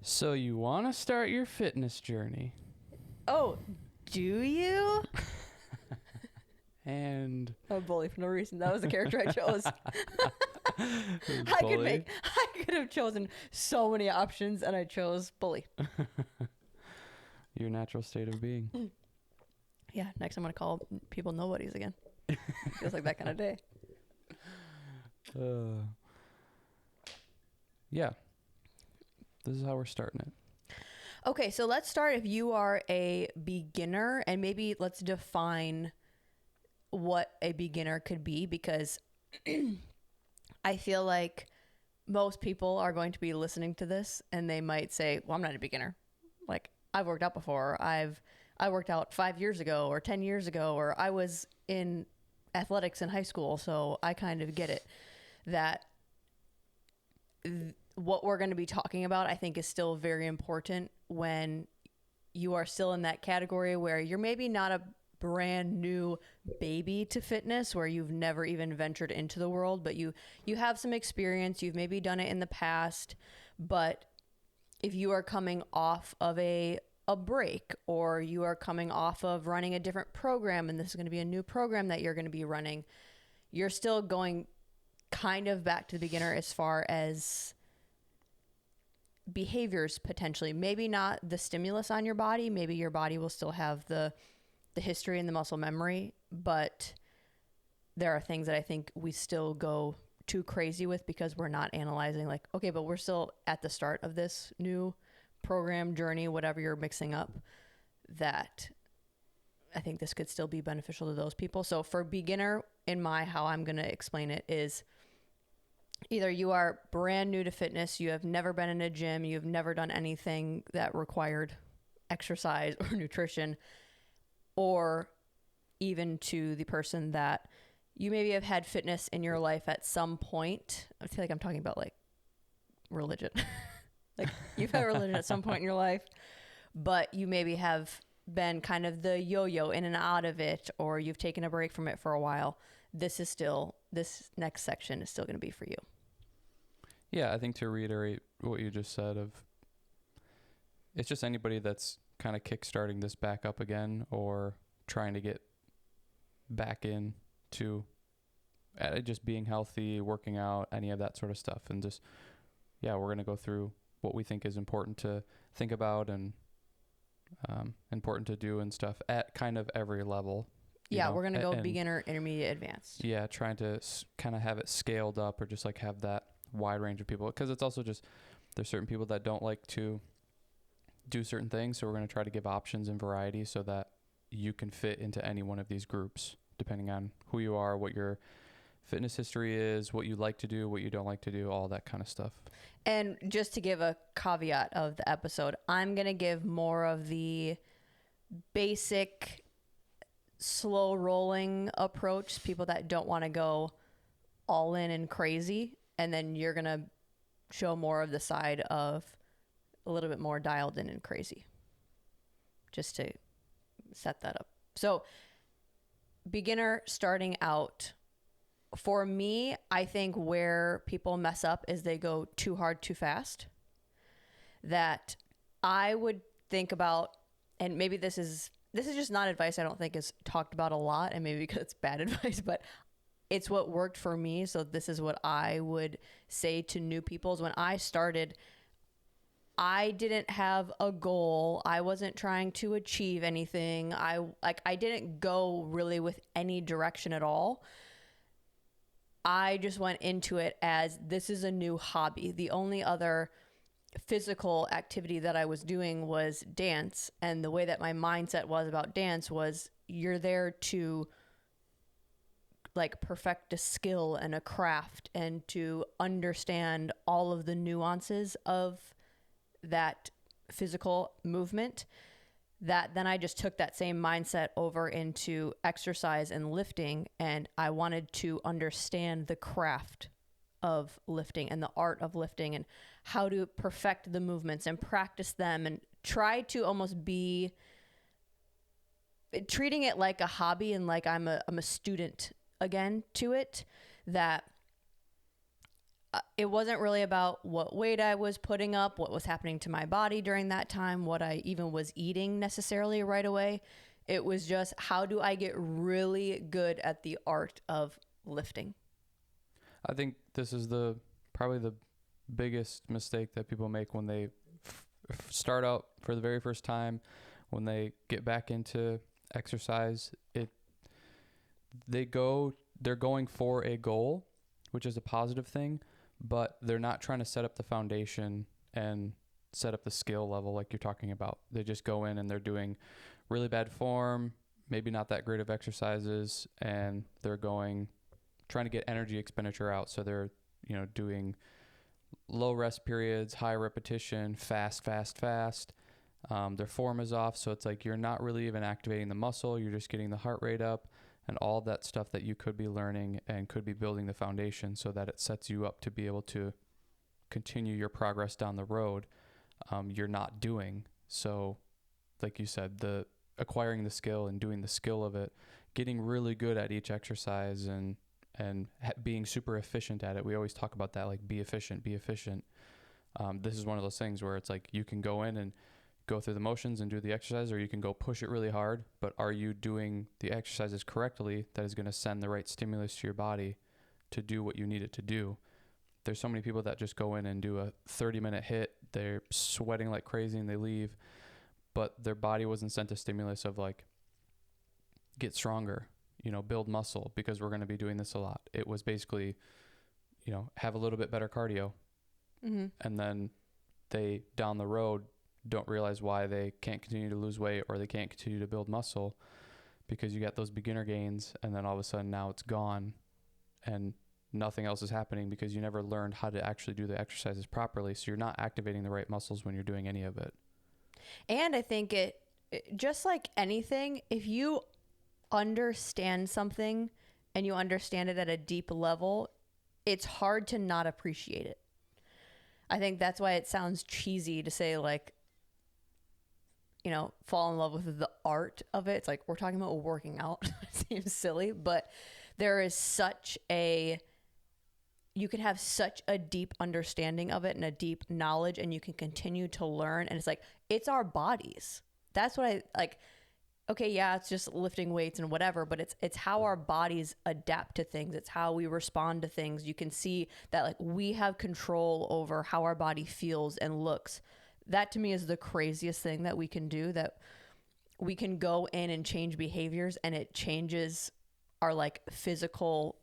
So you want to start your fitness journey. Oh, do you? And I'm a bully for no reason. That was the character I chose. bully. I could have chosen so many options, and I chose bully. Your natural state of being. Yeah, next I'm going to call people nobodies again. Feels like that kind of day. Yeah. This is how we're starting it. Okay, so let's start if you are a beginner, and maybe let's define what a beginner could be, because I feel like most people are going to be listening to this and they might say, well, I'm not a beginner. Like, I've worked out before. I worked out 5 years ago or 10 years ago, or I was in athletics in high school, so I kind of get it. That what we're going to be talking about, I think, is still very important when you are still in that category where you're maybe not a brand new baby to fitness, where you've never even ventured into the world, but you have some experience. You've maybe done it in the past, but if you are coming off of a break, or you are coming off of running a different program, and this is going to be a new program that you're going to be running, you're still going kind of back to the beginner as far as behaviors potentially. Maybe not the stimulus on your body. Maybe your body will still have the history and the muscle memory, but there are things that I think we still go too crazy with because we're not analyzing, like, okay, but we're still at the start of this new program, journey, whatever you're mixing up, that I think this could still be beneficial to those people. So for beginner, how I'm going to explain it is either you are brand new to fitness, you have never been in a gym, you've never done anything that required exercise or nutrition, or even to the person that you maybe have had fitness in your life at some point. I feel like I'm talking about like religion. Like, you've had religion at some point in your life, but you maybe have been kind of the yo-yo in and out of it, or you've taken a break from it for a while. This next section is still going to be for you. Yeah, I think to reiterate what you just said, it's just anybody that's kind of kickstarting this back up again, or trying to get back in to just being healthy, working out, any of that sort of stuff. And just, we're going to go through what we think is important to think about and important to do and stuff at kind of every level. Yeah, we're going to go beginner, intermediate, advanced. Yeah, trying to kind of have it scaled up, or just like have that wide range of people. Because it's also just, there's certain people that don't like to do certain things. So we're going to try to give options and variety so that you can fit into any one of these groups, depending on who you are, what your fitness history is, what you like to do, what you don't like to do, all that kind of stuff. And just to give a caveat of the episode, I'm going to give more of the basic slow rolling approach, people that don't want to go all in and crazy. And then you're going to show more of the side of a little bit more dialed in and crazy, just to set that up. So beginner starting out, for me, I think where people mess up is they go too hard, too fast. That I would think about, and maybe this is just not advice I don't think is talked about a lot, and maybe because it's bad advice, but it's what worked for me. So this is what I would say to new people is when I started, I didn't have a goal. I wasn't trying to achieve anything. I didn't go really with any direction at all. I just went into it as this is a new hobby. The only other physical activity that I was doing was dance. And the way that my mindset was about dance was you're there to like perfect a skill and a craft and to understand all of the nuances of that physical movement. That then I just took that same mindset over into exercise and lifting, and I wanted to understand the craft of lifting and the art of lifting and how to perfect the movements and practice them, and try to almost be treating it like a hobby and like I'm a student again to it. That it wasn't really about what weight I was putting up, what was happening to my body during that time, what I even was eating necessarily right away. It was just, how do I get really good at the art of lifting? I think this is probably the biggest mistake that people make when they start out for the very first time, when they get back into exercise. They're going for a goal, which is a positive thing, but they're not trying to set up the foundation and set up the skill level like you're talking about. They just go in and they're doing really bad form, maybe not that great of exercises, and they're trying to get energy expenditure out. So they're, doing low rest periods, high repetition, fast. Their form is off. So it's like you're not really even activating the muscle. You're just getting the heart rate up and all that stuff that you could be learning and could be building the foundation so that it sets you up to be able to continue your progress down the road. You're not doing. So like you said, acquiring the skill and doing the skill of it, getting really good at each exercise and being super efficient at it. We always talk about that, like be efficient. This is one of those things where it's like you can go in and go through the motions and do the exercise, or you can go push it really hard, but are you doing the exercises correctly that is going to send the right stimulus to your body to do what you need it to do? There's so many people that just go in and do a 30-minute hit. They're sweating like crazy and they leave, but their body wasn't sent a stimulus of like, get stronger, build muscle, because we're going to be doing this a lot. It was basically, have a little bit better cardio. Mm-hmm. And then they, down the road, don't realize why they can't continue to lose weight or they can't continue to build muscle, because you got those beginner gains and then all of a sudden now it's gone and nothing else is happening because you never learned how to actually do the exercises properly. So you're not activating the right muscles when you're doing any of it. And I think it just like anything, if you understand something and you understand it at a deep level, it's hard to not appreciate it. I think that's why it sounds cheesy to say like, fall in love with the art of it. It's like we're talking about working out. It seems silly, but there is you can have such a deep understanding of it and a deep knowledge, and you can continue to learn. And it's like, it's our bodies. That's what I like. Okay, yeah, it's just lifting weights and whatever, but it's how our bodies adapt to things. It's how we respond to things. You can see that like we have control over how our body feels and looks. That to me is the craziest thing that we can do, that we can go in and change behaviors and it changes our like physical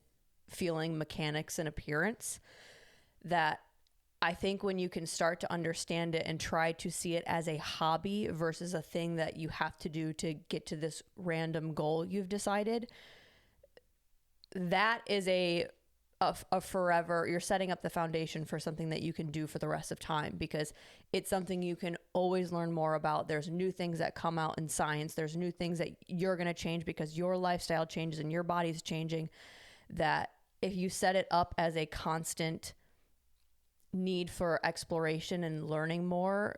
feeling, mechanics, and appearance. That I think when you can start to understand it and try to see it as a hobby versus a thing that you have to do to get to this random goal you've decided, that is a forever, you're setting up the foundation for something that you can do for the rest of time, because it's something you can always learn more about. There's new things that come out in science. There's new things that you're going to change because your lifestyle changes and your body's changing, that if you set it up as a constant need for exploration and learning more,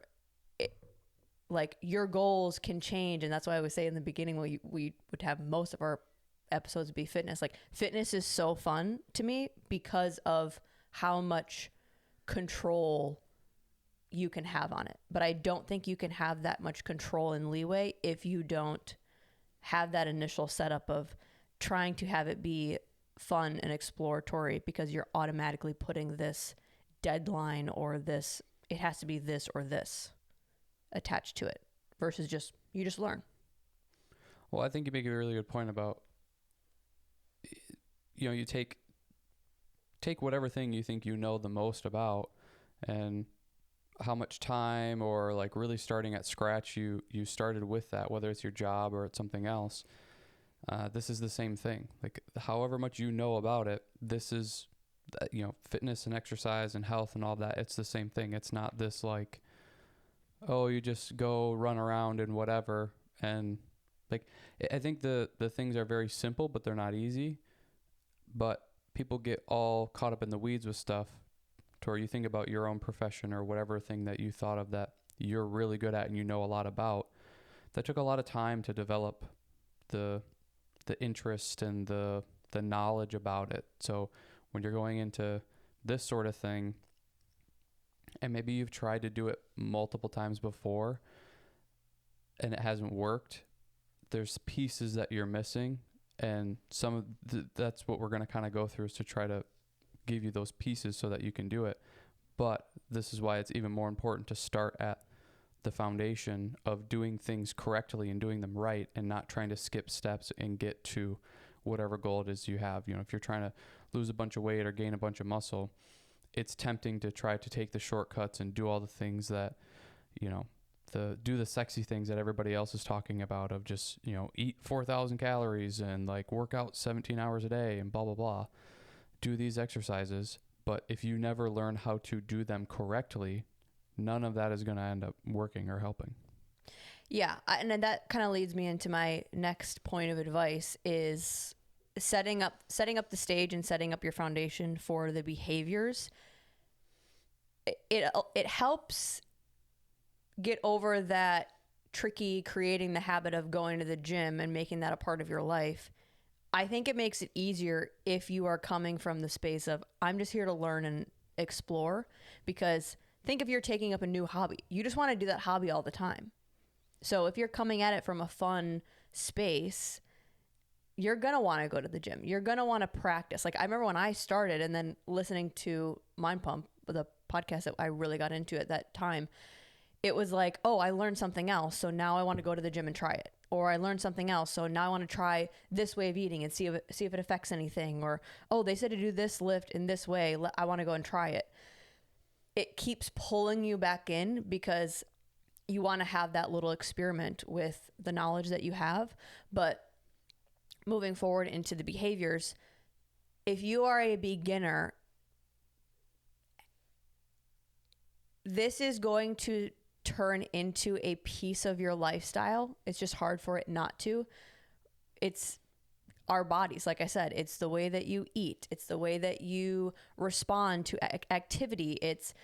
like your goals can change. And that's why I would say in the beginning, we would have most of our episodes be fitness. Like fitness is so fun to me because of how much control you can have on it. But I don't think you can have that much control and leeway if you don't have that initial setup of trying to have it be fun and exploratory, because you're automatically putting this deadline or this, it has to be this or this attached to it, versus you just learn. Well, I think you make a really good point about, you take whatever thing you think you know the most about and how much time or like really starting at scratch you started with that, whether it's your job or it's something else. This is the same thing. Like however much you know about it, this is, fitness and exercise and health and all that. It's the same thing. It's not this like, oh, you just go run around and whatever. And like, I think the things are very simple, but they're not easy. But people get all caught up in the weeds with stuff to where you think about your own profession or whatever thing that you thought of that you're really good at and you know a lot about. That took a lot of time to develop the interest and the knowledge about it. So when you're going into this sort of thing, and maybe you've tried to do it multiple times before and it hasn't worked, there's pieces that you're missing, and some of that's what we're going to kind of go through, is to try to give you those pieces so that you can do it. But this is why it's even more important to start at the foundation of doing things correctly and doing them right, and not trying to skip steps and get to whatever goal it is you have. You know, if you're trying to lose a bunch of weight or gain a bunch of muscle, it's tempting to try to take the shortcuts and do all the things that, you know, do the sexy things that everybody else is talking about, of just, you know, eat 4,000 calories and like work out 17 hours a day and blah, blah, blah. Do these exercises. But if you never learn how to do them correctly, none of that is going to end up working or helping. Yeah. And then that kind of leads me into my next point of advice, is setting up the stage and setting up your foundation for the behaviors. It helps get over that tricky creating the habit of going to the gym and making that a part of your life. I think it makes it easier if you are coming from the space of, I'm just here to learn and explore. Because think if you're taking up a new hobby, you just want to do that hobby all the time. So if you're coming at it from a fun space, you're going to want to go to the gym. You're going to want to practice. Like I remember when I started, and then listening to Mind Pump, the podcast that I really got into at that time, it was like, oh, I learned something else, so now I want to go to the gym and try it. Or I learned something else, so now I want to try this way of eating and see if it affects anything. Or, oh, they said to do this lift in this way, I want to go and try it. It keeps pulling you back in because you want to have that little experiment with the knowledge that you have. But moving forward into the behaviors, if you are a beginner, this is going to turn into a piece of your lifestyle. It's just hard for it not to. It's our bodies. Like I said, it's the way that you eat. It's the way that you respond to activity. It's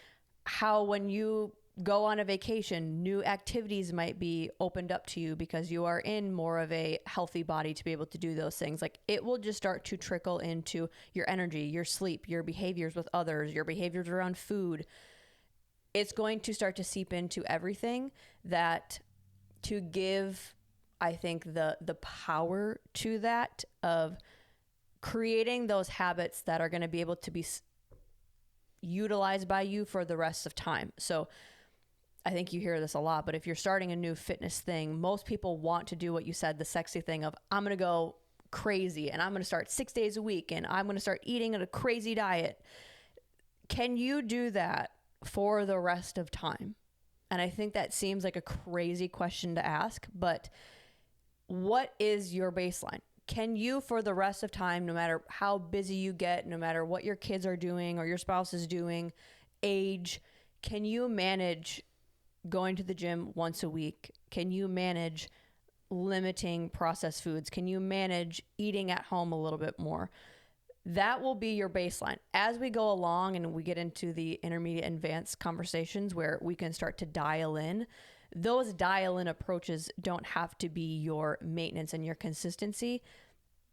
how, when you go on a vacation, new activities might be opened up to you because you are in more of a healthy body to be able to do those things. Like it will just start to trickle into your energy, your sleep, your behaviors with others, your behaviors around food. It's going to start to seep into everything, that to give, I think, the power to that, of creating those habits that are going to be able to be utilized by you for the rest of time. So I think you hear this a lot, but if you're starting a new fitness thing, most people want to do what you said, the sexy thing of, I'm going to go crazy and I'm going to start 6 days a week and I'm going to start eating a crazy diet. Can you do that for the rest of time? And I think that seems like a crazy question to ask, but what is your baseline? Can you, for the rest of time, no matter how busy you get, no matter what your kids are doing or your spouse is doing, age, can you manage going to the gym once a week? Can you manage limiting processed foods? Can you manage eating at home a little bit more? That will be your baseline. As we go along and we get into the intermediate and advanced conversations where we can start to dial in, those dial in approaches don't have to be your maintenance and your consistency.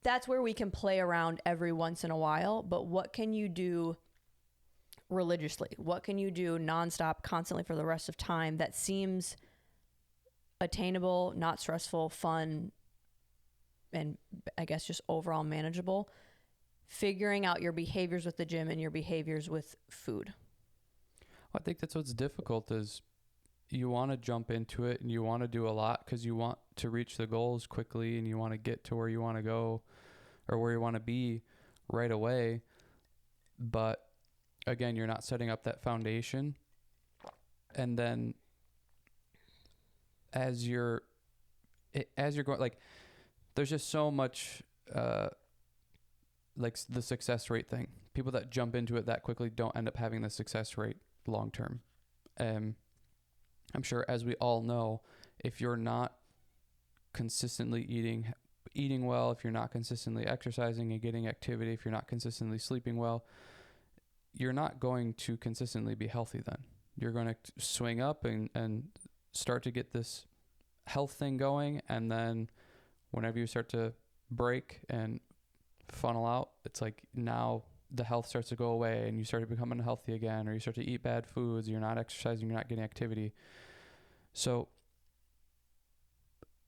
That's where we can play around every once in a while. But what can you do religiously? What can you do nonstop, constantly for the rest of time that seems attainable, not stressful, fun, and I guess just overall manageable? Figuring out your behaviors with the gym and your behaviors with food. I think that's what's difficult, is you want to jump into it and you want to do a lot because you want to reach the goals quickly and you want to get to where you want to go or where you want to be right away. But again, you're not setting up that foundation. And then as you're going, like, there's just so much, like the success rate thing. People that jump into it that quickly don't end up having the success rate long term. I'm sure, as we all know, if you're not consistently eating well, if you're not consistently exercising and getting activity, if you're not consistently sleeping well, you're not going to consistently be healthy then. You're going to swing up and start to get this health thing going, and then whenever you start to break and funnel out, it's like now the health starts to go away and you start to become unhealthy again, or you start to eat bad foods, you're not exercising, you're not getting activity. So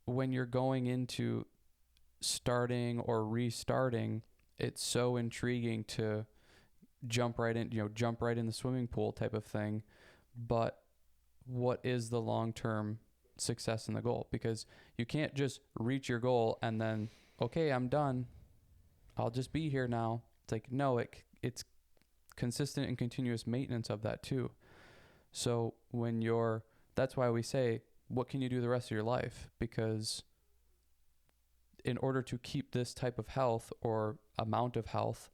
when you're going into starting or restarting, it's so intriguing to jump right in, jump right in the swimming pool type of thing. But what is the long-term success in the goal? Because you can't just reach your goal and then, okay, I'm done, I'll just be here now. It's like, no, it's consistent and continuous maintenance of that too. So that's why we say, what can you do the rest of your life? Because in order to keep this type of health or amount of health,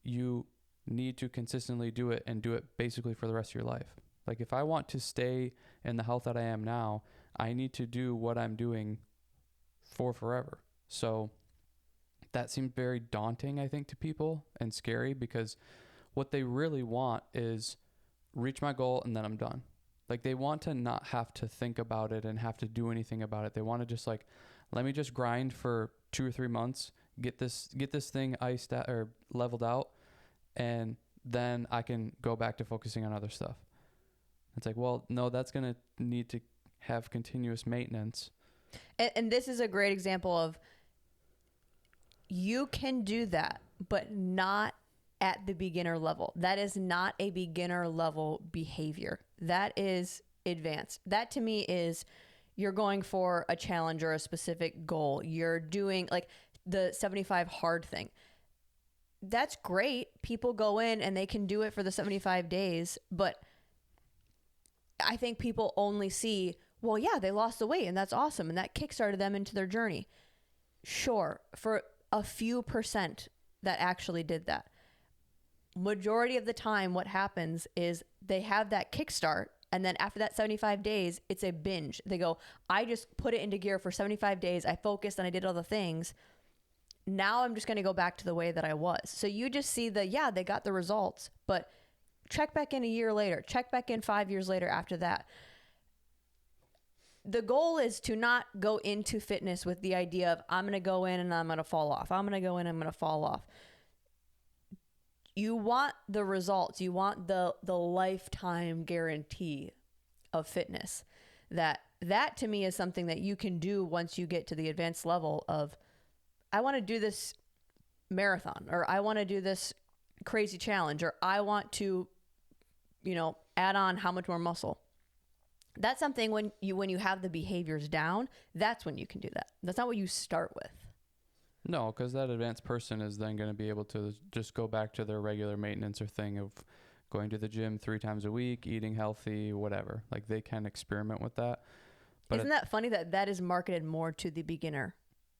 you need to consistently do it, and do it basically for the rest of your life. Like, if I want to stay in the health that I am now, I need to do what I'm doing for forever. So that seems very daunting, I think, to people, and scary, because what they really want is reach my goal and then I'm done. Like, they want to not have to think about it and have to do anything about it. They want to just, like, let me just grind for 2 or 3 months, get this thing iced out or leveled out, and then I can go back to focusing on other stuff. It's like, well, no, that's going to need to have continuous maintenance. And this is a great example of, you can do that, but not at the beginner level. That is not a beginner level behavior. That is advanced. That to me is, you're going for a challenge or a specific goal. You're doing like the 75 hard thing. That's great. People go in and they can do it for the 75 days, but I think people only see, well, yeah, they lost the weight and that's awesome, and that kickstarted them into their journey. Sure, for a few percent that actually did that. Majority of the time, what happens is they have that kickstart, and then after that 75 days, it's a binge. They go, I just put it into gear for 75 days. I focused and I did all the things. Now I'm just going to go back to the way that I was. So you just see they got the results, but check back in a year later, check back in 5 years later after that. The goal is to not go into fitness with the idea of, I'm going to go in and I'm going to fall off. I'm going to go in and I'm going to fall off. You want the results. You want the lifetime guarantee of fitness. That to me is something that you can do once you get to the advanced level of, I want to do this marathon, or I want to do this crazy challenge, or I want to, add on how much more muscle. That's something when you have the behaviors down, that's when you can do that. That's not what you start with. No, because that advanced person is then going to be able to just go back to their regular maintenance or thing of going to the gym 3 times a week, eating healthy, whatever. Like, they can experiment with that. But isn't that funny that is marketed more to the beginner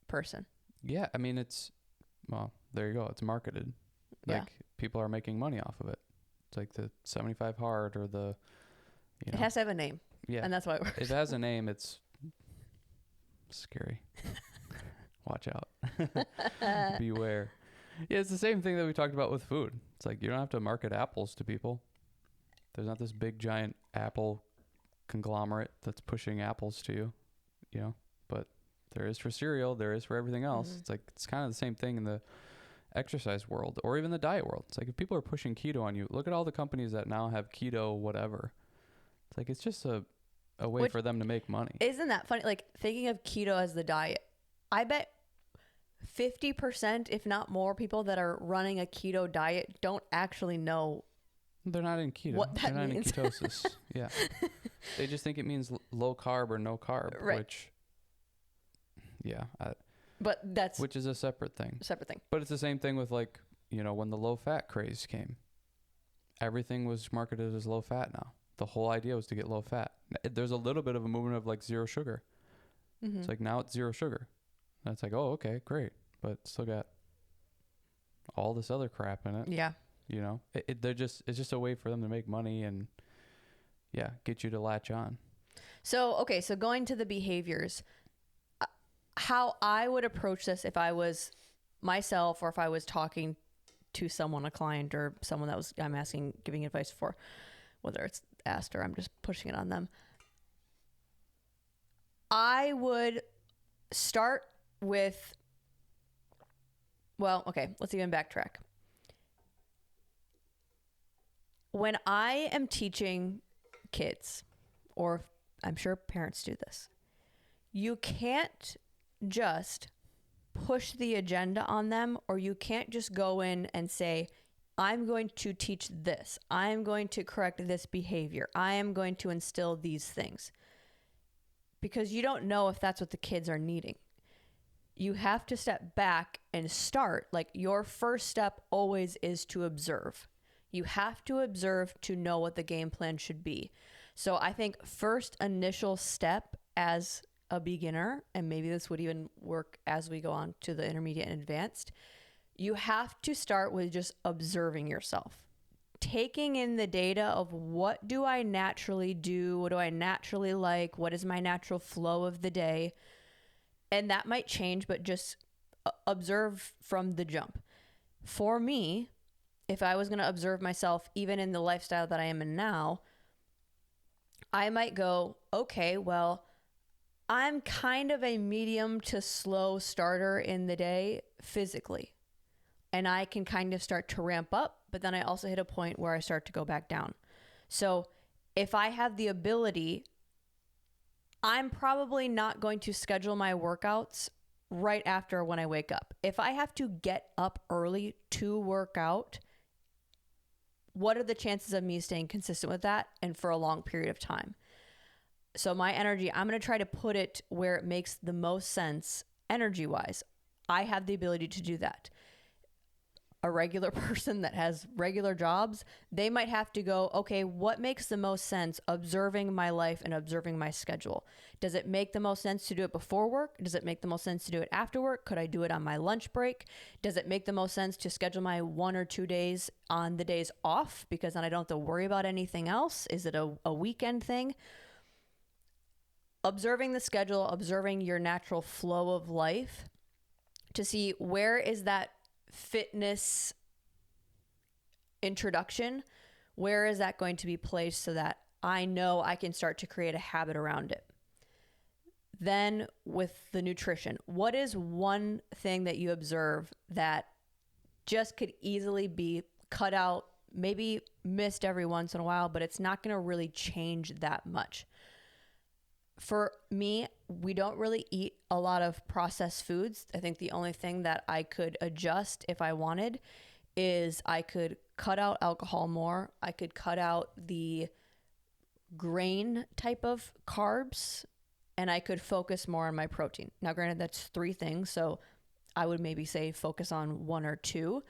person? Yeah, I mean, well, there you go. It's marketed. Like, people are making money off of it. It's like the 75 hard or the, It has to have a name. Yeah. And that's why it works. If it has a name, it's scary. Watch out. Beware. Yeah, it's the same thing that we talked about with food. It's like, you don't have to market apples to people. There's not this big giant apple conglomerate that's pushing apples to you, but there is for cereal, there is for everything else. Mm-hmm. It's like, it's kind of the same thing in the exercise world or even the diet world. It's like, if people are pushing keto on you, look at all the companies that now have keto whatever. It's like, it's just a way for them to make money. Isn't that funny? Like, thinking of keto as the diet, I bet 50%, if not more, people that are running a keto diet don't actually know. They're not in keto. What that They're means. Not in ketosis. Yeah. They just think it means low carb or no carb, right. Which, yeah. Which is a separate thing. Separate thing. But it's the same thing with, like, when the low fat craze came. Everything was marketed as low fat now. The whole idea was to get low fat. There's a little bit of a movement of, like, zero sugar. Mm-hmm. It's like, now it's zero sugar. And it's like, oh, okay, great. But still got all this other crap in it. Yeah. It's just a way for them to make money and, yeah, get you to latch on. So going to the behaviors, how I would approach this if I was myself, or if I was talking to someone, a client or someone that I'm giving advice for, whether it's asked or I'm just pushing it on them. I would start with, let's even backtrack. when I am teaching kids, or I'm sure parents do this, you can't just push the agenda on them, or you can't just go in and say, I'm going to teach this. I am going to correct this behavior. I am going to instill these things. Because you don't know if that's what the kids are needing. You have to step back and start. Like, your first step always is to observe. You have to observe to know what the game plan should be. So I think first initial step as a beginner, and maybe this would even work as we go on to the intermediate and advanced, you have to start with just observing yourself. Taking in the data of what do I naturally do? What do I naturally like? What is my natural flow of the day? And that might change, but just observe from the jump. For me, if I was going to observe myself, even in the lifestyle that I am in now, I might go, okay, well, I'm kind of a medium to slow starter in the day physically. And I can kind of start to ramp up, but then I also hit a point where I start to go back down. So if I have the ability, I'm probably not going to schedule my workouts right after when I wake up. If I have to get up early to work out, what are the chances of me staying consistent with that and for a long period of time? So my energy, I'm going to try to put it where it makes the most sense energy-wise. I have the ability to do that. A regular person that has regular jobs, they might have to go, okay, what makes the most sense observing my life and observing my schedule? Does it make the most sense to do it before work? Does it make the most sense to do it after work? Could I do it on my lunch break? Does it make the most sense to schedule my 1 or 2 days on the days off because then I don't have to worry about anything else? Is it a weekend thing? Observing the schedule, observing your natural flow of life to see where is that fitness introduction, where is that going to be placed so that I know I can start to create a habit around it. Then with the nutrition, what is one thing that you observe that just could easily be cut out, maybe missed every once in a while, but it's not going to really change that much? For me, we don't really eat a lot of processed foods. I think the only thing that I could adjust if I wanted is I could cut out alcohol more. I could cut out the grain type of carbs, and I could focus more on my protein. Now, granted, that's 3 things, so I would maybe say focus on 1 or 2.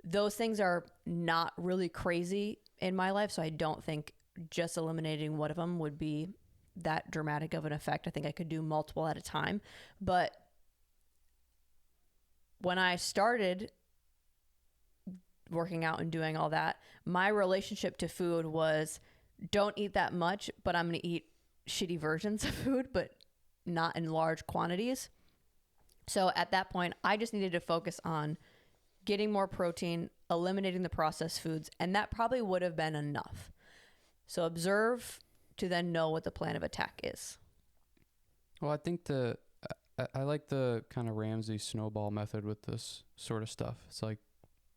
Those things are not really crazy in my life, so I don't think just eliminating one of them would be that dramatic of an effect. I think I could do multiple at a time. But when I started working out and doing all that, my relationship to food was don't eat that much, but I'm going to eat shitty versions of food, but not in large quantities. So at that point, I just needed to focus on getting more protein, eliminating the processed foods, and that probably would have been enough. So observe to then know what the plan of attack is. Well, I think I like the kind of Ramsey snowball method with this sort of stuff. It's like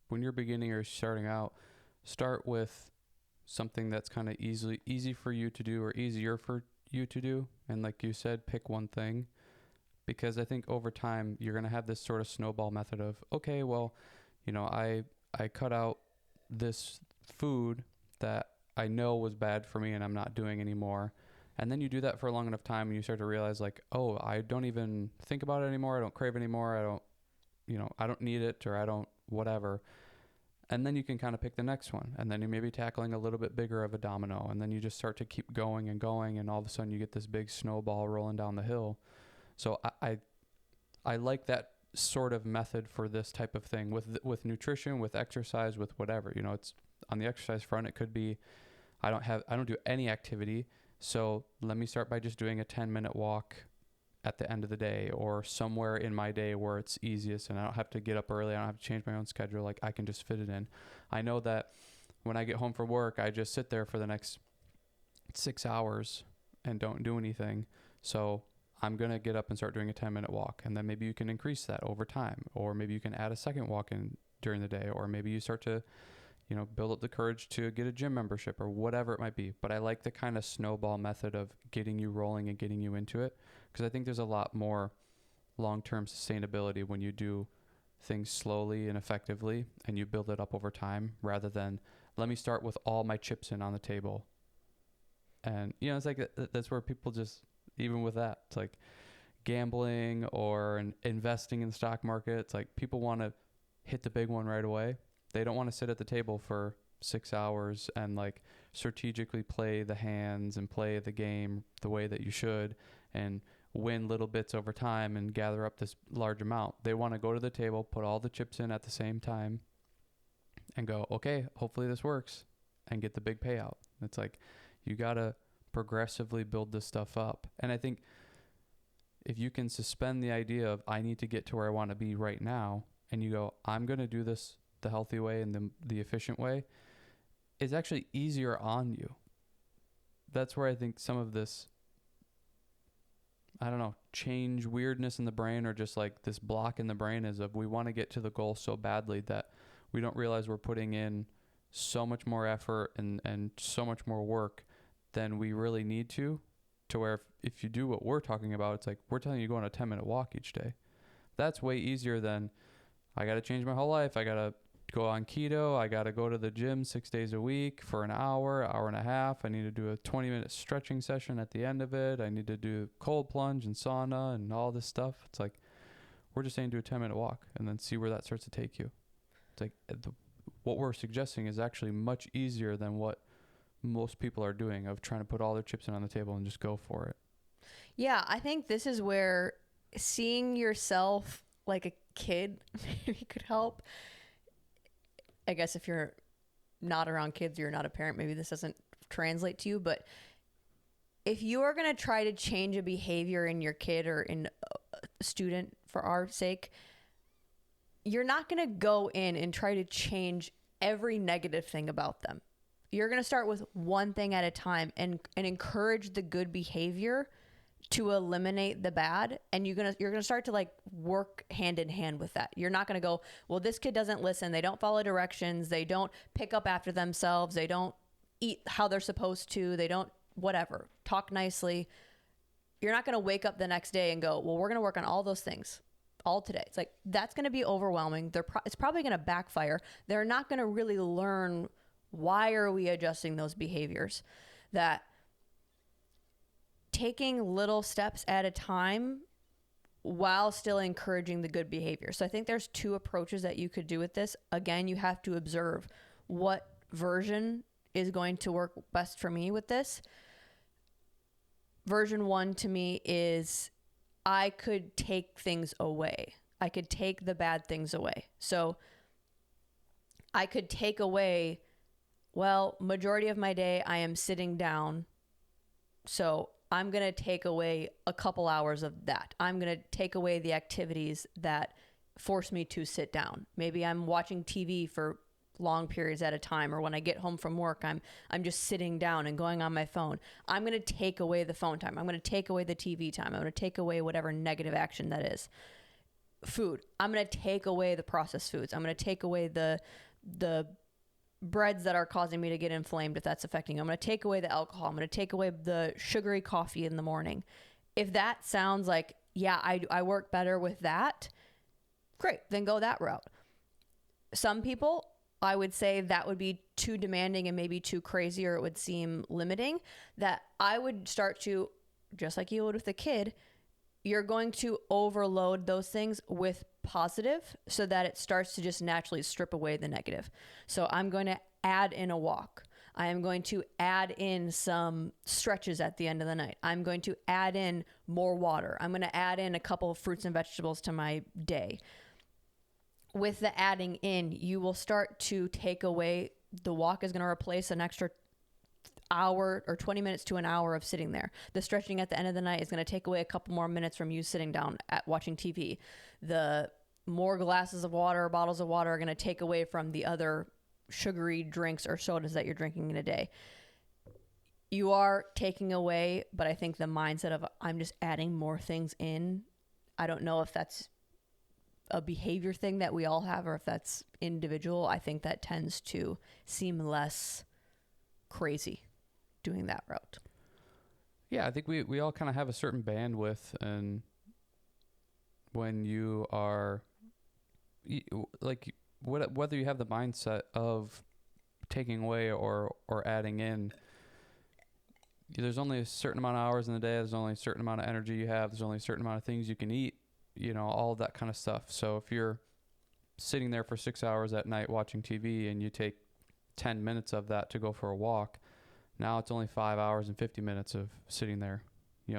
when you're beginning or starting out, start with something that's kind of easy for you to do or easier for you to do. And like you said, pick one thing, because I think over time you're going to have this sort of snowball method of, okay, well, I cut out this food that I know was bad for me and I'm not doing anymore. And then you do that for a long enough time and you start to realize like, oh, I don't even think about it anymore. I don't crave it anymore. I don't need it, or I don't whatever. And then you can kind of pick the next one. And then you may be tackling a little bit bigger of a domino. And then you just start to keep going and going. And all of a sudden you get this big snowball rolling down the hill. So I like that sort of method for this type of thing with nutrition, with exercise, with whatever. It's on the exercise front. It could be I don't do any activity, so let me start by just doing a 10-minute walk at the end of the day, or somewhere in my day where it's easiest and I don't have to get up early. I don't have to change my own schedule. Like, I can just fit it in. I know that when I get home from work, I just sit there for the next 6 hours and don't do anything. So I'm going to get up and start doing a 10-minute walk. And then maybe you can increase that over time, or maybe you can add a second walk in during the day, or maybe you start to, build up the courage to get a gym membership or whatever it might be. But I like the kind of snowball method of getting you rolling and getting you into it, because I think there's a lot more long-term sustainability when you do things slowly and effectively and you build it up over time, rather than let me start with all my chips in on the table. And it's like that's where people just, even with that, it's like gambling or investing in the stock market, it's like people want to hit the big one right away. They don't want to sit at the table for 6 hours and like strategically play the hands and play the game the way that you should and win little bits over time and gather up this large amount. They want to go to the table, put all the chips in at the same time and go, okay, hopefully this works, and get the big payout. It's like, you got to progressively build this stuff up. And I think if you can suspend the idea of I need to get to where I want to be right now, and you go, I'm going to do this the healthy way and the efficient way, it's actually easier on you. That's where I think some of this, I don't know, change weirdness in the brain, or just like this block in the brain, is of we want to get to the goal so badly that we don't realize we're putting in so much more effort and so much more work than we really need to where if you do what we're talking about, it's like we're telling you to go on a 10-minute walk each day. That's way easier than I got to change my whole life. I got to go on keto. I got to go to the gym 6 days a week for an hour and a half. I need to do a 20-minute stretching session at the end of it. I need to do cold plunge and sauna and all this stuff. It's like, we're just saying do a 10-minute walk and then see where that starts to take you. It's like what we're suggesting is actually much easier than what most people are doing, of trying to put all their chips in on the table and just go for it. Yeah, I think this is where seeing yourself like a kid maybe could help. I guess if you're not around kids, you're not a parent, maybe this doesn't translate to you, but if you are going to try to change a behavior in your kid or in a student, for our sake, you're not going to go in and try to change every negative thing about them. You're going to start with one thing at a time and encourage the good behavior to eliminate the bad. And you're going to start to like work hand in hand with that. You're not going to go, well, this kid doesn't listen. They don't follow directions. They don't pick up after themselves. They don't eat how they're supposed to. They don't whatever, talk nicely. You're not going to wake up the next day and go, well, we're going to work on all those things all today. It's like, that's going to be overwhelming. It's probably going to backfire. They're not going to really learn why are we adjusting those behaviors. That taking little steps at a time while still encouraging the good behavior. So I think there's two approaches that you could do with this. Again, you have to observe what version is going to work best for me with this. Version one to me is I could take things away. I could take the bad things away. So I could take away, well, majority of my day I am sitting down. So I'm going to take away a couple hours of that. I'm going to take away the activities that force me to sit down. Maybe I'm watching TV for long periods at a time, or when I get home from work, I'm just sitting down and going on my phone. I'm going to take away the phone time. I'm going to take away the TV time. I'm going to take away whatever negative action that is. Food. I'm going to take away the processed foods. I'm going to take away the breads that are causing me to get inflamed, if that's affecting. I'm going to take away the alcohol. I'm going to take away the sugary coffee in the morning. If that sounds like, yeah, I work better with that, great, then go that route. Some people, I would say that would be too demanding and maybe too crazy, or it would seem limiting, that I would start to, just like you would with a kid, you're going to overload those things with positive so that it starts to just naturally strip away the negative. So I'm going to add in a walk. I am going to add in some stretches at the end of the night. I'm going to add in more water. I'm going to add in a couple of fruits and vegetables to my day. With the adding in, you will start to take away, the walk is going to replace an extra hour or 20 minutes to an hour of sitting there. The stretching at the end of the night is going to take away a couple more minutes from you sitting down at watching TV. The more glasses of water or bottles of water are going to take away from the other sugary drinks or sodas that you're drinking in a day. You are taking away, but I think the mindset of I'm just adding more things in, I don't know if that's a behavior thing that we all have, or if that's individual, I think that tends to seem less crazy doing that route. Yeah, I think we all kind of have a certain bandwidth, and when you are like whether you have the mindset of taking away or adding in, there's only a certain amount of hours in the day, there's only a certain amount of energy you have, there's only a certain amount of things you can eat, all of that kind of stuff. So if you're sitting there for 6 hours at night watching TV and you take 10 minutes of that to go for a walk, now it's only 5 hours and 50 minutes of sitting there.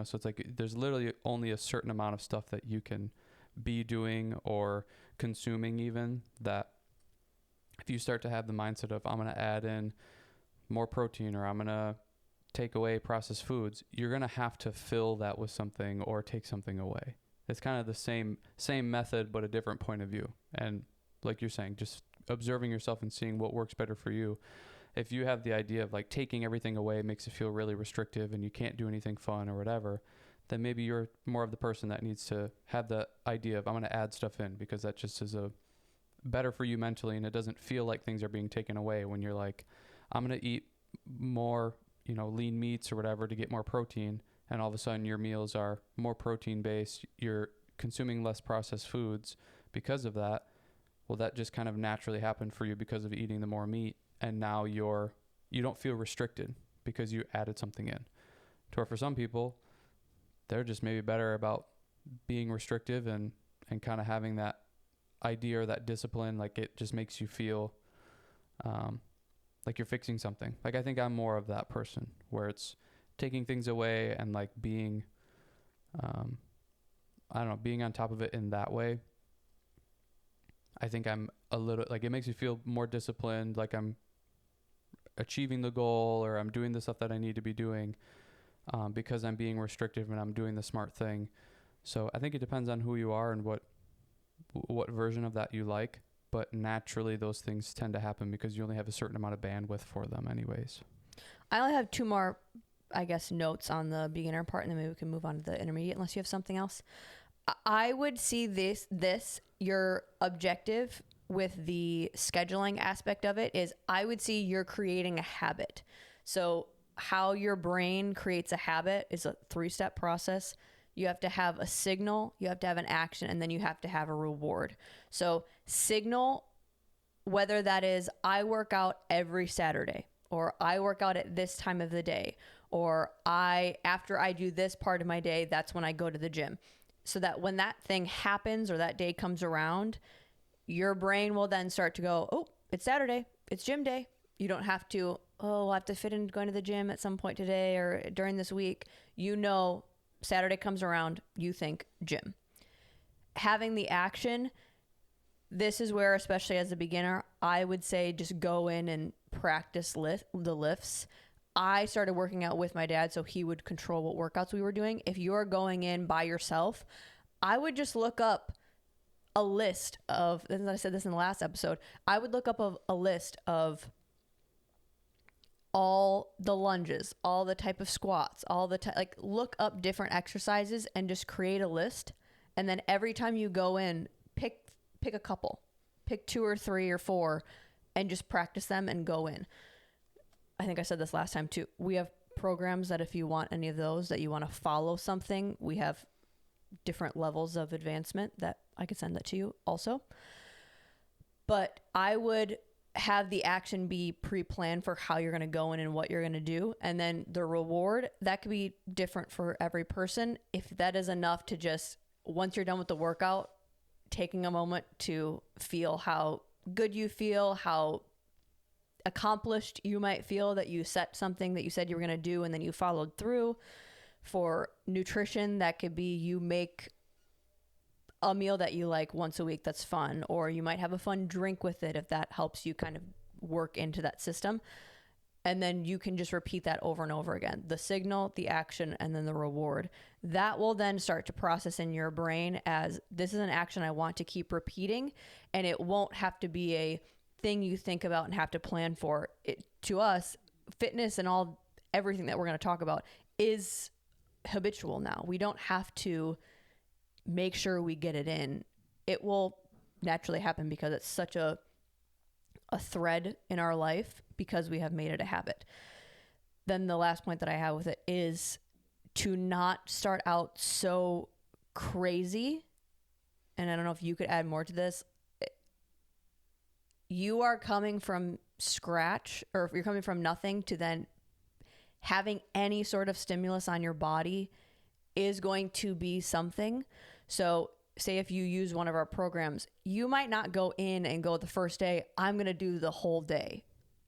So it's like there's literally only a certain amount of stuff that you can be doing or consuming, even that if you start to have the mindset of I'm going to add in more protein or I'm going to take away processed foods, you're going to have to fill that with something or take something away. It's kind of the same method, but a different point of view. And like you're saying, just observing yourself and seeing what works better for you. If you have the idea of like taking everything away makes it feel really restrictive and you can't do anything fun or whatever, then maybe you're more of the person that needs to have the idea of I'm going to add stuff in, because that just is a better for you mentally, and it doesn't feel like things are being taken away when you're like, I'm going to eat more, lean meats or whatever to get more protein, and all of a sudden your meals are more protein based, you're consuming less processed foods because of that. Well, that just kind of naturally happened for you because of eating the more meat, and now you don't feel restricted because you added something in. To where for some people, they're just maybe better about being restrictive and kind of having that idea or that discipline. Like it just makes you feel like you're fixing something. Like I think I'm more of that person where it's taking things away and like being, being on top of it in that way. I think I'm a little, like it makes me feel more disciplined, like I'm achieving the goal or I'm doing the stuff that I need to be doing because I'm being restrictive and I'm doing the smart thing. So I think it depends on who you are and what version of that you like, but naturally those things tend to happen because you only have a certain amount of bandwidth for them anyways. I only have two more, I guess, notes on the beginner part, and then maybe we can move on to the intermediate unless you have something else. I would see this your objective with the scheduling aspect of it is I would see you're creating a habit. So how your brain creates a habit is a 3-step process. You have to have a signal, you have to have an action, and then you have to have a reward. So signal, whether that is I work out every Saturday, or I work out at this time of the day, or after I do this part of my day, that's when I go to the gym. So that when that thing happens or that day comes around, your brain will then start to go, oh, it's Saturday, it's gym day. You don't have to, I have to fit in going to the gym at some point today or during this week. Saturday comes around, you think gym. Having the action, this is where, especially as a beginner, I would say just go in and practice the lifts. I started working out with my dad, so he would control what workouts we were doing. If you're going in by yourself, I would just look up a list of, and I said this in the last episode, I would look up a list of all the lunges, all the type of squats, look up different exercises and just create a list. And then every time you go in, pick a couple, pick 2 or 3 or 4 and just practice them and go in. I think I said this last time too. We have programs that if you want any of those, that you want to follow something, we have different levels of advancement that I could send that to you also. But I would have the action be pre-planned for how you're going to go in and what you're going to do. And then the reward, that could be different for every person. If that is enough to just, once you're done with the workout, taking a moment to feel how good you feel, how accomplished you might feel that you set something that you said you were going to do and then you followed through. For nutrition, that could be you make a meal that you like once a week that's fun, or you might have a fun drink with it if that helps you kind of work into that system. And then you can just repeat that over and over again. The signal, the action, and then the reward. That will then start to process in your brain as this is an action I want to keep repeating, and it won't have to be a thing you think about and have to plan for. To us, fitness and everything that we're going to talk about is habitual now. We don't have to make sure we get it in. It will naturally happen because it's such a thread in our life because we have made it a habit. Then the last point that I have with it is to not start out so crazy. And I don't know if you could add more to this. You are coming from scratch, or if you're coming from nothing to then having any sort of stimulus on your body is going to be something. So say if you use one of our programs, you might not go in and go the first day, I'm going to do the whole day.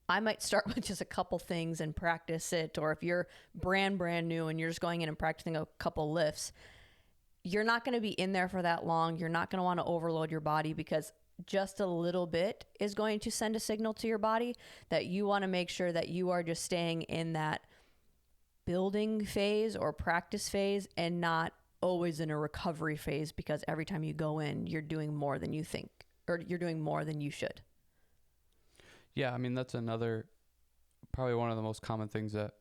I might start with just a couple things and practice it. Or if you're brand new and you're just going in and practicing a couple lifts, you're not going to be in there for that long. You're not going to want to overload your body because just a little bit is going to send a signal to your body that you want to make sure that you are just staying in that building phase or practice phase and not always in a recovery phase, because every time you go in, you're doing more than you think, or you're doing more than you should. Yeah, I mean, that's probably one of the most common things that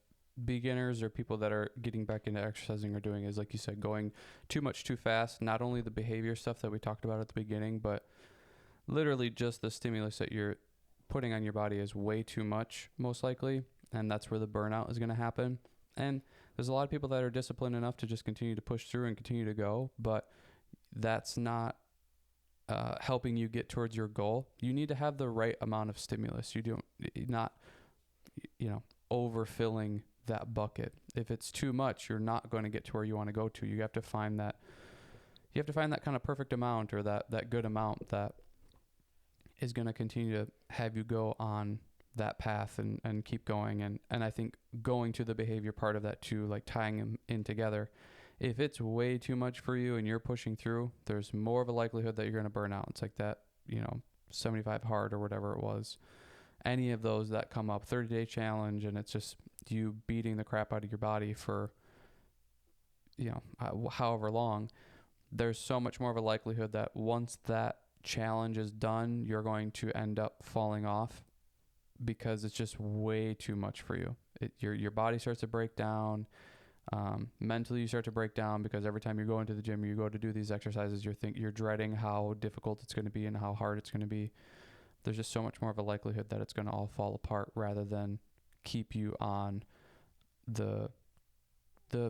beginners or people that are getting back into exercising are doing is, like you said, going too much too fast. Not only the behavior stuff that we talked about at the beginning, but literally just the stimulus that you're putting on your body is way too much, most likely. And that's where the burnout is going to happen. And there's a lot of people that are disciplined enough to just continue to push through and continue to go, but that's not helping you get towards your goal. You need to have the right amount of stimulus. Not overfilling that bucket. If it's too much, you're not going to get to where you want to go to. You have to find that kind of perfect amount, or that good amount that is going to continue to have you go on that path and keep going. And I think going to the behavior part of that too, like tying them in together, if it's way too much for you and you're pushing through, there's more of a likelihood that you're going to burn out. It's like that, 75 hard or whatever it was. Any of those that come up, 30-day challenge, and it's just you beating the crap out of your body for, however long, there's so much more of a likelihood that once that challenge is done, you're going to end up falling off because it's just way too much for you. Your body starts to break down. Mentally you start to break down because every time you go into the gym, you go to do these exercises, you're dreading how difficult it's going to be and how hard it's going to be. There's just so much more of a likelihood that it's going to all fall apart rather than keep you on the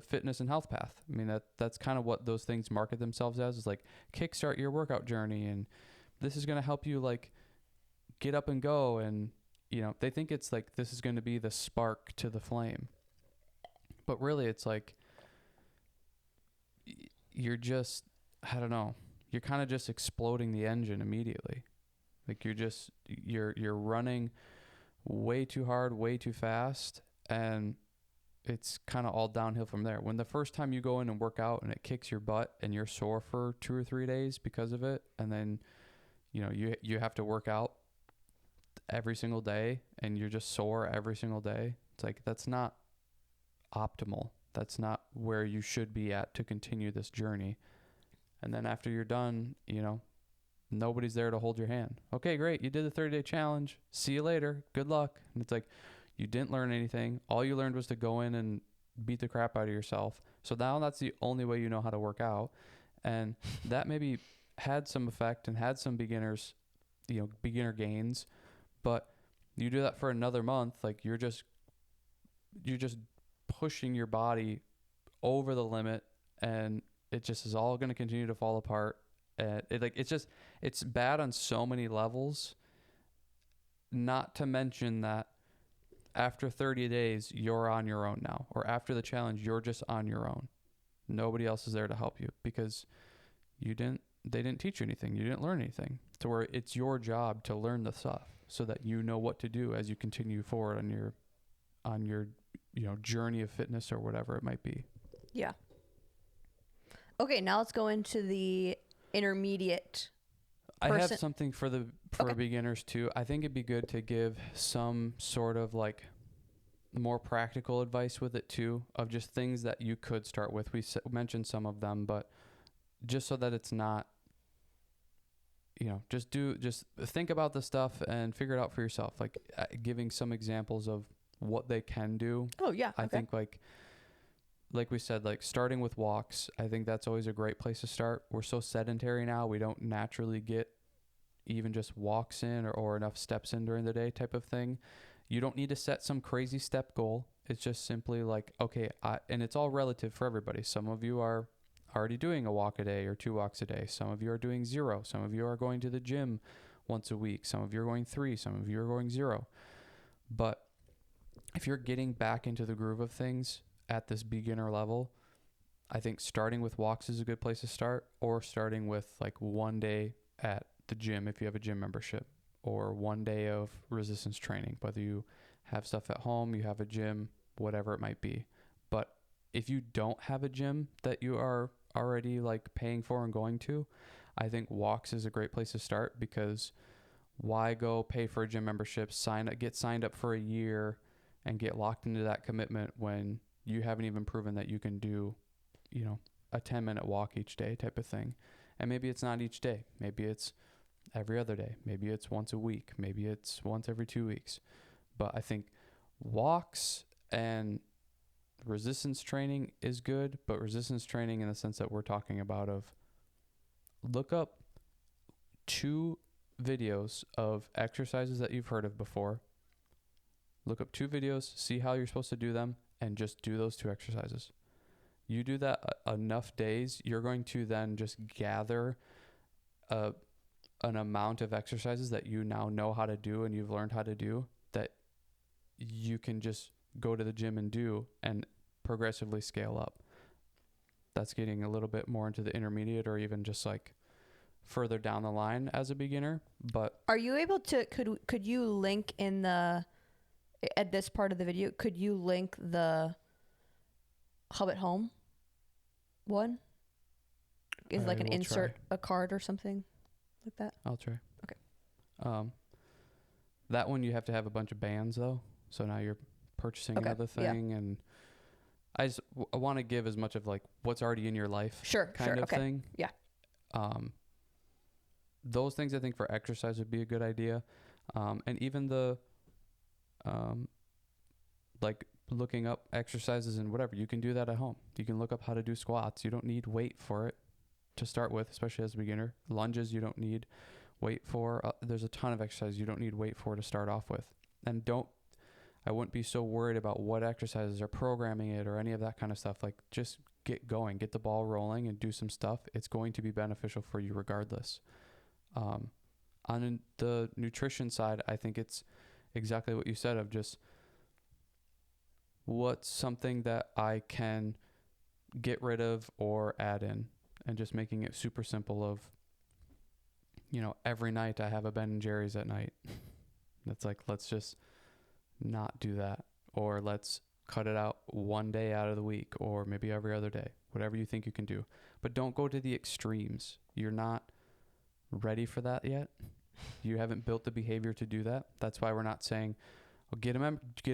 fitness and health path. I mean, that's kind of what those things market themselves as, is like kickstart your workout journey, and this is going to help you like get up and go. And they think it's like this is going to be the spark to the flame, but really it's like you're just, I don't know, you're kind of just exploding the engine immediately. Like you're running way too hard, way too fast, and it's kind of all downhill from there. When the first time you go in and work out and it kicks your butt and you're sore for 2 or 3 days because of it, and then you have to work out every single day and you're just sore every single day, it's like that's not optimal. That's not where you should be at to continue this journey. And then after you're done, nobody's there to hold your hand. Okay, great. You did the 30-day challenge. See you later. Good luck. And it's like, you didn't learn anything. All you learned was to go in and beat the crap out of yourself. So now that's the only way you know how to work out. And that maybe had some effect and had some beginner gains, but you do that for another month, like you're just pushing your body over the limit, and it just is all going to continue to fall apart. And it's bad on so many levels, not to mention that after 30 days, you're on your own now, or after the challenge, you're just on your own. Nobody else is there to help you because they didn't teach you anything. You didn't learn anything, to where it's your job to learn the stuff so that you know what to do as you continue forward on your journey of fitness or whatever it might be. Yeah. Okay, now let's go into the intermediate person. I have something for beginners too. I think it'd be good to give some sort of like more practical advice with it too, of just things that you could start with. We mentioned some of them, but just so that it's not, just think about the stuff and figure it out for yourself. Like giving some examples of what they can do. Oh yeah. I think like we said, like starting with walks, I think that's always a great place to start. We're so sedentary now. We don't naturally get even just walks in or enough steps in during the day type of thing. You don't need to set some crazy step goal. It's just simply like, okay, and it's all relative for everybody. Some of you are already doing a walk a day or 2 walks a day. Some of you are doing 0. Some of you are going to the gym once a week. Some of you are going 3. Some of you are going 0. But if you're getting back into the groove of things at this beginner level, I think starting with walks is a good place to start, or starting with like 1 day at the gym if you have a gym membership, or 1 day of resistance training, whether you have stuff at home, you have a gym, whatever it might be. But if you don't have a gym that you are already like paying for and going to, I think walks is a great place to start, because why go pay for a gym membership, get signed up for a year and get locked into that commitment when you haven't even proven that you can do, a 10-minute walk each day type of thing. And maybe it's not each day. Maybe it's every other day. Maybe it's once a week. Maybe it's once every 2 weeks. But I think walks and resistance training is good, but resistance training in the sense that we're talking about of look up 2 videos of exercises that you've heard of before. Look up 2 videos, see how you're supposed to do them, and just do those 2 exercises. You do that enough days, you're going to then just gather an amount of exercises that you now know how to do and you've learned how to do, that you can just go to the gym and do and progressively scale up. That's getting a little bit more into the intermediate or even just like further down the line as a beginner. But are you able to, could you link at this part of the video, could you link the Hub at Home one? Is like an insert a card or something like that? I'll try. Okay. That one you have to have a bunch of bands though. So now you're purchasing another thing, and I just want to give as much of like what's already in your life kind of thing. Yeah. Those things I think for exercise would be a good idea. And even the like looking up exercises and whatever, you can do that at home. You can look up how to do squats. You don't need weight for it to start with, especially as a beginner. Lunges you don't need weight for. There's a ton of exercises you don't need weight for to start off with. And I wouldn't be so worried about what exercises are programming it or any of that kind of stuff. Like just get going, get the ball rolling and do some stuff. It's going to be beneficial for you regardless. On the nutrition side, I think it's exactly what you said of just what's something that I can get rid of or add in, and just making it super simple of, every night I have a Ben & Jerry's at night. That's like, let's just not do that, or let's cut it out 1 day out of the week, or maybe every other day, whatever you think you can do. But don't go to the extremes. You're not ready for that yet. You haven't built the behavior to do that. That's why we're not saying, well, get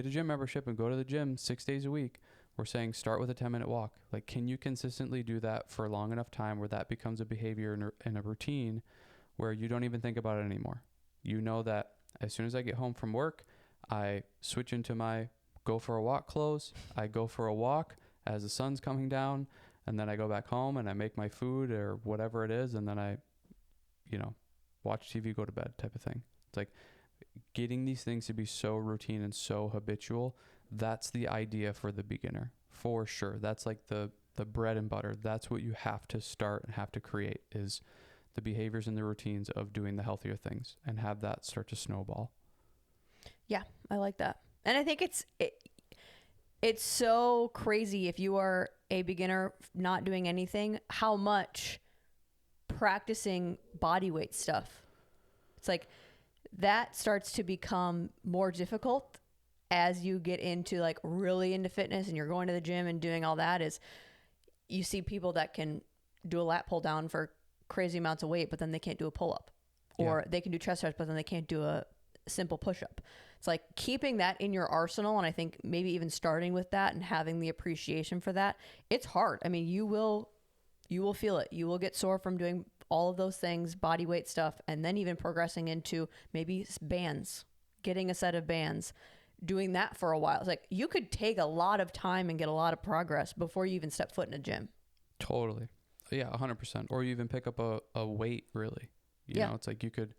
a gym membership and go to the gym 6 days a week. We're saying start with a 10-minute walk. Like, can you consistently do that for a long enough time where that becomes a behavior and a routine where you don't even think about it anymore? You know that as soon as I get home from work, I switch into my go for a walk clothes. I go for a walk as the sun's coming down, and then I go back home and I make my food or whatever it is, and then I, watch TV, go to bed type of thing. It's like getting these things to be so routine and so habitual. That's the idea for the beginner, for sure. That's like the bread and butter. That's what you have to start and have to create, is the behaviors and the routines of doing the healthier things, and have that start to snowball. Yeah, I like that. And I think it's so crazy if you are a beginner not doing anything, how much practicing body weight stuff. It's like that starts to become more difficult as you get into like really into fitness and you're going to the gym and doing all that. Is you see people that can do a lat pull down for crazy amounts of weight, but then they can't do a pull up, or they can do chest thrust, but then they can't do a simple push up. It's like keeping that in your arsenal. And I think maybe even starting with that and having the appreciation for that, it's hard. I mean, you will feel it. You will get sore from doing all of those things, body weight stuff, and then even progressing into maybe bands, getting a set of bands, doing that for a while. It's like you could take a lot of time and get a lot of progress before you even step foot in a gym. Totally. Yeah, 100%. Or you even pick up a weight, really. You know, it's like you could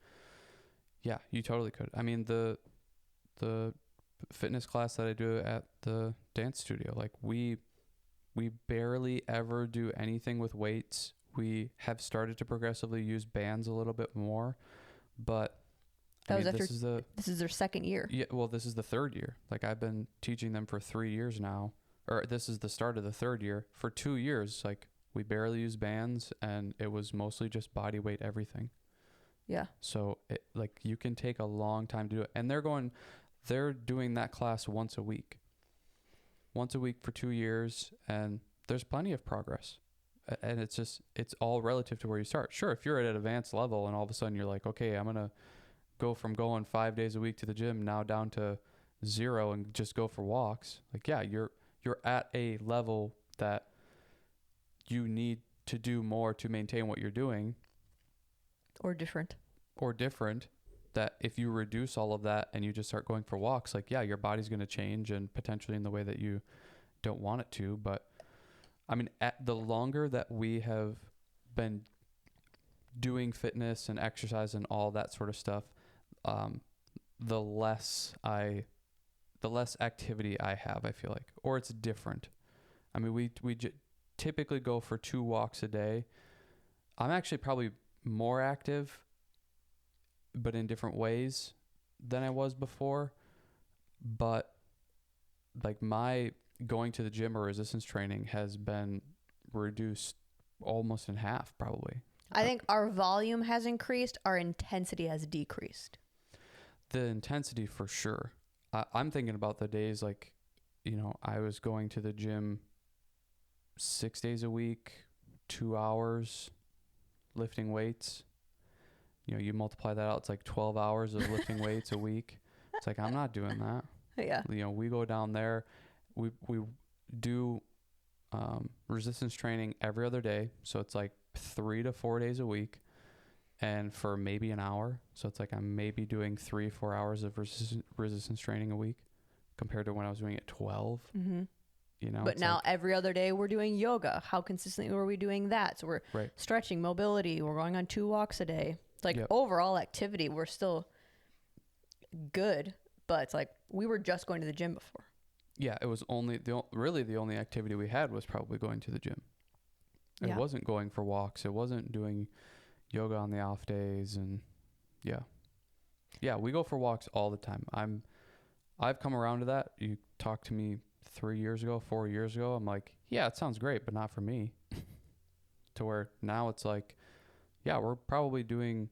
Yeah, you totally could. I mean, the fitness class that I do at the dance studio, like we barely ever do anything with weights. We have started to progressively use bands a little bit more, but That I was mean, after this is their second year. yeah, well, this is the third year. Like I've been teaching them for 3 years now, or this is the start of the third year. For 2 years, like we barely use bands, and it was mostly just body weight everything. Yeah. So like you can take a long time to do it, and they're doing that class once a week for 2 years, and there's plenty of progress. And it's all relative to where you start. Sure, if you're at an advanced level and all of a sudden you're like, okay, I'm gonna go from going 5 days a week to the gym now down to 0 and just go for walks. Like, yeah, you're at a level that you need to do more to maintain what you're doing. Or different. That if you reduce all of that and you just start going for walks, like, yeah, your body's going to change, and potentially in the way that you don't want it to. But I mean, at the longer that we have been doing fitness and exercise and all that sort of stuff, the less activity I have, I feel like, or it's different. I mean, we typically go for 2 walks a day. I'm actually probably more active, but in different ways than I was before. But like my going to the gym or resistance training has been reduced almost in half, probably. I think our volume has increased. Our intensity has decreased. The intensity for sure. I'm thinking about the days like, I was going to the gym 6 days a week, 2 hours lifting weights. You multiply that out, it's like 12 hours of lifting weights a week. It's like, I'm not doing that. Yeah. We go down there, we do resistance training every other day. So it's like 3 to 4 days a week, and for maybe an hour. So it's like I'm maybe doing 3-4 hours of resistance training a week compared to when I was doing it 12. Mm-hmm. But it's now like, every other day we're doing yoga. How consistently were we doing that? So we're right. stretching, mobility. We're going on 2 walks a day. It's like, Yep. Overall activity, we're still good, but it's like we were just going to the gym before. Yeah, it was only the only activity we had was probably going to the gym. It Yeah. wasn't going for walks. It wasn't doing yoga on the off days, and yeah, we go for walks all the time. I've come around to that. You talked to me 4 years ago, I'm like, yeah, it sounds great, but not for me. To where now it's like, yeah, we're probably doing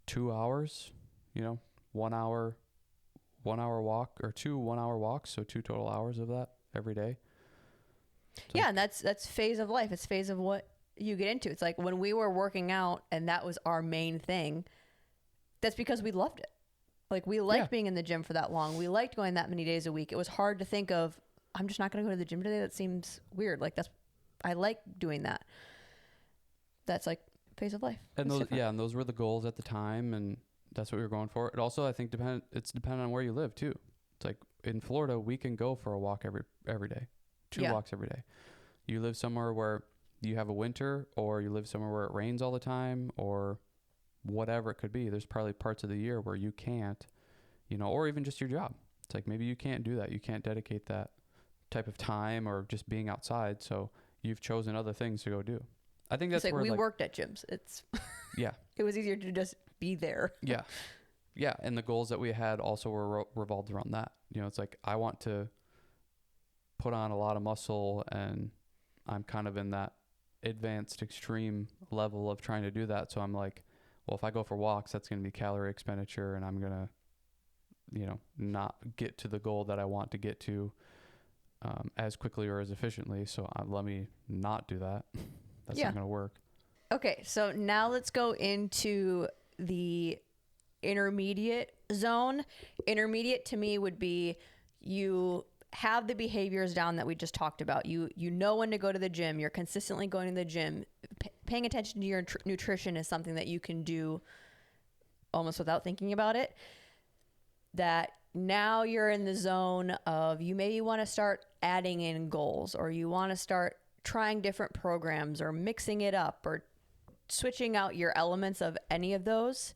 2 hours, 1 hour walk, or 2 1-hour walks. So 2 total hours of that every day. Yeah. And that's phase of life. It's phase of what you get into. It's like when we were working out and that was our main thing, that's because we loved it. Like we liked being in the gym for that long. We liked going that many days a week. It was hard to think of, I'm just not going to go to the gym today. That seems weird. Like I like doing that. That's like phase of life. And those were the goals at the time, and that's what we were going for. It also, I think, it's dependent on where you live too. It's like in Florida, we can go for a walk every day, 2 walks every day. You live somewhere where you have a winter, or you live somewhere where it rains all the time, or whatever it could be. There's probably parts of the year where you can't, or even just your job. It's like maybe you can't do that. You can't dedicate that type of time or just being outside. So you've chosen other things to go do. I think that's like where we worked at gyms. It's yeah. It was easier to just be there. Yeah. Yeah. And the goals that we had also were revolved around that. It's like, I want to put on a lot of muscle, and I'm kind of in that advanced extreme level of trying to do that. So I'm like, well, if I go for walks, that's going to be calorie expenditure, and I'm going to, not get to the goal that I want to get to as quickly or as efficiently. So let me not do that. That's not going to work. Okay. So now let's go into the intermediate zone. Intermediate to me would be you have the behaviors down that we just talked about. You know when to go to the gym. You're consistently going to the gym. Paying attention to your nutrition is something that you can do almost without thinking about it. That now you're in the zone of you maybe want to start adding in goals, or you want to start trying different programs, or mixing it up, or switching out your elements of any of those.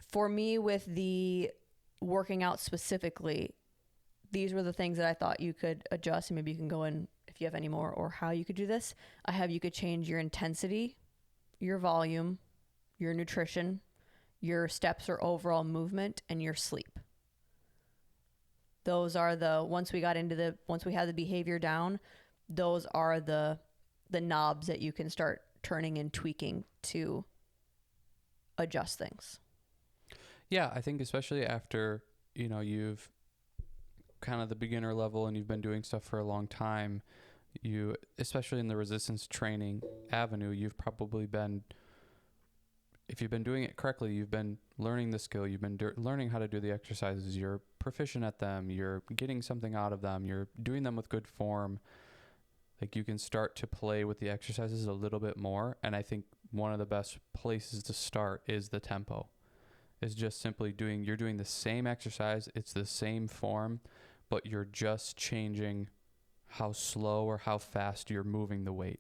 for me, with the working out specifically, these were the things that I thought you could adjust, and maybe you can go in if you have any more, or how you could do this. You could change your intensity, your volume, your nutrition, your steps or overall movement, and your sleep. Those are once we had the behavior down, those are the knobs that you can start turning and tweaking to adjust things. Yeah, I think especially after, you've kind of the beginner level and you've been doing stuff for a long time, especially in the resistance training avenue, you've probably been, if you've been doing it correctly, you've been learning the skill, you've been learning how to do the exercises, you're proficient at them, you're getting something out of them, you're doing them with good form. Like, you can start to play with the exercises a little bit more. And I think one of the best places to start is the tempo. Is just simply you're doing the same exercise, it's the same form, but you're just changing how slow or how fast you're moving the weight.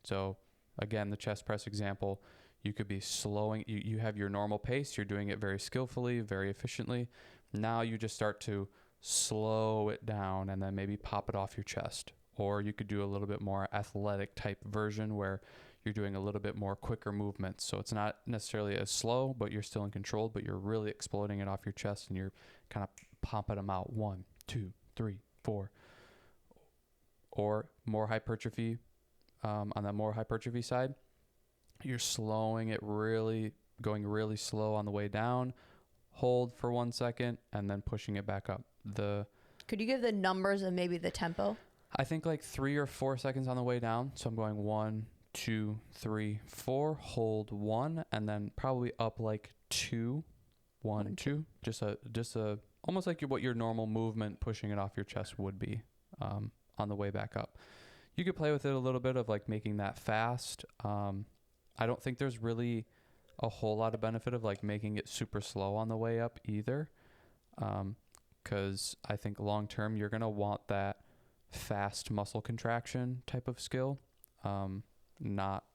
So again, the chest press example, you could be slowing, you have your normal pace, you're doing it very skillfully, very efficiently. Now you just start to slow it down and then maybe pop it off your chest. Or you could do a little bit more athletic type version where you're doing a little bit more quicker movements. So it's not necessarily as slow, but you're still in control, but you're really exploding it off your chest and you're kind of pumping them out 1, 2, 3, 4. Or more hypertrophy. On the more hypertrophy side, you're slowing it going really slow on the way down, hold for 1 second, and then pushing it back up. Could you give the numbers and maybe the tempo? I think like 3 or 4 seconds on the way down. So I'm going 1, 2, 3, 4, hold 1, and then probably up like 2, 1, 2. Just a almost like what your normal movement pushing it off your chest would be on the way back up. You could play with it a little bit of like making that fast. I don't think there's really a whole lot of benefit of like making it super slow on the way up either. 'Cause I think long term you're going to want that fast muscle contraction type of skill, not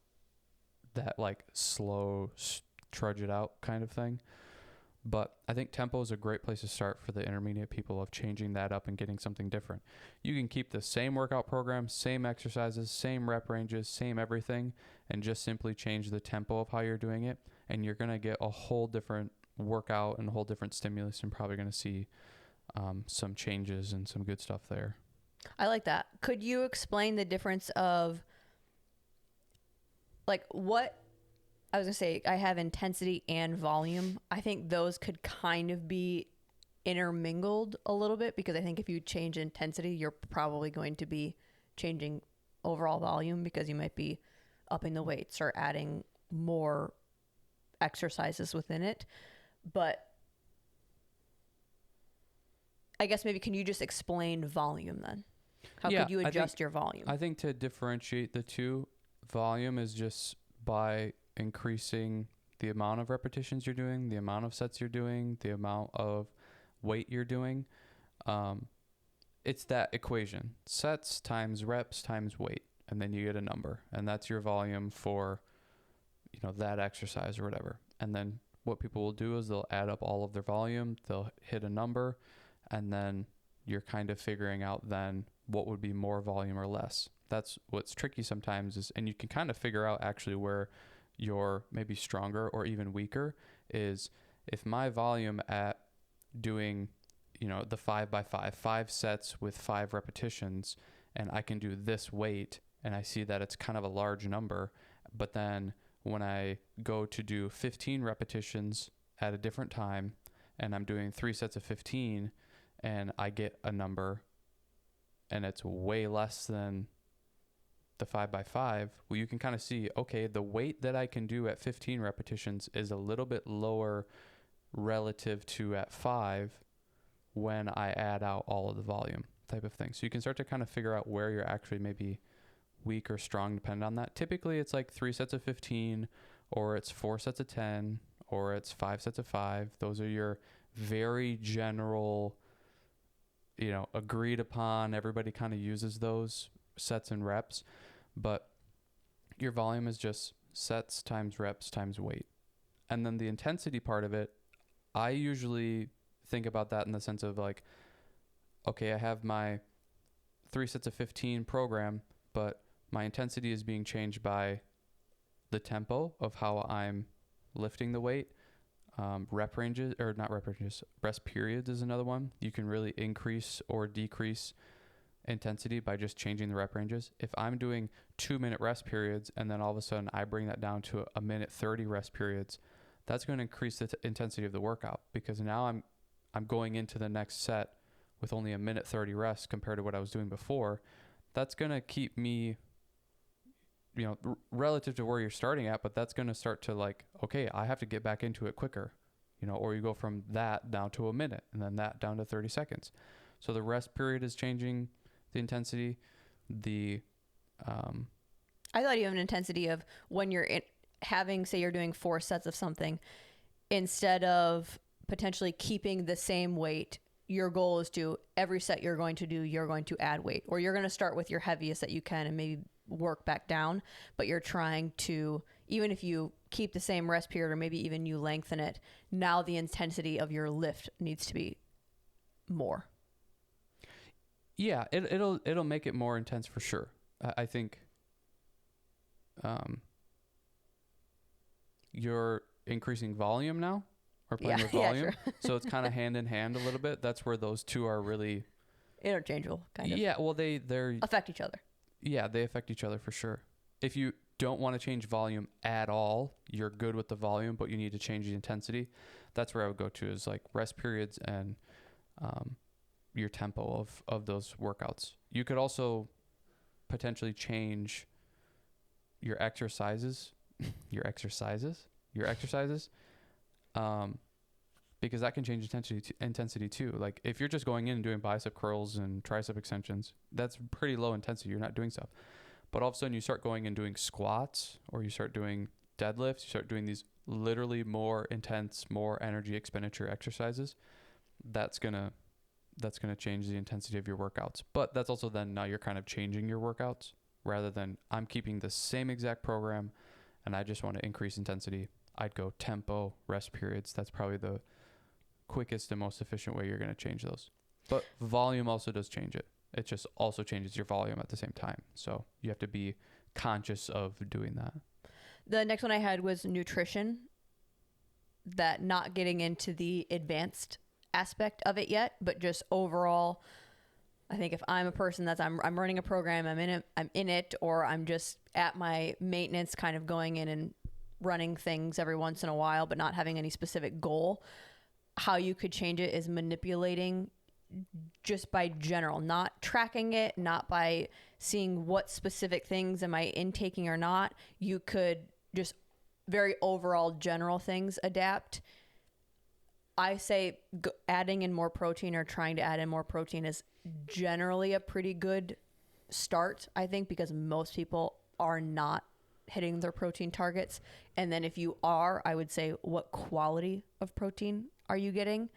that like slow trudge it out kind of thing. But I think tempo is a great place to start for the intermediate people of changing that up and getting something different. You can keep the same workout program, same exercises, same rep ranges, same everything, and just simply change the tempo of how you're doing it, and you're going to get a whole different workout and a whole different stimulus, and probably going to see some changes and some good stuff there. I like that. Could you explain the difference of like what I was going to say? I have intensity and volume. I think those could kind of be intermingled a little bit, because I think if you change intensity, you're probably going to be changing overall volume, because you might be upping the weights or adding more exercises within it. But I guess maybe can you just explain volume then? How could you adjust your volume? I think to differentiate the two, volume is just by increasing the amount of repetitions you're doing, the amount of sets you're doing, the amount of weight you're doing. It's that equation: sets times reps times weight, and then you get a number, and that's your volume for, that exercise or whatever. And then what people will do is they'll add up all of their volume, they'll hit a number, and then you're kind of figuring out then what would be more volume or less. That's what's tricky sometimes is, and you can kind of figure out actually where you're maybe stronger or even weaker, is if my volume at doing, the 5x5, 5 sets with 5 repetitions, and I can do this weight and I see that it's kind of a large number, but then when I go to do 15 repetitions at a different time and I'm doing 3 sets of 15 and I get a number and it's way less than the 5x5, well, you can kind of see, okay, the weight that I can do at 15 repetitions is a little bit lower relative to at 5 when I add out all of the volume type of thing. So you can start to kind of figure out where you're actually maybe weak or strong depending on that. Typically it's like 3 sets of 15, or it's 4 sets of 10, or it's 5 sets of 5. Those are your very general, agreed upon. Everybody kind of uses those sets and reps, but your volume is just sets times reps times weight. And then the intensity part of it, I usually think about that in the sense of like, okay, I have my 3 sets of 15 program, but my intensity is being changed by the tempo of how I'm lifting the weight. Rep ranges, or not rep ranges, rest periods is another one. You can really increase or decrease intensity by just changing the rep ranges. If I'm doing 2-minute rest periods and then all of a sudden I bring that down to a minute 30 rest periods, that's going to increase the intensity of the workout, because now I'm going into the next set with only a minute 30 rest compared to what I was doing before. That's going to keep me, relative to where you're starting at, but that's going to start to like, okay, I have to get back into it quicker, or you go from that down to a minute and then that down to 30 seconds. So the rest period is changing the intensity. I thought you have an intensity of when you're say you're doing 4 sets of something, instead of potentially keeping the same weight, your goal is to every set you're going to add weight, or you're going to start with your heaviest that you can and maybe work back down, but you're trying to, even if you keep the same rest period or maybe even you lengthen it, now the intensity of your lift needs to be more. Yeah, it'll make it more intense for sure. I think you're increasing volume now, or playing with volume. Yeah, sure. So it's kind of hand in hand a little bit. That's where those two are really interchangeable, kind of. Yeah, well, they're affect each other. Yeah, they affect each other for sure. If you don't want to change volume at all, you're good with the volume, but you need to change the intensity. That's where I would go to, is like rest periods and your tempo of those workouts. You could also potentially change your exercises, because that can change intensity too. Like if you're just going in and doing bicep curls and tricep extensions, that's pretty low intensity. You're not doing stuff. But all of a sudden you start going and doing squats, or you start doing deadlifts, you start doing these literally more intense, more energy expenditure exercises. That's gonna change the intensity of your workouts. But that's also then now you're kind of changing your workouts, rather than I'm keeping the same exact program and I just want to increase intensity. I'd go tempo, rest periods. That's probably the quickest and most efficient way you're going to change those. But volume also does change it. It just also changes your volume at the same time. So you have to be conscious of doing that. The next one I had was nutrition, that not getting into the advanced aspect of it yet, but just overall, I think if I'm a person I'm running a program, I'm in it, or I'm just at my maintenance, kind of going in and running things every once in a while, but not having any specific goal, how you could change it is manipulating just by general, not tracking it, not by seeing what specific things am I intaking or not. You could just very overall general things adapt. I say adding in more protein, or trying to add in more protein, is generally a pretty good start, I think, because most people are not hitting their protein targets. And then if you are, I would say, what quality of protein are you getting?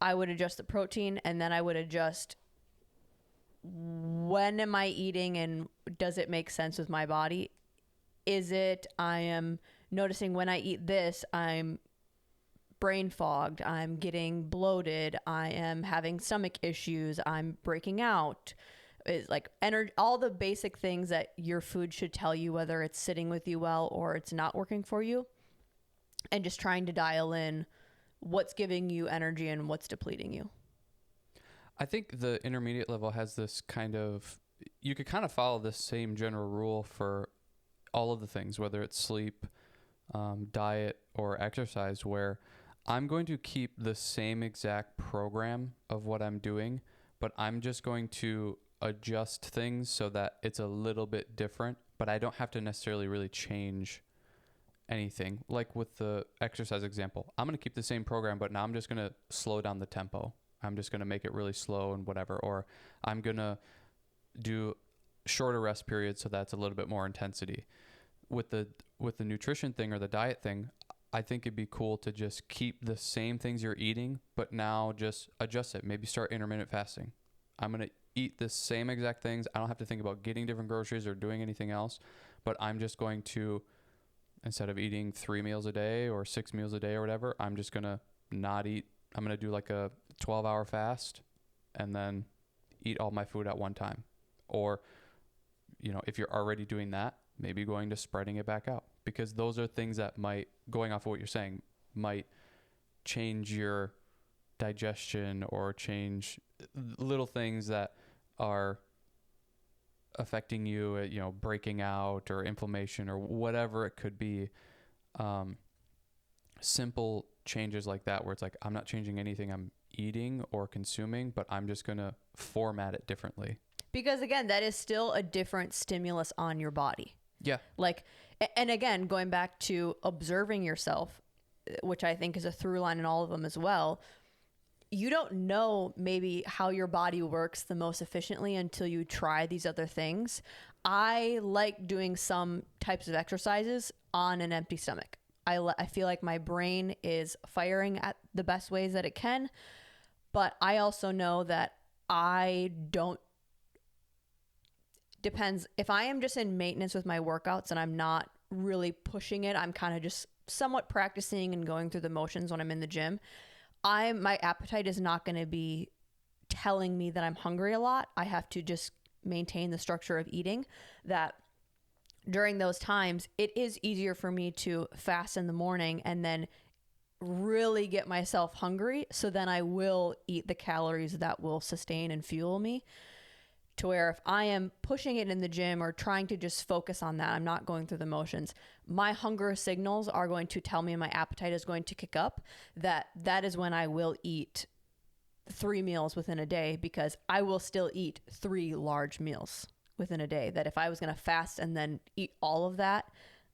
I would adjust the protein, and then I would adjust when am I eating and does it make sense with my body? Is it I am noticing when I eat this, I'm brain fogged, I'm getting bloated, I am having stomach issues, I'm breaking out. It's like all the basic things that your food should tell you whether it's sitting with you well or it's not working for you, and just trying to dial in what's giving you energy and what's depleting you. I think the intermediate level has this you could kind of follow this same general rule for all of the things, whether it's sleep, diet, or exercise, where I'm going to keep the same exact program of what I'm doing, but I'm just going to adjust things so that it's a little bit different, but I don't have to necessarily really change anything. Like with the exercise example, I'm going to keep the same program, but now I'm just going to slow down the tempo. I'm just going to make it really slow and whatever, or I'm going to do shorter rest periods so that's a little bit more intensity. With the nutrition thing or the diet thing, I think it'd be cool to just keep the same things you're eating, but now just adjust it. Maybe start intermittent fasting. I'm going to eat the same exact things. I don't have to think about getting different groceries or doing anything else, but I'm just going to instead of eating 3 meals a day or 6 meals a day or whatever, I'm just going to not eat. I'm going to do like a 12-hour fast and then eat all my food at one time. Or, you know, if you're already doing that, maybe going to spreading it back out, because those are things that might, going off of what you're saying, might change your digestion or change little things that are affecting you, you know, breaking out or inflammation or whatever it could be. Simple changes like that, where it's like, I'm not changing anything I'm eating or consuming, but I'm just going to format it differently. Because again, that is still a different stimulus on your body. Yeah. Like, and again, going back to observing yourself, which I think is a through line in all of them as well. You don't know maybe how your body works the most efficiently until you try these other things. I like doing some types of exercises on an empty stomach. I feel like my brain is firing at the best ways that it can, but I also know that depends. If I am just in maintenance with my workouts and I'm not really pushing it, I'm kind of just somewhat practicing and going through the motions when I'm in the gym, my appetite is not going to be telling me that I'm hungry a lot. I have to just maintain the structure of eating that during those times, it is easier for me to fast in the morning and then really get myself hungry. So then I will eat the calories that will sustain and fuel me, to where if I am pushing it in the gym or trying to just focus on that, I'm not going through the motions, my hunger signals are going to tell me, my appetite is going to kick up, that is when I will eat 3 meals within a day, because I will still eat 3 large meals within a day. That if I was going to fast and then eat all of that,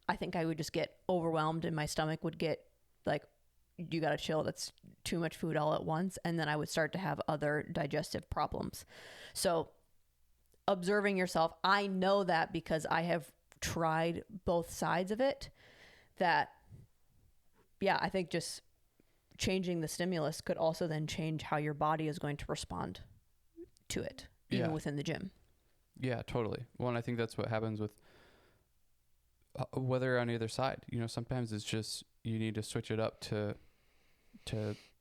I think I would just get overwhelmed and my stomach would get like, you got to chill. That's too much food all at once. And then I would start to have other digestive problems. So observing yourself, I know that because I have tried both sides of it, that, yeah, I think just changing the stimulus could also then change how your body is going to respond to it, even within the gym. Yeah, totally. Well, and I think that's what happens with whether on either side. You know, sometimes it's just you need to switch it up to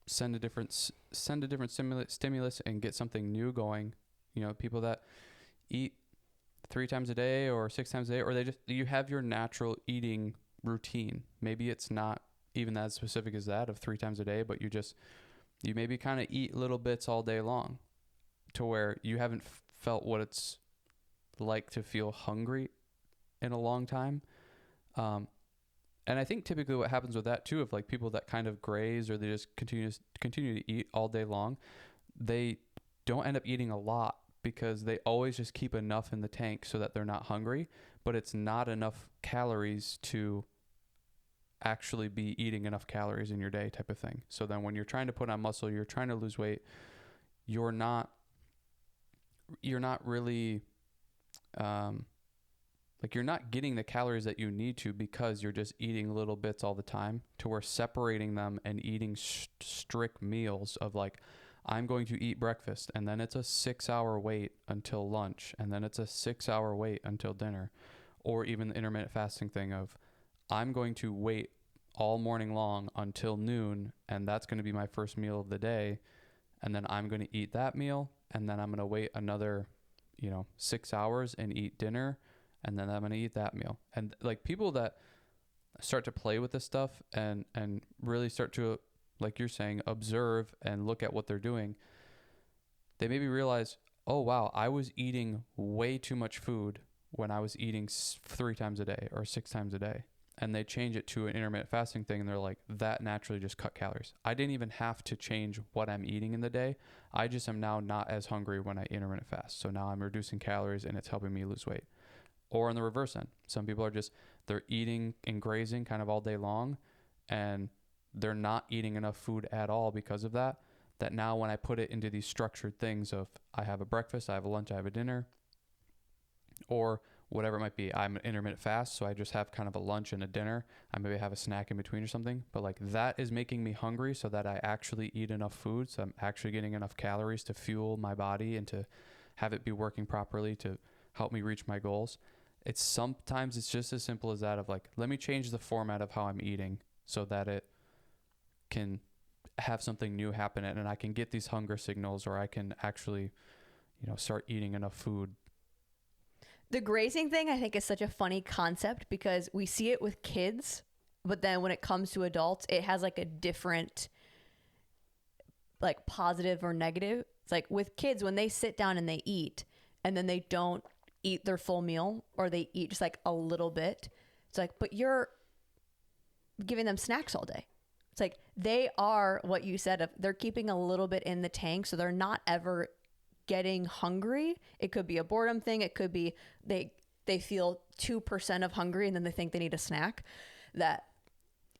send a different stimulus and get something new going. You know, people that eat 3 times a day or 6 times a day, or you have your natural eating routine. Maybe it's not even as specific as that of 3 times a day, but you maybe kind of eat little bits all day long, to where you haven't felt what it's like to feel hungry in a long time. And I think typically what happens with that too, of like people that kind of graze or they just continue to eat all day long, they don't end up eating a lot, because they always just keep enough in the tank so that they're not hungry, but it's not enough calories to actually be eating enough calories in your day, type of thing. So then when you're trying to put on muscle, you're trying to lose weight, you're not really, like you're not getting the calories that you need to, because you're just eating little bits all the time, to where separating them and eating strict meals of like, I'm going to eat breakfast and then it's a 6-hour wait until lunch, and then it's a 6-hour wait until dinner. Or even the intermittent fasting thing of, I'm going to wait all morning long until noon, and that's going to be my first meal of the day, and then I'm going to eat that meal, and then I'm going to wait another 6 hours and eat dinner, and then I'm going to eat that meal. And like people that start to play with this stuff and really start to, like you're saying, observe and look at what they're doing, they maybe realize, oh wow, I was eating way too much food when I was eating 3 times a day or 6 times a day. And they change it to an intermittent fasting thing, and they're like, that naturally just cut calories. I didn't even have to change what I'm eating in the day. I just am now not as hungry when I intermittent fast. So now I'm reducing calories and it's helping me lose weight. Or on the reverse end, some people are they're eating and grazing kind of all day long, and they're not eating enough food at all because of that now when I put it into these structured things of, I have a breakfast, I have a lunch, I have a dinner, or whatever it might be, I'm an intermittent fast, so I just have kind of a lunch and a dinner. I maybe have a snack in between or something, but like that is making me hungry so that I actually eat enough food. So I'm actually getting enough calories to fuel my body and to have it be working properly to help me reach my goals. it's sometimes it's just as simple as that of like, let me change the format of how I'm eating so that it can have something new happen and I can get these hunger signals, or I can actually, start eating enough food. The grazing thing, I think, is such a funny concept because we see it with kids, but then when it comes to adults, it has like a different, like, positive or negative. It's like with kids, when they sit down and they eat and then they don't eat their full meal, or they eat just like a little bit, it's like, but you're giving them snacks all day. It's like they are what you said of, they're keeping a little bit in the tank, so they're not ever getting hungry. It could be a boredom thing. It could be they feel 2% of hungry and then they think they need a snack. That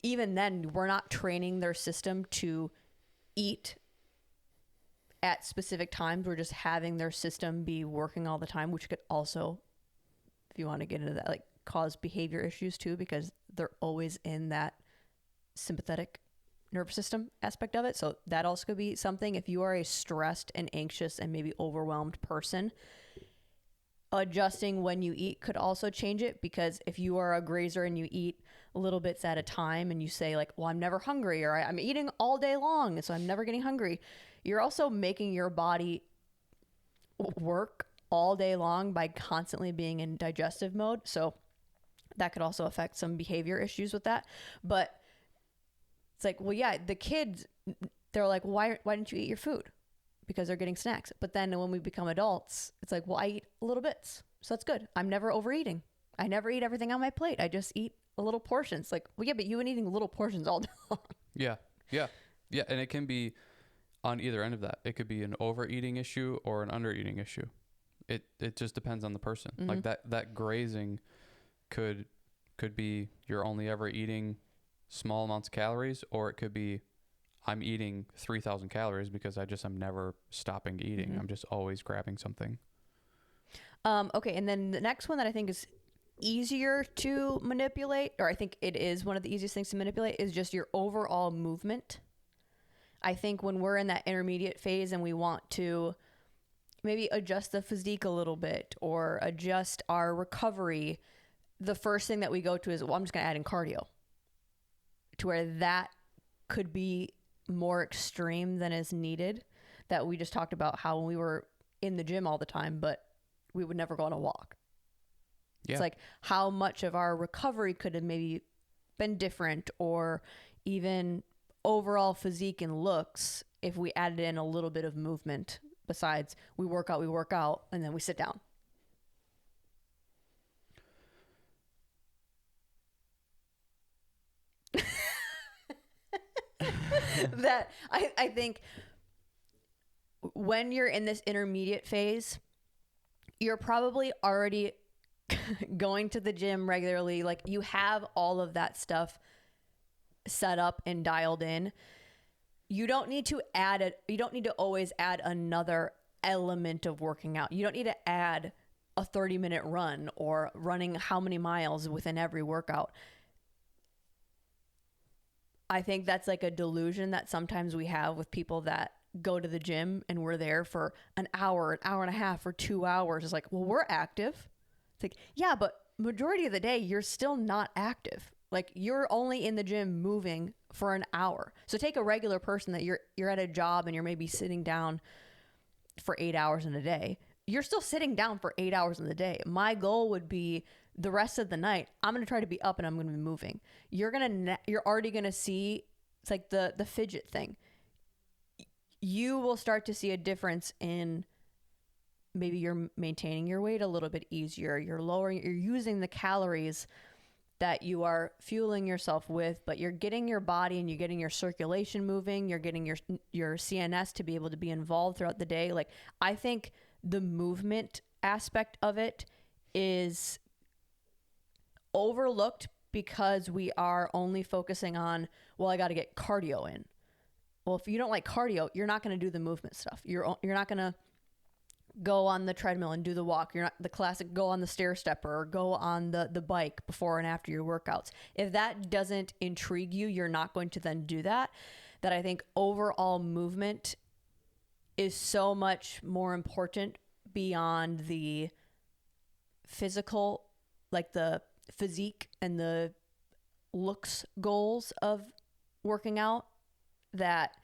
even then, we're not training their system to eat at specific times. We're just having their system be working all the time, which could also, if you want to get into that, like cause behavior issues too, because they're always in that sympathetic nervous system aspect of it. So that also could be something. If you are a stressed and anxious and maybe overwhelmed person, adjusting when you eat could also change it, because if you are a grazer and you eat little bits at a time and you say like, well, I'm never hungry, or I'm eating all day long, so I'm never getting hungry, you're also making your body work all day long by constantly being in digestive mode. So that could also affect some behavior issues with that. But it's like, well, yeah, the kids, they're like, why didn't you eat your food? Because they're getting snacks. But then when we become adults, it's like, well, I eat little bits, so that's good. I'm never overeating. I never eat everything on my plate. I just eat a little portions. Like, well, yeah, but you've been eating little portions all day long. Yeah. And it can be on either end of that. It could be an overeating issue or an undereating issue. It just depends on the person. Mm-hmm. Like that grazing could be you're only ever eating small amounts of calories, or it could be I'm eating 3,000 calories because I'm never stopping eating. Mm-hmm. I'm just always grabbing something. Okay, and then the next one that I think is easier to manipulate, or I think it is one of the easiest things to manipulate, is just your overall movement. I think when we're in that intermediate phase and we want to maybe adjust the physique a little bit or adjust our recovery, the first thing that we go to is, well, I'm just going to add in cardio, to where that could be more extreme than is needed. That we just talked about how when we were in the gym all the time, but we would never go on a walk. Yeah. It's like how much of our recovery could have maybe been different, or even overall physique and looks, if we added in a little bit of movement besides we work out, and then we sit down. That I think when you're in this intermediate phase, you're probably already going to the gym regularly. Like, you have all of that stuff set up and dialed in. You don't need to always add another element of working out. You don't need to add a 30-minute run or running how many miles within every workout. I think that's like a delusion that sometimes we have with people that go to the gym and we're there for an hour and a half, or 2 hours. It's like, well, we're active. It's like, yeah, but majority of the day, you're still not active. Like, you're only in the gym moving for an hour. So take a regular person that you're at a job and you're maybe sitting down for 8 hours in a day. You're still sitting down for 8 hours in the day. My goal would be the rest of the night, I'm going to try to be up and I'm going to be moving. You're already going to see, it's like the fidget thing. You will start to see a difference in maybe you're maintaining your weight a little bit easier. You're using the calories that you are fueling yourself with, but you're getting your body and you're getting your circulation moving. You're getting your CNS to be able to be involved throughout the day. Like, I think the movement aspect of it is overlooked because we are only focusing on, well, I got to get cardio in. Well, if you don't like cardio, you're not going to do the movement stuff. You're not going to go on the treadmill and do the walk. You're not the classic go on the stair stepper or go on the bike before and after your workouts. If that doesn't intrigue you, you're not going to then do that. That I think overall movement is so much more important beyond the physical like the physique and the looks goals of working out, that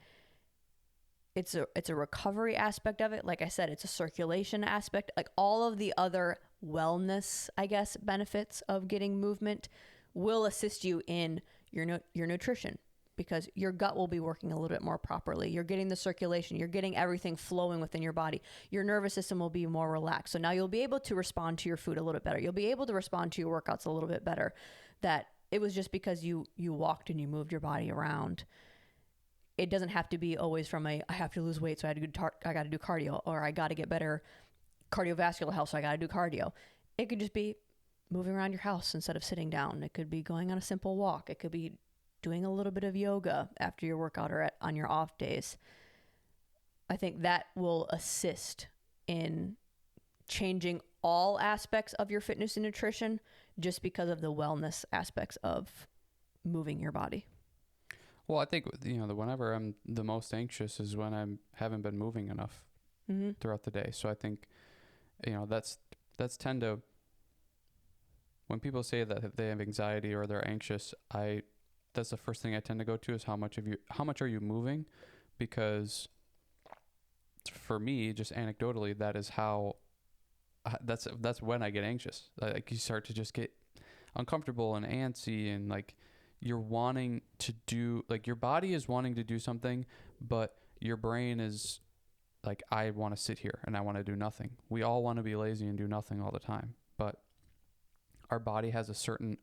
it's a recovery aspect of it. Like I said, it's a circulation aspect. Like all of the other wellness, I guess, benefits of getting movement will assist you in your nutrition, because your gut will be working a little bit more properly. You're getting the circulation, you're getting everything flowing within your body. Your nervous system will be more relaxed. So now you'll be able to respond to your food a little bit better. You'll be able to respond to your workouts a little bit better. That it was just because you walked and you moved your body around. It doesn't have to be always from I have to lose weight, so I got to do cardio, or I got to get better cardiovascular health, so I got to do cardio. It could just be moving around your house instead of sitting down. It could be going on a simple walk. It could be doing a little bit of yoga after your workout or on your off days. I think that will assist in changing all aspects of your fitness and nutrition, just because of the wellness aspects of moving your body. Well, I think, whenever I'm the most anxious is when I haven't been moving enough throughout the day. So I think, that's tend to, when people say that they have anxiety or they're anxious, that's the first thing I tend to go to is how much are you moving? Because for me, just anecdotally, that is how, that's when I get anxious. Like you start to just get uncomfortable and antsy, and like you're wanting to do, like your body is wanting to do something, but your brain is like, I want to sit here and I want to do nothing. We all want to be lazy and do nothing all the time, but our body has a certain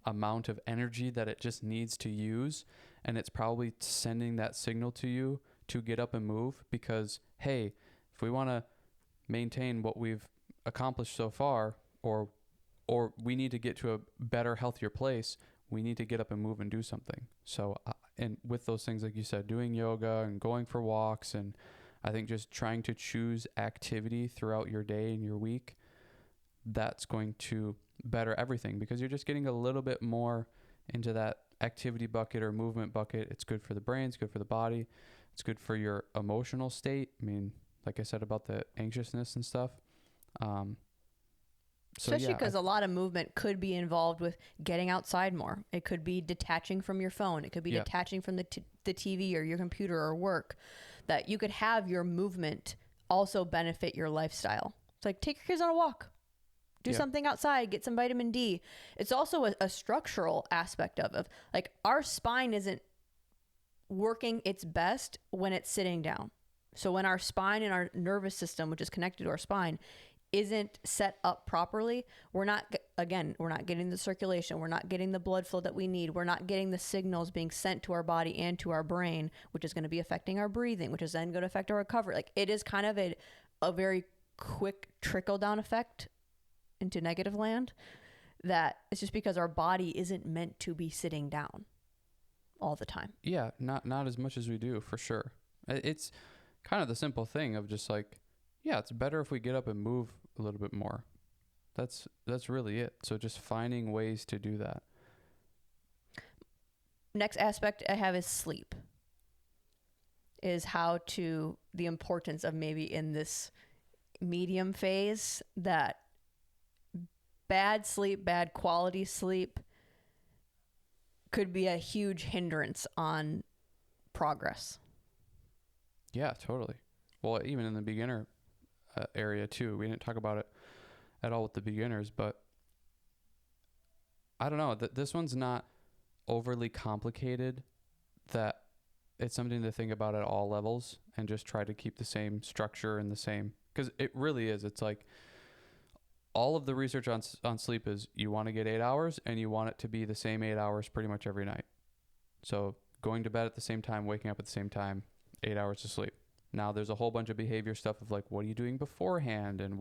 amount of energy that it just needs to use, and it's probably sending that signal to you to get up and move, because hey, if we want to maintain what we've accomplished so far, or we need to get to a better, healthier place, we need to get up and move and do something. So and with those things, like you said, doing yoga and going for walks, and I think just trying to choose activity throughout your day and your week, that's going to better everything, because you're just getting a little bit more into that activity bucket or movement bucket. It's good for the brain, it's good for the body, it's good for your emotional state. I mean, like I said about the anxiousness and stuff. Especially because a lot of movement could be involved with getting outside more. It could be detaching from your phone. It could be detaching from the TV or your computer or work. That you could have your movement also benefit your lifestyle. It's like, take your kids on a walk. Do something outside, get some vitamin D. It's also a structural aspect of like our spine isn't working its best when it's sitting down. So when our spine and our nervous system, which is connected to our spine, isn't set up properly, we're not getting the circulation. We're not getting the blood flow that we need. We're not getting the signals being sent to our body and to our brain, which is going to be affecting our breathing, which is then going to affect our recovery. Like it is kind of a very quick trickle down effect into negative land, that it's just because our body isn't meant to be sitting down all the time. Yeah, not as much as we do, for sure. It's kind of the simple thing of just like, yeah, it's better if we get up and move a little bit more. That's really it. So just finding ways to do that. Next aspect I have is sleep. Is the importance of maybe in this medium phase, that bad sleep, bad quality sleep could be a huge hindrance on progress. Yeah, totally. Well, even in the beginner area too, we didn't talk about it at all with the beginners, but I don't know, this one's not overly complicated, that it's something to think about at all levels and just try to keep the same structure and the same, because it really is. It's like all of the research on sleep is you want to get 8 hours, and you want it to be the same 8 hours pretty much every night. So going to bed at the same time, waking up at the same time, 8 hours of sleep. Now there's a whole bunch of behavior stuff of like, what are you doing beforehand, and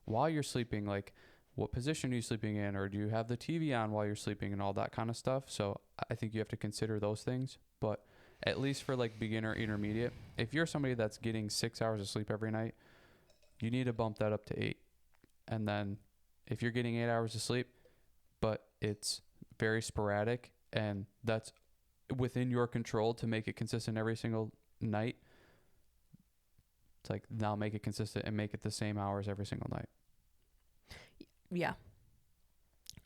while you're sleeping, like what position are you sleeping in, or do you have the TV on while you're sleeping, and all that kind of stuff. So I think you have to consider those things. But at least for like beginner, intermediate, if you're somebody that's getting 6 hours of sleep every night, you need to bump that up to 8. And then if you're getting 8 hours of sleep, but it's very sporadic and that's within your control to make it consistent every single night, it's like, now make it consistent and make it the same hours every single night. Yeah.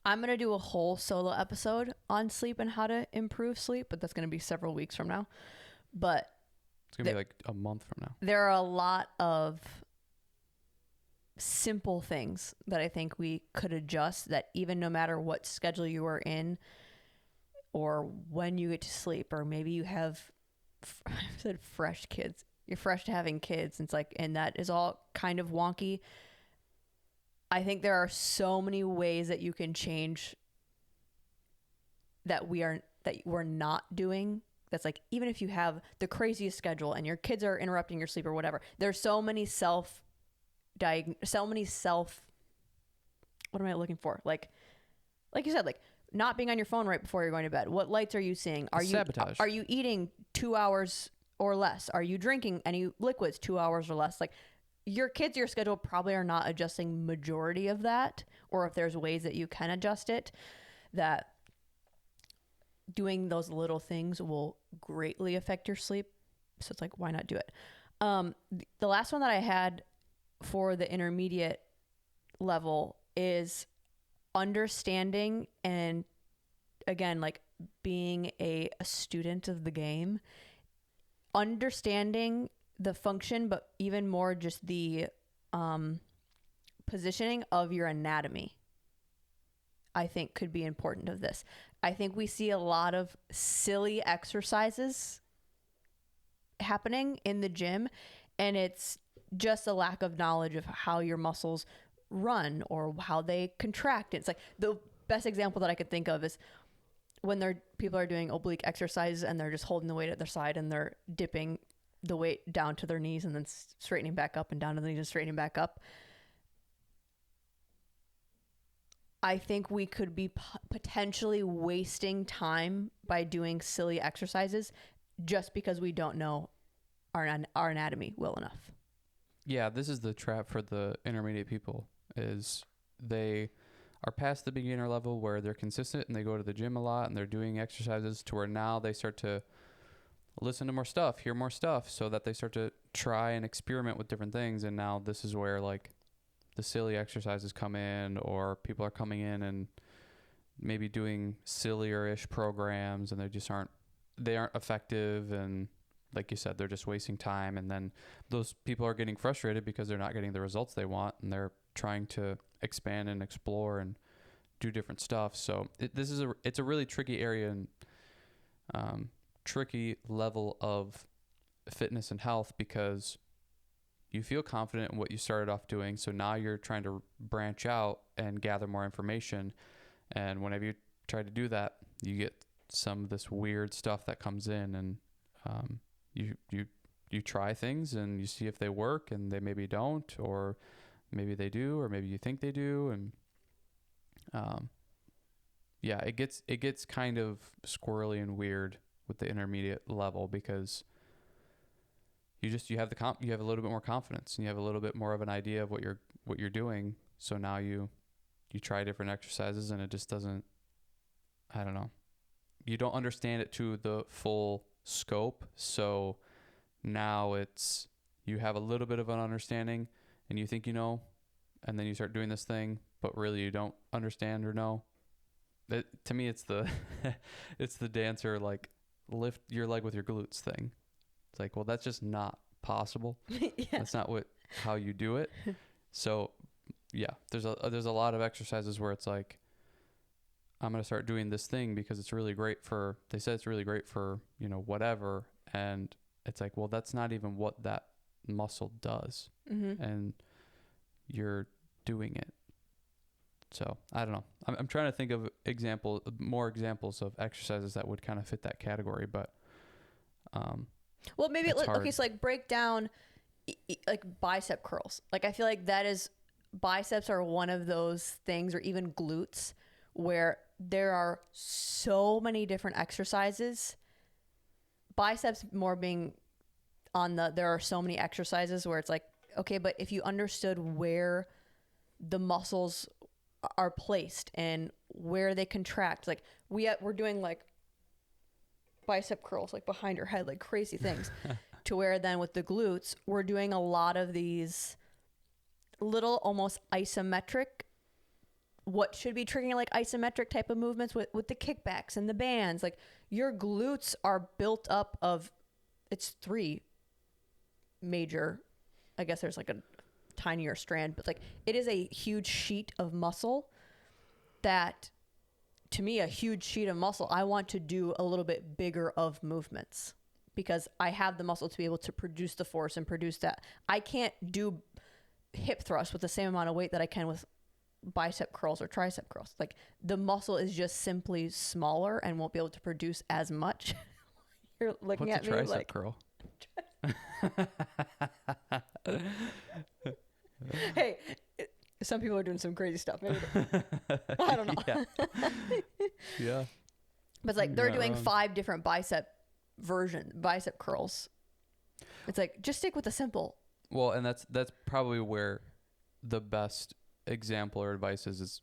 I'm going to do a whole solo episode on sleep and how to improve sleep, but that's going to be several weeks from now. But It's going to be like a month from now. there are a lot of simple things that I think we could adjust, that even no matter what schedule you are in or when you get to sleep, or maybe you have, I said fresh kids, you're fresh to having kids. And it's like, and that is all kind of wonky. I think there are so many ways that you can change that we're not doing. That's like, even if you have the craziest schedule and your kids are interrupting your sleep or whatever, there's so many what am I looking for? Like you said, like not being on your phone right before you're going to bed. What lights are you seeing? Sabotage. Are you eating 2 hours or less? Are you drinking any liquids 2 hours or less? Like your kids, your schedule probably are not adjusting majority of that. Or if there's ways that you can adjust it, that doing those little things will greatly affect your sleep. So it's like, why not do it? The last one that I had for the intermediate level is understanding, and again, like being a student of the game, understanding the function, but even more just the positioning of your anatomy, I think could be important of this. I think we see a lot of silly exercises happening in the gym, and it's just a lack of knowledge of how your muscles run or how they contract. It's like the best example that I could think of is when people are doing oblique exercises and they're just holding the weight at their side and they're dipping the weight down to their knees and then straightening back up and down to the knees and straightening back up. I think we could be potentially wasting time by doing silly exercises just because we don't know our anatomy well enough. Yeah, this is the trap for the intermediate people, is they are past the beginner level where they're consistent and they go to the gym a lot and they're doing exercises to where now they start to listen to more stuff, hear more stuff, so that they start to try and experiment with different things. And now this is where like the silly exercises come in, or people are coming in and maybe doing sillier-ish programs and they aren't effective, and like you said, they're just wasting time. And then those people are getting frustrated because they're not getting the results they want, and they're trying to expand and explore and do different stuff. So it's a really tricky area and tricky level of fitness and health, because you feel confident in what you started off doing. So now you're trying to branch out and gather more information. And whenever you try to do that, you get some of this weird stuff that comes in, and you try things and you see if they work, and they maybe don't, or maybe they do, or maybe you think they do. And it gets kind of squirrely and weird with the intermediate level, because you have a little bit more confidence and you have a little bit more of an idea of what you're doing. So now you try different exercises and it just doesn't, I don't know. You don't understand it to the full scope. So now you have a little bit of an understanding and you think you know, and then you start doing this thing, but really you don't understand or know. To me, it's the it's the dancer like lift your leg with your glutes thing. It's like, well, that's just not possible. Yeah. That's not how you do it. So yeah, there's a lot of exercises where it's like, I'm going to start doing this thing because it's really great they said it's really great for, whatever. And it's like, well, that's not even what that muscle does. Mm-hmm. And you're doing it. So I don't know. I'm trying to think of more examples of exercises that would kind of fit that category, but, well, maybe okay. So like break down like bicep curls. Like I feel like biceps are one of those things, or even glutes, where there are so many different exercises. Biceps more being there are so many exercises where it's like, okay, but if you understood where the muscles are placed and where they contract, like we're doing like bicep curls like behind your head, like crazy things, to where then with the glutes, we're doing a lot of these little almost isometric what should be triggering like isometric type of movements with the kickbacks and the bands. Like your glutes are built up of, it's 3 major, I guess there's like a tinier strand, but like it is a huge sheet of muscle that, to me, a huge sheet of muscle, I want to do a little bit bigger of movements because I have the muscle to be able to produce the force and produce that. I can't do hip thrust with the same amount of weight that I can with bicep curls or tricep curls. Like the muscle is just simply smaller and won't be able to produce as much. You're looking What's at a me tricep like curl? Hey, some people are doing some crazy stuff. Maybe I don't know. Yeah. But it's like they're You're not doing wrong. 5 different bicep curls. It's like just stick with the simple. Well, and that's probably where the best example or advice is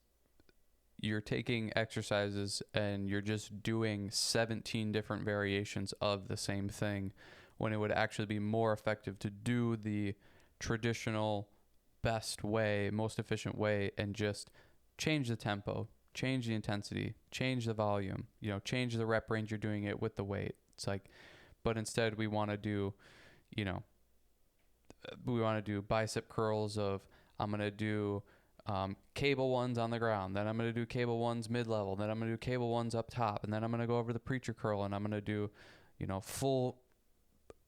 you're taking exercises and you're just doing 17 different variations of the same thing when it would actually be more effective to do the traditional best way, most efficient way, and just change the tempo, change the intensity, change the volume, change the rep range you're doing it with the weight. It's like, but instead we want to do, bicep curls of, I'm going to do cable ones on the ground, then I'm going to do cable ones mid-level, then I'm going to do cable ones up top, and then I'm going to go over the preacher curl, and I'm going to do,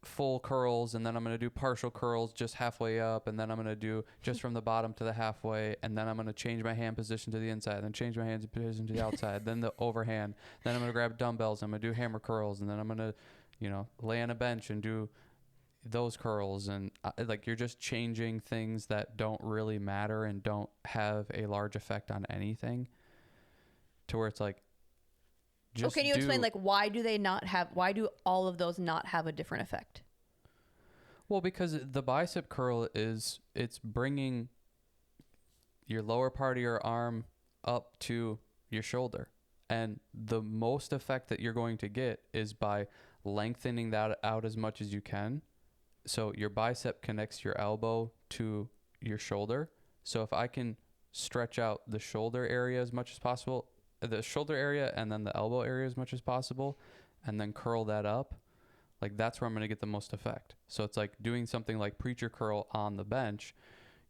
full curls, and then I'm going to do partial curls just halfway up, and then I'm going to do just from the bottom to the halfway, and then I'm going to change my hand position to the inside, then change my hand position to the outside, then the overhand, then I'm going to grab dumbbells, I'm going to do hammer curls, and then I'm going to, lay on a bench and do those curls. And like you're just changing things that don't really matter and don't have a large effect on anything, to where it's like, just can you explain like why do all of those not have a different effect? Well, because the bicep curl it's bringing your lower part of your arm up to your shoulder, and the most effect that you're going to get is by lengthening that out as much as you can. So your bicep connects your elbow to your shoulder. So if I can stretch out the shoulder area as much as possible, the shoulder area and then the elbow area as much as possible, and then curl that up, like that's where I'm going to get the most effect. So it's like doing something like preacher curl on the bench.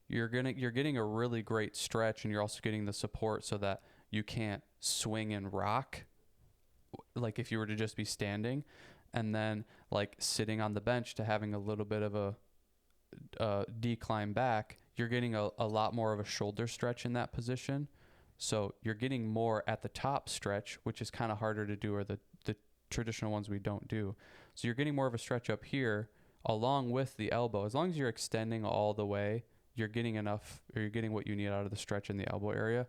You're getting a really great stretch, and you're also getting the support so that you can't swing and rock like if you were to just be standing. And then like sitting on the bench to having a little bit of a decline back, you're getting a lot more of a shoulder stretch in that position. So you're getting more at the top stretch, which is kind of harder to do, or the traditional ones we don't do. So you're getting more of a stretch up here along with the elbow. As long as you're extending all the way, you're getting enough, or you're getting what you need out of the stretch in the elbow area.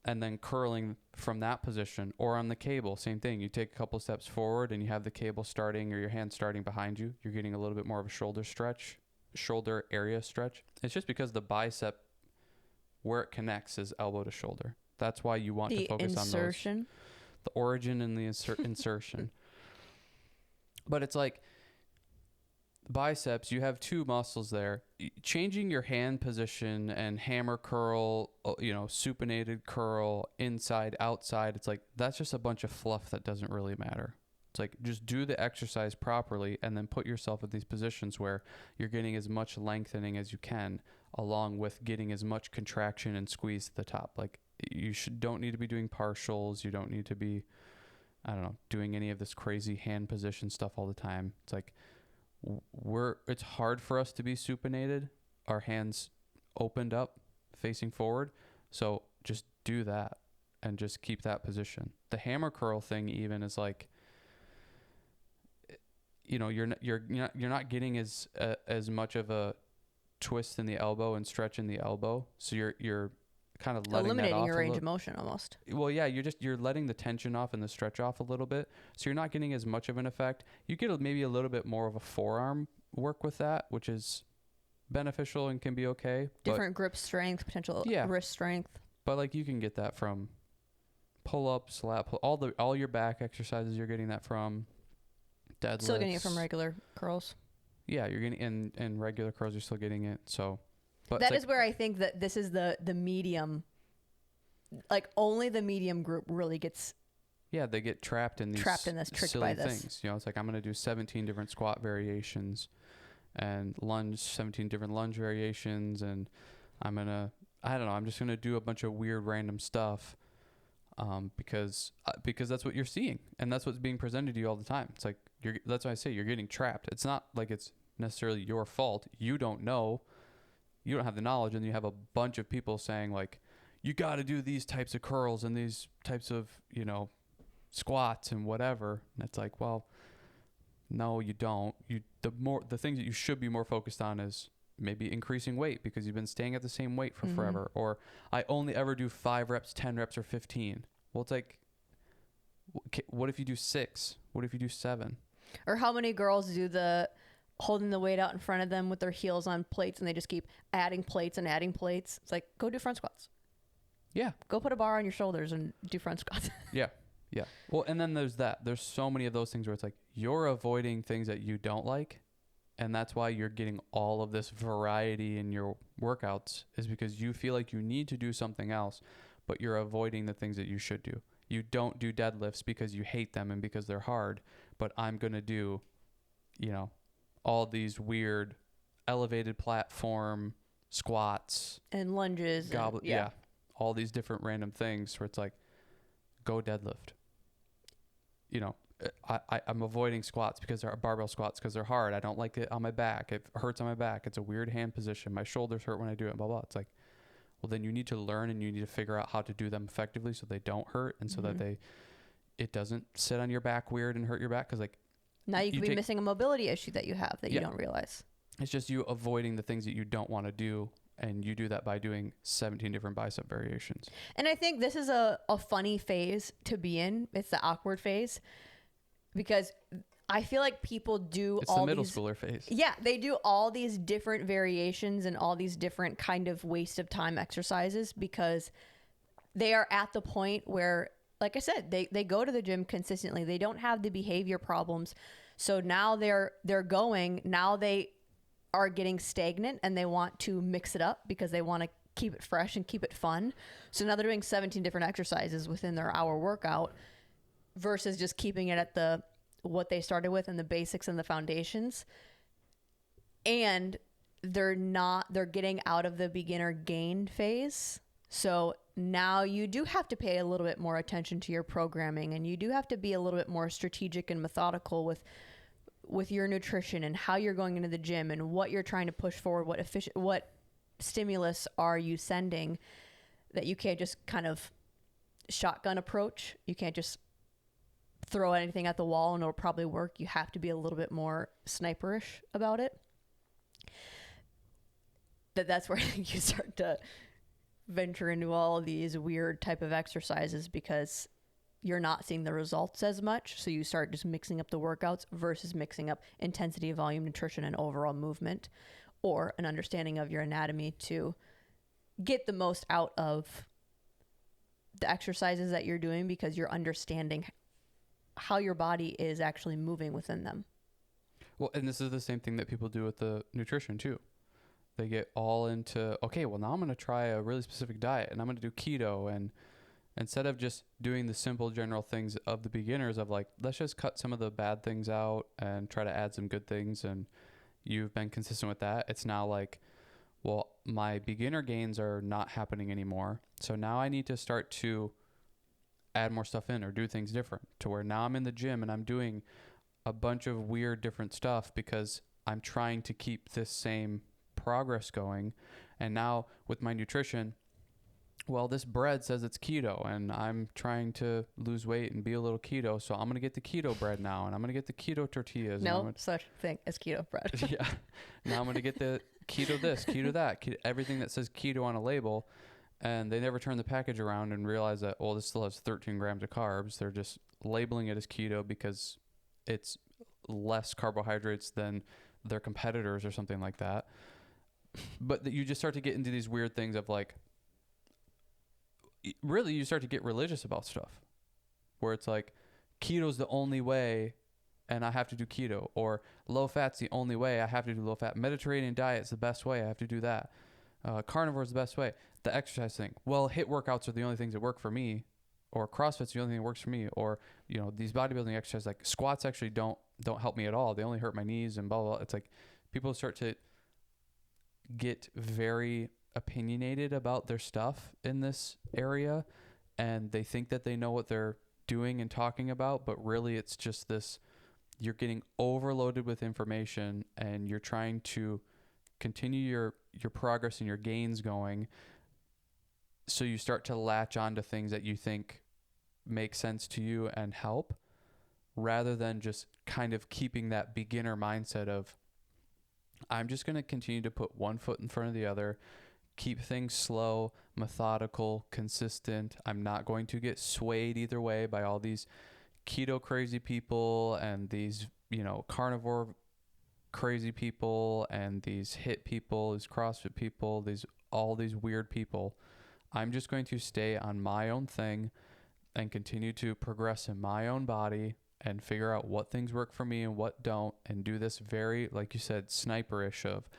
And then curling from that position, or on the cable, same thing. You take a couple steps forward and you have the cable starting, or your hand starting behind you. You're getting a little bit more of a shoulder area stretch. It's just because the bicep, where it connects, is elbow to shoulder. That's why you want to focus on those. The origin and the insertion. But it's like biceps, you have 2 muscles there. Changing your hand position and hammer curl, supinated curl, inside, outside, it's like that's just a bunch of fluff that doesn't really matter. It's like just do the exercise properly and then put yourself in these positions where you're getting as much lengthening as you can, along with getting as much contraction and squeeze at the top. Like you don't need to be doing partials. You don't need to be, doing any of this crazy hand position stuff all the time. It's like it's hard for us to be supinated, our hands opened up facing forward. So just do that and just keep that position. The hammer curl thing even is like, you're not getting as much of a twist in the elbow and stretch in the elbow. So you're kind of letting eliminating that off your range of motion almost. Well, yeah, you're letting the tension off and the stretch off a little bit. So you're not getting as much of an effect. You get maybe a little bit more of a forearm work with that, which is beneficial and can be okay. Different grip strength, potential wrist strength. But like you can get that from pull-ups, all your back exercises. You're getting that from deadlifts. Still getting it from regular curls. Yeah, you're getting in regular curls. You're still getting it. So, but that is where I think that this is the medium like only the medium group really gets Yeah, they get trapped in these tricked silly by this. things. You know, it's like I'm going to do 17 different squat variations and 17 different lunge variations, and I'm going to, I don't know, I'm just going to do a bunch of weird random stuff because that's what you're seeing, and that's what's being presented to you all the time. It's like, that's why I say you're getting trapped. It's not like it's necessarily your fault. You don't know. You don't have the knowledge, and you have a bunch of people saying like, you got to do these types of curls and these types of, you know, squats and whatever. And it's like, well, no, you don't. The things that you should be more focused on is maybe increasing weight because you've been staying at the same weight for forever. Or I only ever do 5 reps, 10 reps, or 15. Well, it's like, what if you do 6? What if you do 7? Or how many girls do the holding the weight out in front of them with their heels on plates and they just keep adding plates and adding plates? It's like, go do front squats. Yeah. Go put a bar on your shoulders and do front squats. Yeah. Yeah. Well, and then there's that. There's so many of those things where it's like you're avoiding things that you don't like. And that's why you're getting all of this variety in your workouts, is because you feel like you need to do something else, but you're avoiding the things that you should do. You don't do deadlifts because you hate them and because they're hard, but I'm going to do, you know, all these weird elevated platform squats and lunges. Yeah. All these different random things where it's like, go deadlift. You know, I'm avoiding squats because they're barbell squats because they're hard. I don't like it on my back. It hurts on my back. It's a weird hand position. My shoulders hurt when I do it, blah, blah. It's like, well, then you need to learn and you need to figure out how to do them effectively so they don't hurt and so that it doesn't sit on your back weird and hurt your back. Because like, now you could be missing a mobility issue that you have that you don't realize. It's just you avoiding the things that you don't want to do. And you do that by doing 17 different bicep variations. And I think this is a funny phase to be in. It's the awkward phase. Because I feel like people do it's the middle schooler phase. Yeah, they do all these different variations and all these different kind of waste of time exercises because they are at the point where, like I said, they go to the gym consistently. They don't have the behavior problems. So now they're going, now they are getting stagnant and they want to mix it up because they want to keep it fresh and keep it fun. So now they're doing 17 different exercises within their hour workout versus just keeping it at what they started with and the basics and the foundations. And they're getting out of the beginner gain phase. So now you do have to pay a little bit more attention to your programming, and you do have to be a little bit more strategic and methodical with your nutrition and how you're going into the gym and what you're trying to push forward, what stimulus are you sending, that you can't just kind of shotgun approach. You can't just throw anything at the wall and it'll probably work. You have to be a little bit more sniperish about it. That's where you start to venture into all of these weird type of exercises because you're not seeing the results as much. So you start just mixing up the workouts versus mixing up intensity, volume, nutrition, and overall movement, or an understanding of your anatomy to get the most out of the exercises that you're doing because you're understanding how your body is actually moving within them. Well, and this is the same thing that people do with the nutrition too. They get all into, okay, well now I'm going to try a really specific diet and I'm going to do keto, and instead of just doing the simple general things of the beginners of like, let's just cut some of the bad things out and try to add some good things, and you've been consistent with that. It's now like, well, my beginner gains are not happening anymore. So now I need to start to add more stuff in or do things different, to where now I'm in the gym and I'm doing a bunch of weird different stuff because I'm trying to keep this same progress going. And now with my nutrition, well, this bread says it's keto and I'm trying to lose weight and be a little keto. So I'm going to get the keto bread now, and I'm going to get the keto tortillas. No such thing as keto bread. Yeah. Now I'm going to get the keto this, keto that, everything that says keto on a label. And they never turn the package around and realize that, well, this still has 13 grams of carbs. They're just labeling it as keto because it's less carbohydrates than their competitors or something like that. But you just start to get into these weird things of like, really you start to get religious about stuff where it's like keto's the only way and I have to do keto, or low fat's the only way I have to do low fat. Mediterranean diet's the best way, I have to do that. carnivore is the best way. The exercise thing. Well, HIIT workouts are the only things that work for me, or CrossFit's the only thing that works for me, or these bodybuilding exercises like squats actually don't help me at all. They only hurt my knees and blah blah. Blah. It's like people start to get very opinionated about their stuff in this area, and they think that they know what they're doing and talking about, but really it's just this, you're getting overloaded with information and you're trying to continue your progress and your gains going, so you start to latch onto things that you think make sense to you and help, rather than just kind of keeping that beginner mindset of, I'm just going to continue to put one foot in front of the other, keep things slow, methodical, consistent. I'm not going to get swayed either way by all these keto crazy people and these, carnivore crazy people and these HIIT people, these CrossFit people, all these weird people. I'm just going to stay on my own thing and continue to progress in my own body and figure out what things work for me and what don't, and do this very, like you said, sniperish of,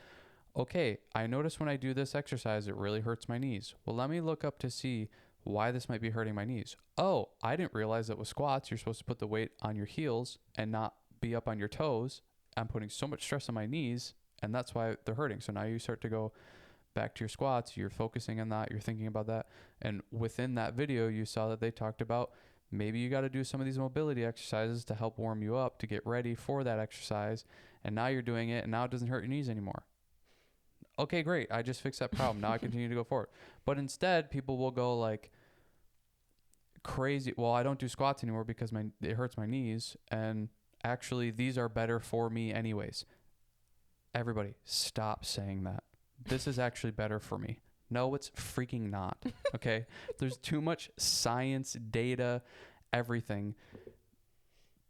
okay, I notice when I do this exercise, it really hurts my knees. Well, let me look up to see why this might be hurting my knees. Oh, I didn't realize that with squats, you're supposed to put the weight on your heels and not be up on your toes. I'm putting so much stress on my knees, and that's why they're hurting. So now you start to go back to your squats. You're focusing on that. You're thinking about that. And within that video, you saw that they talked about maybe you got to do some of these mobility exercises to help warm you up to get ready for that exercise. And now you're doing it, and now it doesn't hurt your knees anymore. Okay, great. I just fixed that problem. Now I continue to go forward. But instead, people will go like crazy. Well, I don't do squats anymore because it hurts my knees. And actually, these are better for me anyways. Everybody, stop saying that. This is actually better for me. No, it's freaking not. Okay? There's too much science, data, everything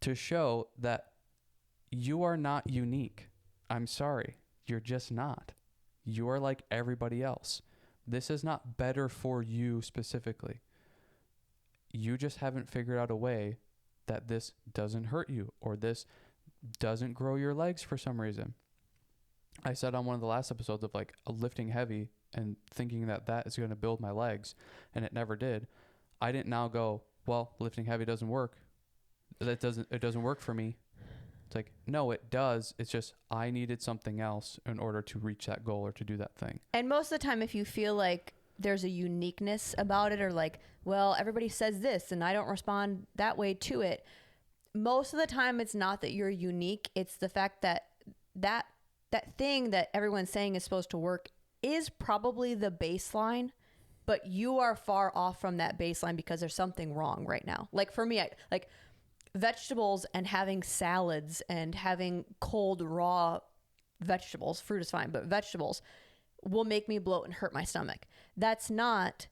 to show that you are not unique. I'm sorry. You're just not. You are like everybody else. This is not better for you specifically. You just haven't figured out a way that this doesn't hurt you, or this doesn't grow your legs for some reason. I said on one of the last episodes of like lifting heavy and thinking that is going to build my legs, and it never did. I didn't now go, well, lifting heavy doesn't work. It doesn't work for me. It's like, no, it does. It's just I needed something else in order to reach that goal or to do that thing. And most of the time, if you feel like there's a uniqueness about it, or like, well, everybody says this and I don't respond that way to it, most of the time it's not that you're unique. It's the fact that that thing that everyone's saying is supposed to work is probably the baseline, but you are far off from that baseline because there's something wrong right now. Like for me, like vegetables and having salads and having cold raw vegetables, fruit is fine, but vegetables will make me bloat and hurt my stomach. That's not,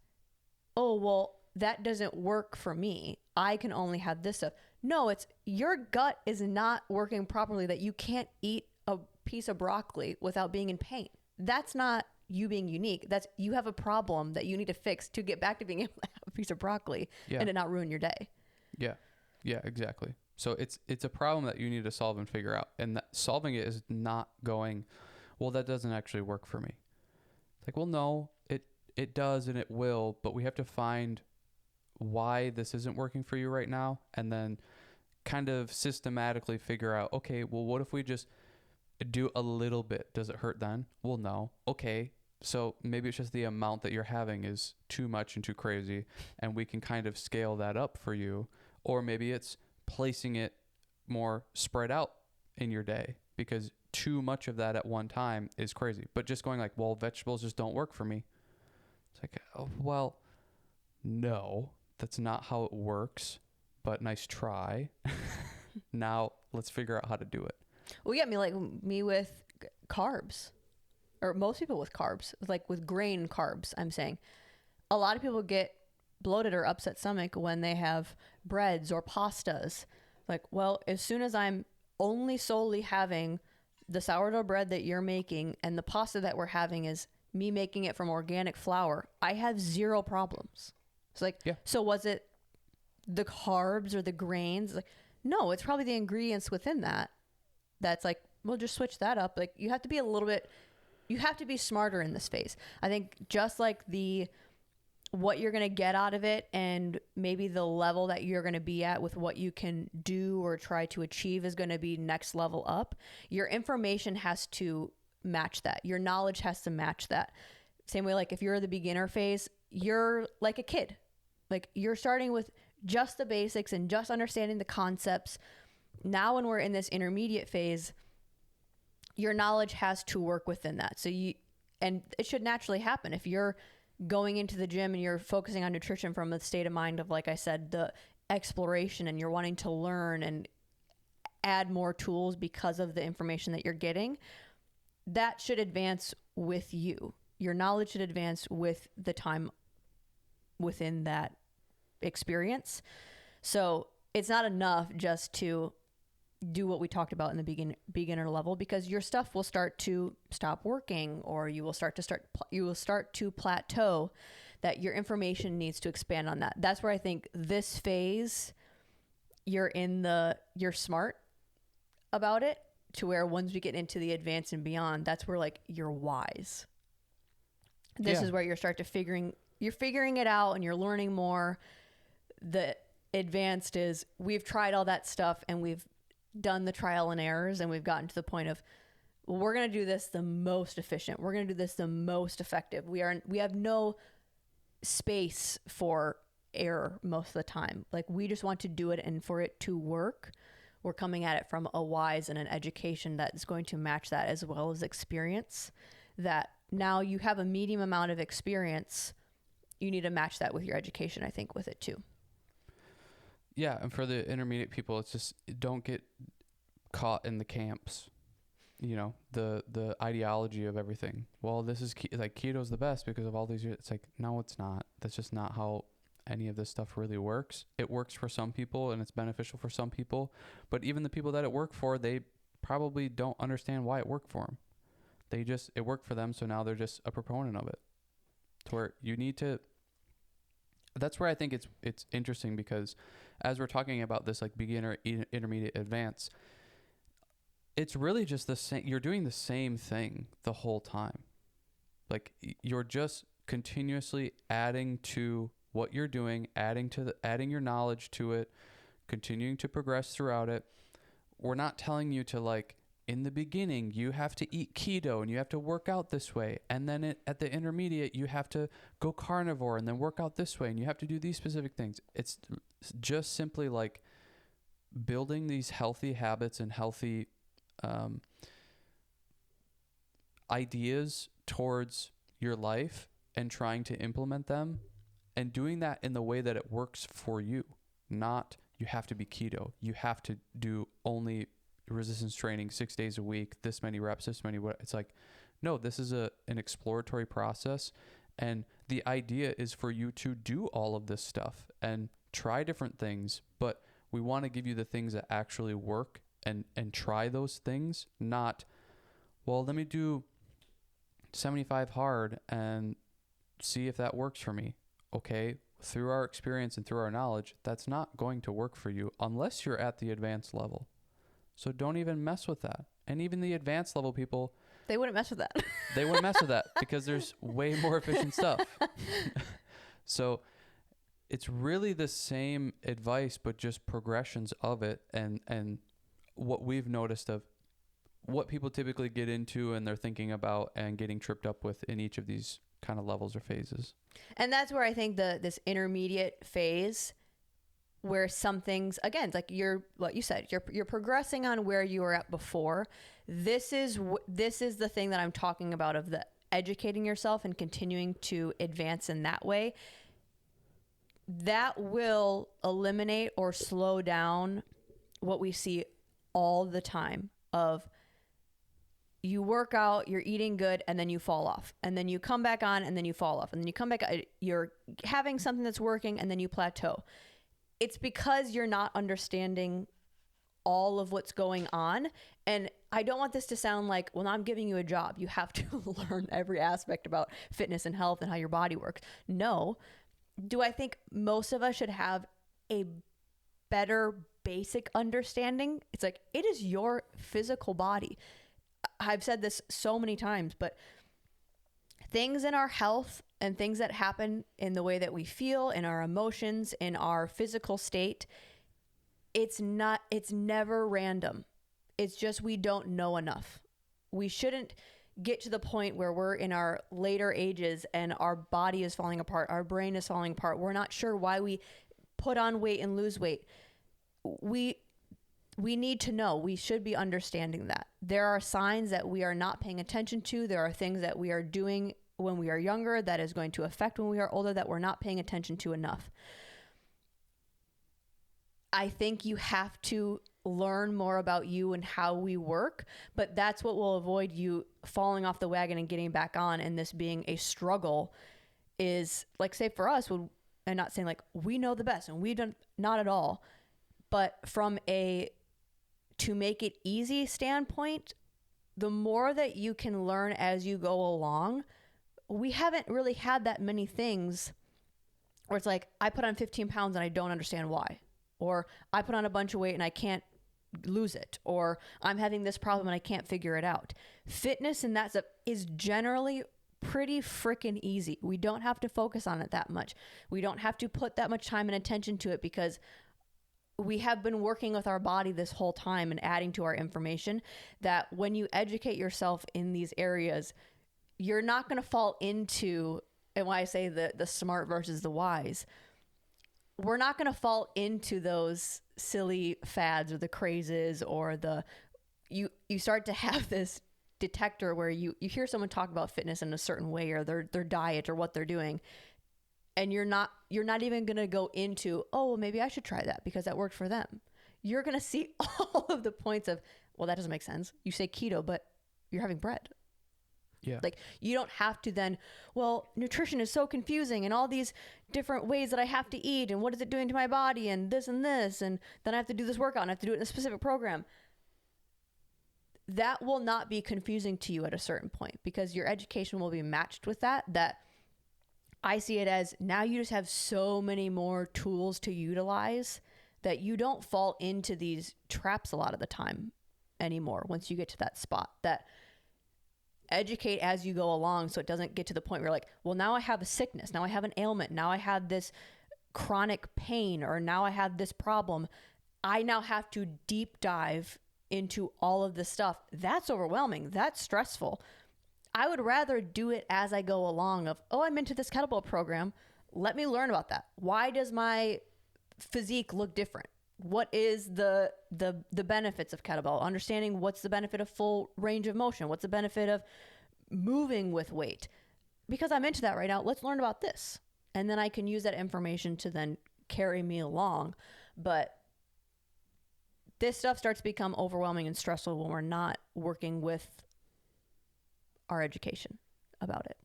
oh, well, that doesn't work for me. I can only have this stuff. No, it's your gut is not working properly, that you can't eat a piece of broccoli without being in pain. That's not you being unique. That's you have a problem that you need to fix to get back to being able to have a piece of broccoli and to not ruin your day. Yeah. Yeah, exactly. So it's a problem that you need to solve and figure out. And that solving it is not going, well, that doesn't actually work for me. Like, well, no, it does and it will, but we have to find why this isn't working for you right now, and then kind of systematically figure out, okay, well, what if we just do a little bit? Does it hurt then? Well, no. Okay, so maybe it's just the amount that you're having is too much and too crazy, and we can kind of scale that up for you. Or maybe it's placing it more spread out in your day, because too much of that at one time is crazy. But just going like, well, vegetables just don't work for me. It's like, oh, well, no, that's not how it works, but nice try. Now let's figure out how to do it. Well, yeah, me with carbs, or most people with carbs, like with grain carbs, I'm saying. A lot of people get bloated or upset stomach when they have breads or pastas. Like, well, as soon as I'm only solely having the sourdough bread that you're making and the pasta that we're having is me making it from organic flour, I have zero problems. It's like, yeah. So was it the carbs or the grains? Like, no, it's probably the ingredients within that. That's like, well, just switch that up. Like, you have to be a little bit you have to be smarter in this phase. I think just like what you're going to get out of it and maybe the level that you're going to be at with what you can do or try to achieve is going to be next level up. Your information has to match that. Your knowledge has to match that. Same way, like if you're the beginner phase, you're like a kid. Like you're starting with just the basics and just understanding the concepts. Now when we're in this intermediate phase, your knowledge has to work within that. And it should naturally happen. If you're going into the gym and you're focusing on nutrition from a state of mind of, like I said, the exploration, and you're wanting to learn and add more tools because of the information that you're getting, that should advance with you. Your knowledge should advance with the time within that experience. So it's not enough just to do what we talked about in the beginner level, because your stuff will start to stop working, or you will start to plateau. That your information needs to expand on that. That's where I think this phase, you're smart about it, to where once we get into the advanced and beyond, that's where like you're wise. This is where you're figuring it out and you're learning more. The advanced is we've tried all that stuff and we've done the trial and errors, and we've gotten to the point of, well, we're going to do this the most efficient. We're going to do this the most effective. We have no space for error most of the time. Like we just want to do it, and for it to work, we're coming at it from a wise and an education that is going to match that, as well as experience. That now you have a medium amount of experience. You need to match that with your education, I think, with it too. Yeah, and for the intermediate people, it's just don't get caught in the camps, the ideology of everything. Well, this is like keto's the best because of all these years. It's like, no, it's not. That's just not how any of this stuff really works. It works for some people and it's beneficial for some people, but even the people that it worked for, they probably don't understand why it worked for them. It worked for them, so now they're just a proponent of it. To where you need to. That's where I think it's interesting, because as we're talking about this like beginner, intermediate, advanced, it's really just the same. You're doing the same thing the whole time. Like you're just continuously adding to what you're doing, adding your knowledge to it, continuing to progress throughout it. We're not telling you to, like, in the beginning, you have to eat keto and you have to work out this way. And then at the intermediate, you have to go carnivore and then work out this way. And you have to do these specific things. It's just simply like building these healthy habits and healthy ideas towards your life and trying to implement them, and doing that in the way that it works for you. Not you have to be keto. You have to do only resistance training 6 days a week, this many reps, this many what. It's like, no, this is an exploratory process, and the idea is for you to do all of this stuff and try different things, but we want to give you the things that actually work and try those things. Not, well, let me do 75 hard and see if that works for me. Okay, through our experience and through our knowledge, that's not going to work for you unless you're at the advanced level. So don't even mess with that. And even the advanced level people, they wouldn't mess with that. They wouldn't mess with that because there's way more efficient stuff. So it's really the same advice, but just progressions of it, and what we've noticed of what people typically get into and they're thinking about and getting tripped up with in each of these kind of levels or phases. And that's where I think this intermediate phase, where some things, again, like what you said, you're progressing on where you were at before. This is the thing that I'm talking about, of the educating yourself and continuing to advance in that way. That will eliminate or slow down what we see all the time of, you work out, you're eating good, and then you fall off. And then you come back on, and then you fall off. And then you come back, you're having something that's working, and then you plateau. It's because you're not understanding all of what's going on. And I don't want this to sound like, well, now I'm giving you a job. You have to learn every aspect about fitness and health and how your body works. No. Do I think most of us should have a better basic understanding? It's like, it is your physical body. I've said this so many times, but things in our health and things that happen in the way that we feel, in our emotions, in our physical state, it's never random. It's just we don't know enough. We shouldn't get to the point where we're in our later ages and our body is falling apart, our brain is falling apart. We're not sure why we put on weight and lose weight. We need to know. We should be understanding that. There are signs that we are not paying attention to. There are things that we are doing when we are younger that is going to affect when we are older that we're not paying attention to enough. I think you have to learn more about you and how we work, but that's what will avoid you falling off the wagon and getting back on, and this being a struggle is, like, say for us, and not saying like we know the best and we don't, not at all, but from a to make it easy standpoint, the more that you can learn as you go along, we haven't really had that many things where it's like, I put on 15 pounds and I don't understand why, or I put on a bunch of weight and I can't lose it, or I'm having this problem and I can't figure it out. Fitness and that stuff is generally pretty freaking easy. We don't have to focus on it that much. We don't have to put that much time and attention to it because we have been working with our body this whole time and adding to our information, that when you educate yourself in these areas, you're not going to fall into, and when I say the smart versus the wise, we're not going to fall into those silly fads or the crazes or you start to have this detector where you hear someone talk about fitness in a certain way or their diet or what they're doing, and you're not even going to go into, oh, well, maybe I should try that because that worked for them. You're going to see all of the points of, well, that doesn't make sense. You say keto, but you're having bread. Yeah. Like, you don't have to then, well, nutrition is so confusing and all these different ways that I have to eat and what is it doing to my body and this and then I have to do this workout and I have to do it in a specific program. That will not be confusing to you at a certain point because your education will be matched with that I see it as, now you just have so many more tools to utilize that you don't fall into these traps a lot of the time anymore once you get to that spot. That educate as you go along so it doesn't get to the point where you're like, well, now I have a sickness, now I have an ailment, now I have this chronic pain, or now I have this problem. I now have to deep dive into all of this stuff. That's overwhelming. That's stressful. I would rather do it as I go along of, oh, I'm into this kettlebell program. Let me learn about that. Why does my physique look different? What is the benefits of kettlebell? Understanding what's the benefit of full range of motion? What's the benefit of moving with weight? Because I'm into that right now, let's learn about this. And then I can use that information to then carry me along. But this stuff starts to become overwhelming and stressful when we're not working with our education about it.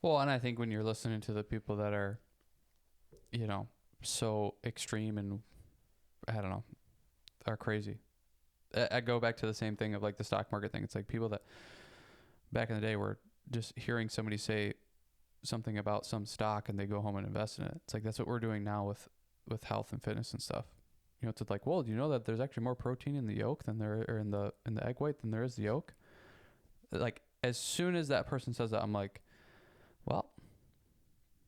Well, and I think when you're listening to the people that are, so extreme and I don't know, are crazy. I go back to the same thing of like the stock market thing. It's like people that back in the day were just hearing somebody say something about some stock and they go home and invest in it. It's like, that's what we're doing now with health and fitness and stuff. It's like, well, do you know that there's actually more protein in the yolk than there, or in the egg white than there is the yolk? Like, as soon as that person says that, I'm like, well,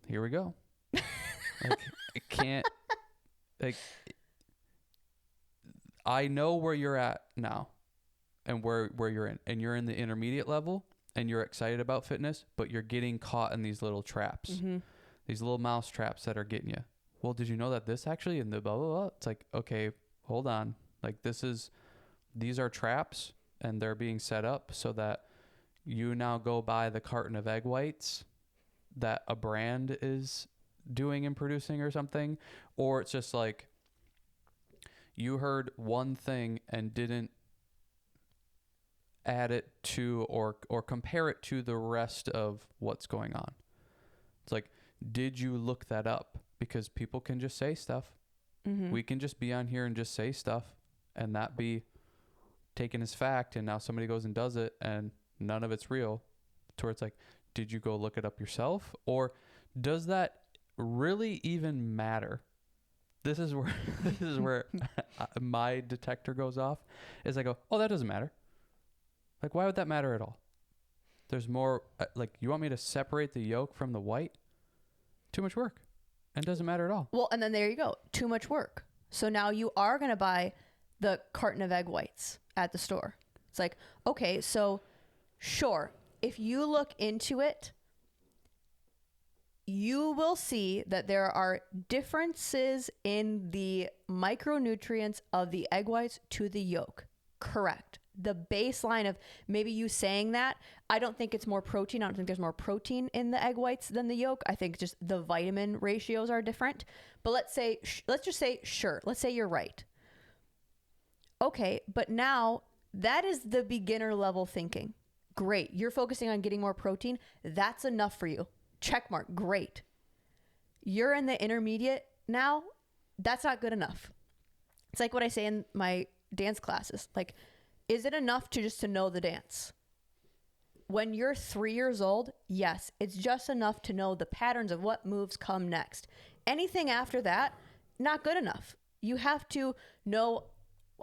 here we go. Like, I can't, like, I know where you're at now and where you're in, and you're in the intermediate level and you're excited about fitness, but you're getting caught in these little traps, these little mouse traps that are getting you. Well, did you know that this actually, and the blah, blah, blah. It's like, okay, hold on. Like, these are traps and they're being set up so that you now go buy the carton of egg whites that a brand is doing and producing or something. Or it's just like, you heard one thing and didn't add it to or compare it to the rest of what's going on. It's like, did you look that up? Because people can just say stuff. We can just be on here and just say stuff and that be taken as fact. And now somebody goes and does it and none of it's real. To where it's like, did you go look it up yourself? Or does that really even matter? This is where my detector goes off. Is I go, oh, that doesn't matter. Like, why would that matter at all? There's more, like, you want me to separate the yolk from the white? Too much work. And doesn't matter at all. Well, and then there you go. Too much work. So now you are going to buy the carton of egg whites at the store. It's like, okay, so sure, if you look into it, you will see that there are differences in the micronutrients of the egg whites to the yolk. Correct. The baseline of maybe you saying that, I don't think it's more protein. I don't think there's more protein in the egg whites than the yolk. I think just the vitamin ratios are different. But let's just say, sure, let's say you're right. Okay, but now that is the beginner level thinking. Great. You're focusing on getting more protein. That's enough for you. Check mark. Great. You're in the intermediate now. That's not good enough. It's like what I say in my dance classes. Like, is it enough to know the dance? When you're 3 years old, yes, it's just enough to know the patterns of what moves come next. Anything after that, not good enough. You have to know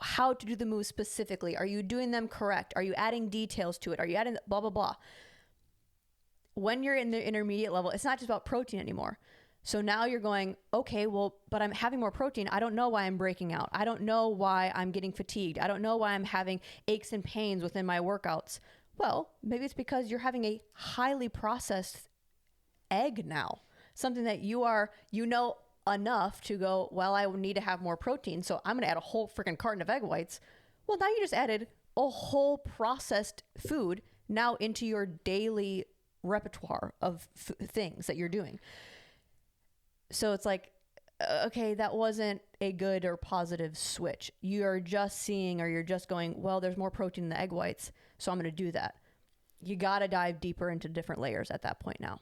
how to do the moves specifically. Are you doing them correct? Are you adding details to it? Are you adding blah, blah, blah? When you're in the intermediate level, it's not just about protein anymore. So now you're going, okay, well, but I'm having more protein. I don't know why I'm breaking out. I don't know why I'm getting fatigued. I don't know why I'm having aches and pains within my workouts. Well, maybe it's because you're having a highly processed egg now. Something that you know enough to go, well, I need to have more protein, so I'm going to add a whole freaking carton of egg whites. Well, now you just added a whole processed food now into your daily repertoire of things that you're doing. So it's like, okay, that wasn't a good or positive switch. You're just seeing, or you're just going, well, there's more protein in the egg whites, so I'm going to do that. You got to dive deeper into different layers at that point now.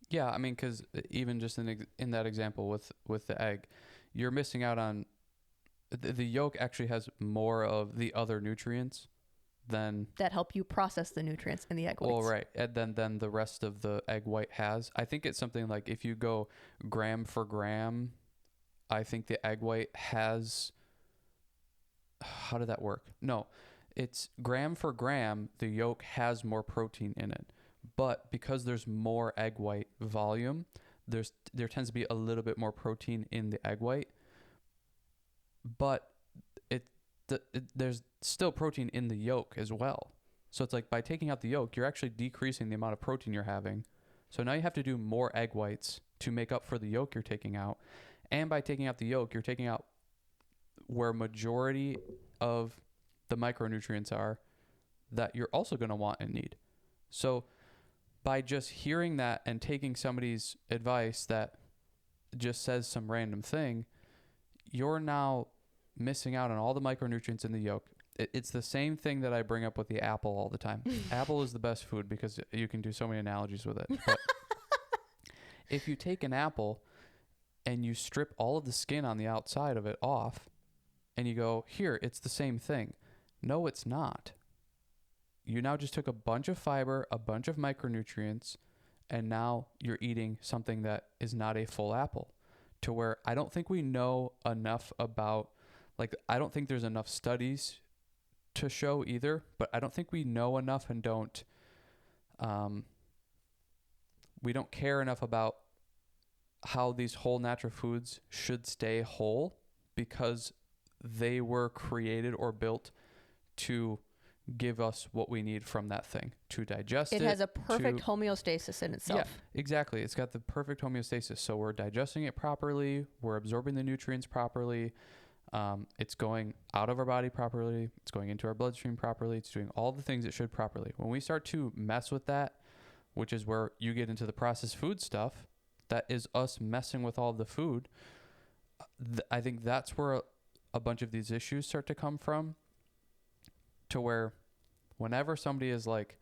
Yeah, I mean, because even just in that example with the egg, you're missing out on the yolk actually has more of the other nutrients than that help you process the nutrients in the egg whites. Well, right, and then the rest of the egg white has. I think it's something like if you go gram for gram, I think the egg white has. How did that work? No, it's gram for gram. The yolk has more protein in it. But because there's more egg white volume, there tends to be a little bit more protein in the egg white. But there's still protein in the yolk as well. So it's like by taking out the yolk, you're actually decreasing the amount of protein you're having. So now you have to do more egg whites to make up for the yolk you're taking out. And by taking out the yolk, you're taking out where majority of the micronutrients are that you're also going to want and need. So by just hearing that and taking somebody's advice that just says some random thing, you're now missing out on all the micronutrients in the yolk. It's the same thing that I bring up with the apple all the time. Apple is the best food because you can do so many analogies with it. But if you take an apple and you strip all of the skin on the outside of it off and you go, here, it's the same thing. No, it's not. You now just took a bunch of fiber, a bunch of micronutrients, and now you're eating something that is not a full apple. To where I don't think we know enough about, like, I don't think there's enough studies to show either, but I don't think we know enough and we don't care enough about how these whole natural foods should stay whole because they were created or built to give us what we need from that thing to digest it. It has a perfect homeostasis in itself. Yeah, exactly. It's got the perfect homeostasis. So we're digesting it properly. We're absorbing the nutrients properly. It's going out of our body properly. It's going into our bloodstream properly. It's doing all the things it should properly. When we start to mess with that, which is where you get into the processed food stuff, that is us messing with all the food. I think that's where a bunch of these issues start to come from, to where whenever somebody is like,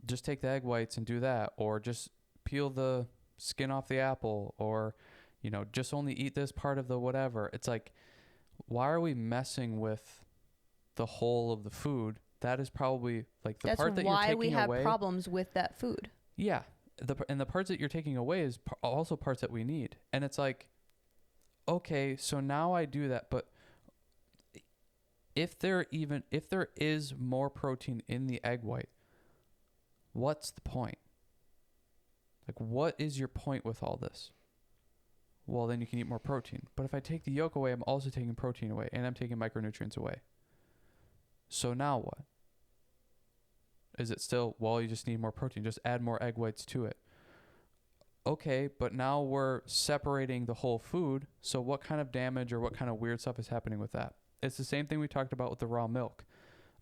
just take the egg whites and do that, or just peel the skin off the apple, or, just only eat this part of the whatever. It's like, why are we messing with the whole of the food? That is probably like the part that you're taking away. That's why we have problems with that food. Yeah. The parts that you're taking away is also parts that we need. And it's like, okay, so now I do that, but if there is more protein in the egg white, what's the point? Like, what is your point with all this? Well, then you can eat more protein. But if I take the yolk away, I'm also taking protein away, and I'm taking micronutrients away. So now what? Is it still, well, you just need more protein. Just add more egg whites to it. Okay, but now we're separating the whole food. So what kind of damage or what kind of weird stuff is happening with that? It's the same thing we talked about with the raw milk.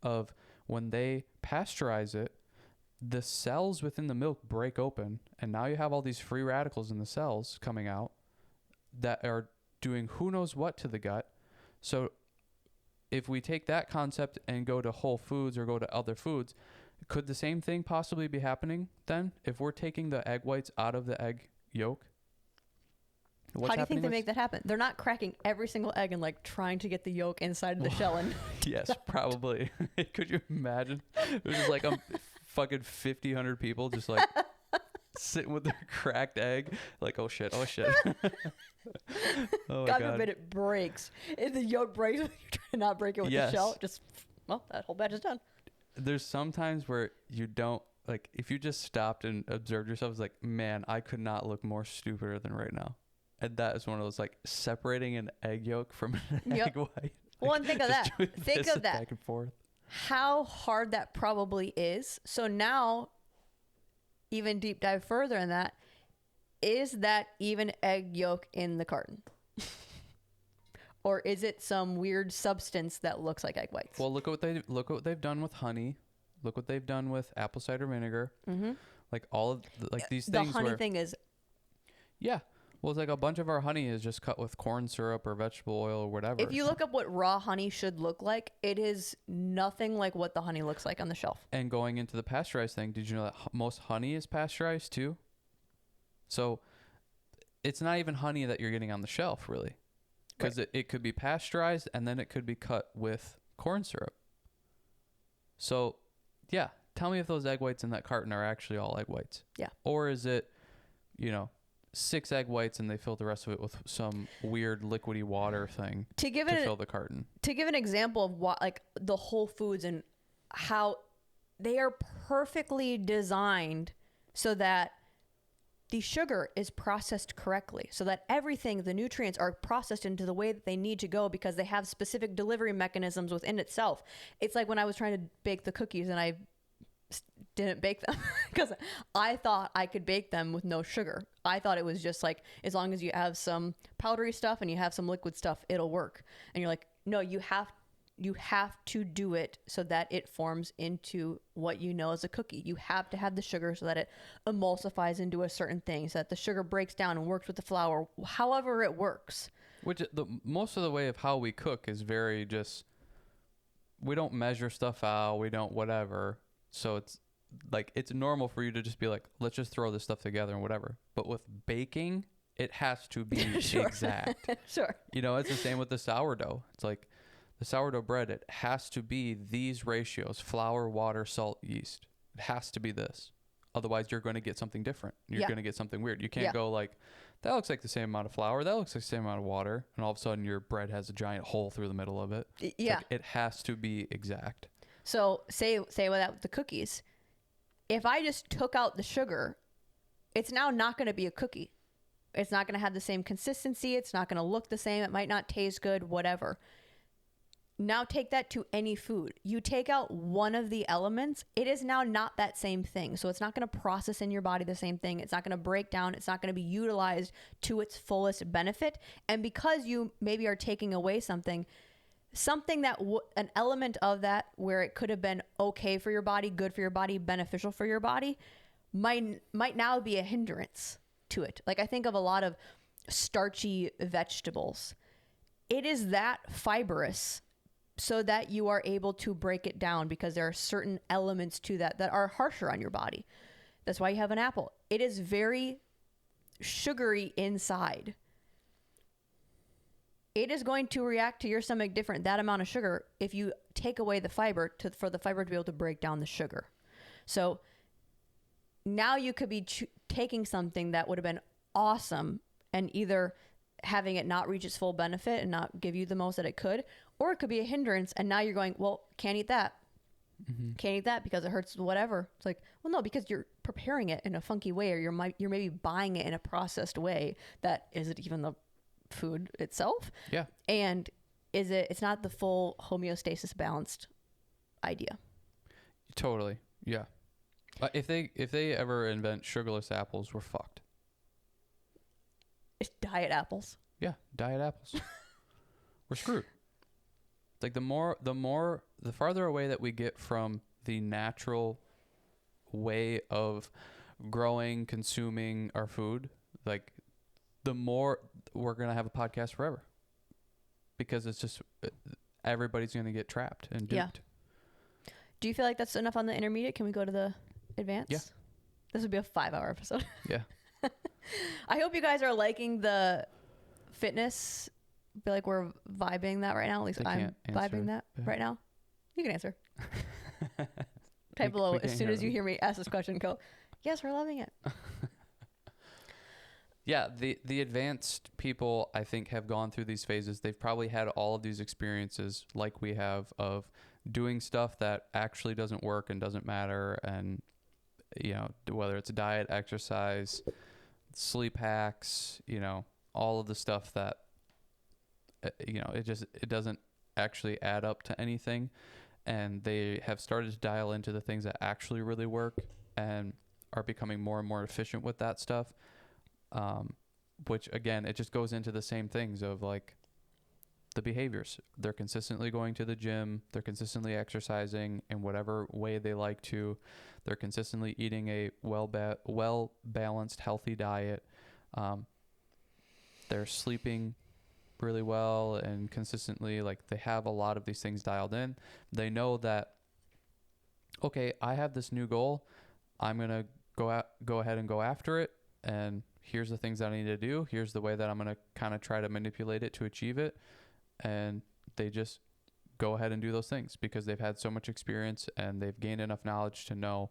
Of when they pasteurize it, the cells within the milk break open, and now you have all these free radicals in the cells coming out that are doing who knows what to the gut. So if we take that concept and go to whole foods or go to other foods, could the same thing possibly be happening then? If we're taking the egg whites out of the egg yolk? How do you think they make that happen? They're not cracking every single egg and like trying to get the yolk inside of the shell. And yes, probably. Could you imagine? It was just like fucking 100 people just like sitting with their cracked egg. Like, oh shit. Oh God forbid it breaks. If the yolk breaks, you're trying to not break it with the shell. Just, well, that whole batch is done. There's some times where you don't, like, if you just stopped and observed yourself, it's like, man, I could not look more stupider than right now. And that is one of those, like, separating an egg yolk from an egg white. Like, well, and think of that. Think of that. Back and forth. How hard that probably is. So now, even deep dive further in that, is that even egg yolk in the carton? Or is it some weird substance that looks like egg whites? Well, look at what they've done with honey. Look what they've done with apple cider vinegar. Mm-hmm. Like all of these things. The honey thing is. Yeah. Well, it's like a bunch of our honey is just cut with corn syrup or vegetable oil or whatever. If you look up what raw honey should look like, it is nothing like what the honey looks like on the shelf. And going into the pasteurized thing, did you know that most honey is pasteurized too? So it's not even honey that you're getting on the shelf, really. Because it could be pasteurized and then it could be cut with corn syrup. So, yeah, tell me if those egg whites in that carton are actually all egg whites. Yeah. Or is it, 6 egg whites and they fill the rest of it with some weird liquidy water thing to fill the carton. To give an example of what, like, the Whole Foods and how they are perfectly designed so that the sugar is processed correctly, so that everything, the nutrients are processed into the way that they need to go because they have specific delivery mechanisms within itself. It's like when I was trying to bake the cookies and I didn't bake them because I thought I could bake them with no sugar. I thought it was just like, as long as you have some powdery stuff and you have some liquid stuff, it'll work. And you're like, no, you have to do it so that it forms into what you know as a cookie. You have to have the sugar so that it emulsifies into a certain thing, so that the sugar breaks down and works with the flour, however it works. Which most of the way of how we cook is very just, we don't measure stuff out, we don't whatever. So it's like, it's normal for you to just be like, let's just throw this stuff together and whatever. But with baking, it has to be exact. Sure. It's the same with the sourdough. It's like, the sourdough bread, it has to be these ratios: flour, water, salt, yeast. It has to be this. Otherwise, you're going to get something different. You're going to get something weird. You can't go like, that looks like the same amount of flour. That looks like the same amount of water. And all of a sudden, your bread has a giant hole through the middle of it. Yeah. Like, it has to be exact. So say with that with the cookies. If I just took out the sugar, it's now not going to be a cookie. It's not going to have the same consistency. It's not going to look the same. It might not taste good, whatever. Now take that to any food. You take out one of the elements, it is now not that same thing. So it's not going to process in your body the same thing. It's not going to break down. It's not going to be utilized to its fullest benefit. And because you maybe are taking away something that an element of that where it could have been okay for your body, good for your body, beneficial for your body, might now be a hindrance to it. Like, I think of a lot of starchy vegetables. It is that fibrous so that you are able to break it down, because there are certain elements to that are harsher on your body. That's why you have an apple. It is very sugary inside. It is going to react to your stomach different, that amount of sugar, if you take away the fiber for the fiber to be able to break down the sugar. So now you could be taking something that would have been awesome and either having it not reach its full benefit and not give you the most that it could, Or it could be a hindrance, and now you're going, well, can't eat that. Can't eat that because it hurts, whatever. It's like, well, no, because you're preparing it in a funky way, or you're maybe buying it in a processed way that isn't even the food itself. Yeah. And it's not the full homeostasis balanced idea. Totally. Yeah. If they ever invent sugarless apples, we're fucked. It's diet apples. Yeah, diet apples. We're screwed. It's like the farther away that we get from the natural way of growing, consuming our food, like the more we're going to have a podcast forever. Because it's just everybody's going to get trapped and duped. Yeah. Do you feel like that's enough on the intermediate? Can we go to the advanced? Yeah. This would be a 5-hour episode. Yeah. I hope you guys are liking the fitness. I feel like we're vibing that right now. At least I'm vibing that right now. You can answer. Type below as soon as you hear me ask this question. Go, yes, we're loving it. Yeah, the advanced people, I think, have gone through these phases. They've probably had all of these experiences like we have of doing stuff that actually doesn't work and doesn't matter. And, you know, whether it's diet, exercise, sleep hacks, you know, all of the stuff that, you know, it doesn't actually add up to anything. And they have started to dial into the things that actually really work and are becoming more and more efficient with that stuff. Which again, it just goes into the same things of like the behaviors. They're consistently going to the gym. They're consistently exercising in whatever way they like to. They're consistently eating a well-balanced, healthy diet. They're sleeping really well and consistently. Like they have a lot of these things dialed in. They know that, okay, I have this new goal. I'm going to go ahead and go after it. And here's the things that I need to do. Here's the way that I'm going to kind of try to manipulate it to achieve it. And they just go ahead and do those things because they've had so much experience and they've gained enough knowledge to know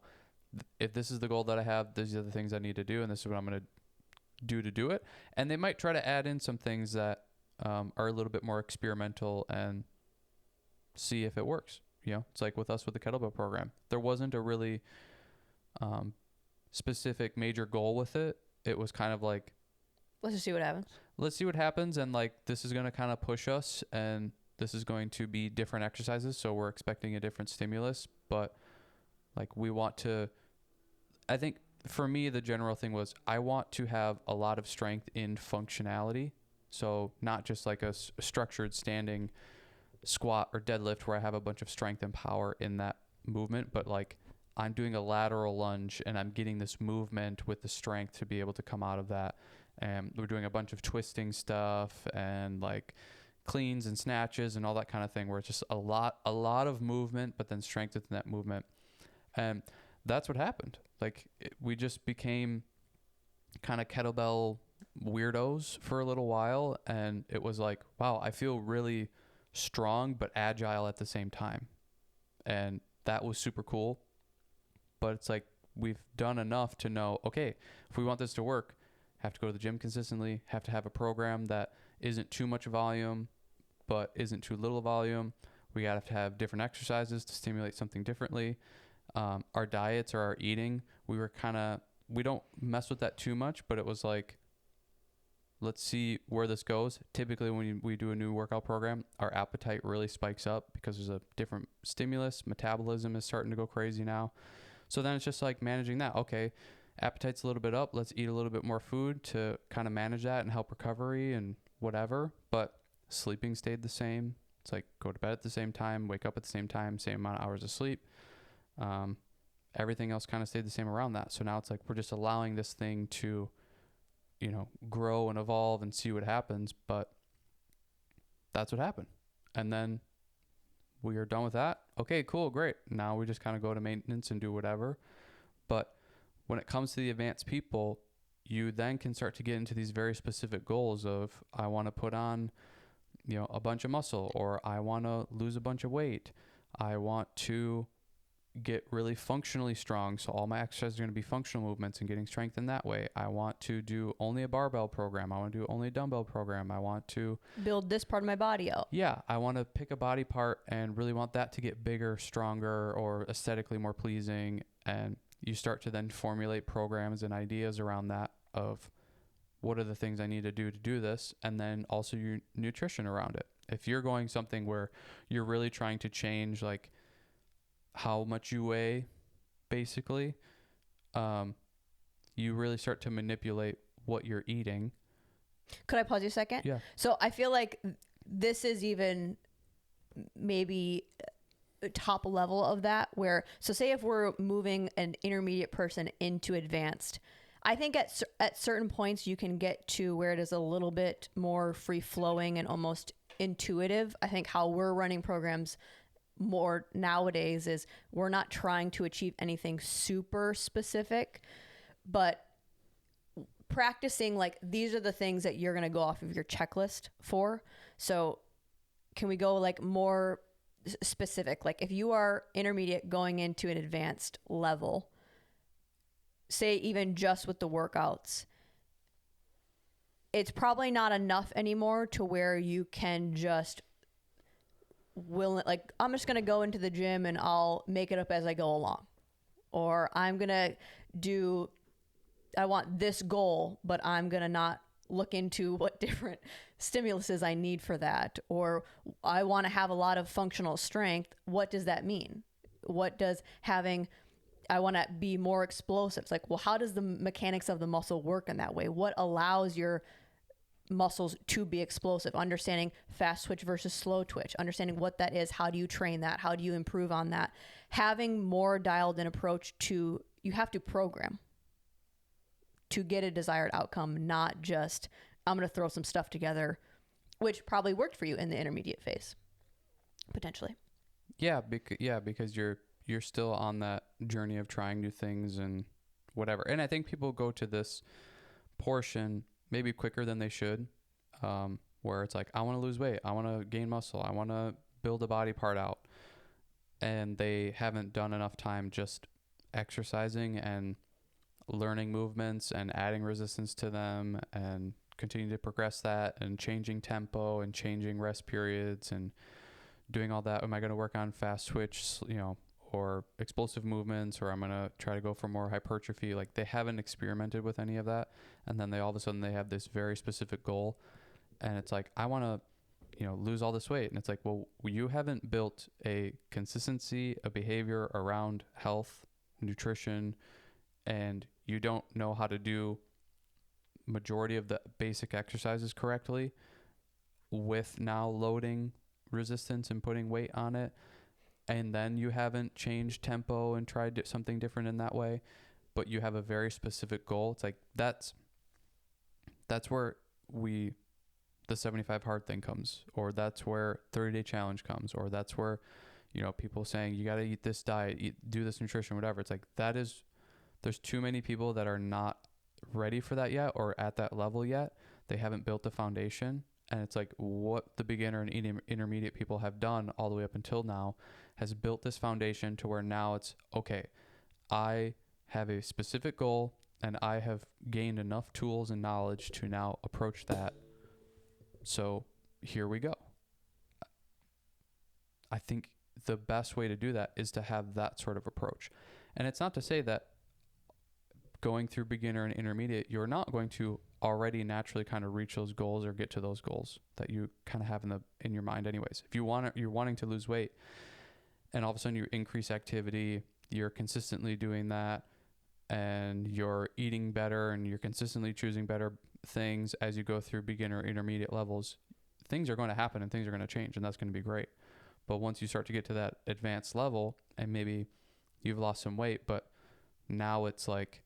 if this is the goal that I have, these are the things I need to do. And this is what I'm going to do it. And they might try to add in some things that are a little bit more experimental and see if it works. You know, it's like with us with the kettlebell program. There wasn't a really specific major goal with it. It was kind of like, let's just see what happens. Let's see what happens. And like, this is going to kind of push us and this is going to be different exercises. So we're expecting a different stimulus, but like we want to, I think for me, the general thing was I want to have a lot of strength in functionality. So not just like a structured standing squat or deadlift where I have a bunch of strength and power in that movement, but like I'm doing a lateral lunge and I'm getting this movement with the strength to be able to come out of that. And we're doing a bunch of twisting stuff and like cleans and snatches and all that kind of thing where it's just a lot of movement, but then strength within that movement. And that's what happened. Like we just became kind of kettlebell weirdos for a little while. And it was like, wow, I feel really strong, but agile at the same time. And that was super cool. But it's like we've done enough to know, okay, if we want this to work, have to go to the gym consistently, have to have a program that isn't too much volume, but isn't too little volume. We got to have different exercises to stimulate something differently. Our diets or our eating, we don't mess with that too much, but it was like, let's see where this goes. Typically when we do a new workout program, our appetite really spikes up because there's a different stimulus. Metabolism is starting to go crazy now. So then it's just like managing that. Okay, appetite's a little bit up. Let's eat a little bit more food to kind of manage that and help recovery and whatever. But sleeping stayed the same. It's like go to bed at the same time, wake up at the same time, same amount of hours of sleep. Everything else kind of stayed the same around that. So now it's like we're just allowing this thing to, you know, grow and evolve and see what happens. But that's what happened. And then we are done with that. Okay, cool, great. Now we just kind of go to maintenance and do whatever. But when it comes to the advanced people, you then can start to get into these very specific goals of I want to put on, a bunch of muscle, or I want to lose a bunch of weight. I want to get really functionally strong. So all my exercises are going to be functional movements and getting strength in that way. I want to do only a barbell program. I want to do only a dumbbell program. I want to build this part of my body out. Yeah, I want to pick a body part and really want that to get bigger, stronger, or aesthetically more pleasing. And you start to then formulate programs and ideas around that of what are the things I need to do this, and then also your nutrition around it. If you're going something where you're really trying to change like how much you weigh, basically, you really start to manipulate what you're eating. Could I pause you a second? Yeah. So I feel like this is even maybe top level of that, where, so say if we're moving an intermediate person into advanced, I think at certain points you can get to where it is a little bit more free flowing and almost intuitive. I think how we're running programs more nowadays is we're not trying to achieve anything super specific, but practicing like these are the things that you're going to go off of your checklist for. So can we go like more specific? Like if you are intermediate going into an advanced level, say even just with the workouts, it's probably not enough anymore to where you can just like, I'm just going to go into the gym and I'll make it up as I go along. Or I'm going to I want this goal, but I'm going to not look into what different stimuluses I need for that. Or I want to have a lot of functional strength. What does that mean? What does I want to be more explosive. It's like, well, how does the mechanics of the muscle work in that way? What allows your muscles to be explosive? Understanding fast twitch versus slow twitch, understanding what that is. How do you train that? How do you improve on that? Having more dialed in approach to, you have to program to get a desired outcome, not just, I'm going to throw some stuff together, which probably worked for you in the intermediate phase, potentially. Yeah, because you're still on that journey of trying new things and whatever. And I think people go to this portion maybe quicker than they should, where it's like, I want to lose weight, I want to gain muscle, I want to build a body part out. And they haven't done enough time just exercising and learning movements and adding resistance to them and continue to progress that and changing tempo and changing rest periods and doing all that. Am I going to work on fast twitch, or explosive movements, or I'm going to try to go for more hypertrophy? Like, they haven't experimented with any of that. And then all of a sudden they have this very specific goal. And it's like, I want to, lose all this weight. And it's like, well, you haven't built a consistency, a behavior around health, nutrition, and you don't know how to do majority of the basic exercises correctly with now loading resistance and putting weight on it. And then you haven't changed tempo and tried something different in that way, but you have a very specific goal. It's like, that's where the 75 hard thing comes, or that's where 30-day challenge comes, or that's where, people saying you got to eat this diet, do this nutrition, whatever. It's like, there's too many people that are not ready for that yet, or at that level yet. They haven't built the foundation. And it's like, what the beginner and intermediate people have done all the way up until now has built this foundation to where now it's, okay, I have a specific goal and I have gained enough tools and knowledge to now approach that. So here we go. I think the best way to do that is to have that sort of approach. And it's not to say that going through beginner and intermediate, you're not going to already naturally kind of reach those goals or get to those goals that you kind of have in your mind anyways. If you're wanting to lose weight and all of a sudden you increase activity, you're consistently doing that, and you're eating better and you're consistently choosing better things as you go through beginner or intermediate levels, things are going to happen and things are going to change, and that's going to be great. But once you start to get to that advanced level and maybe you've lost some weight, but now it's like,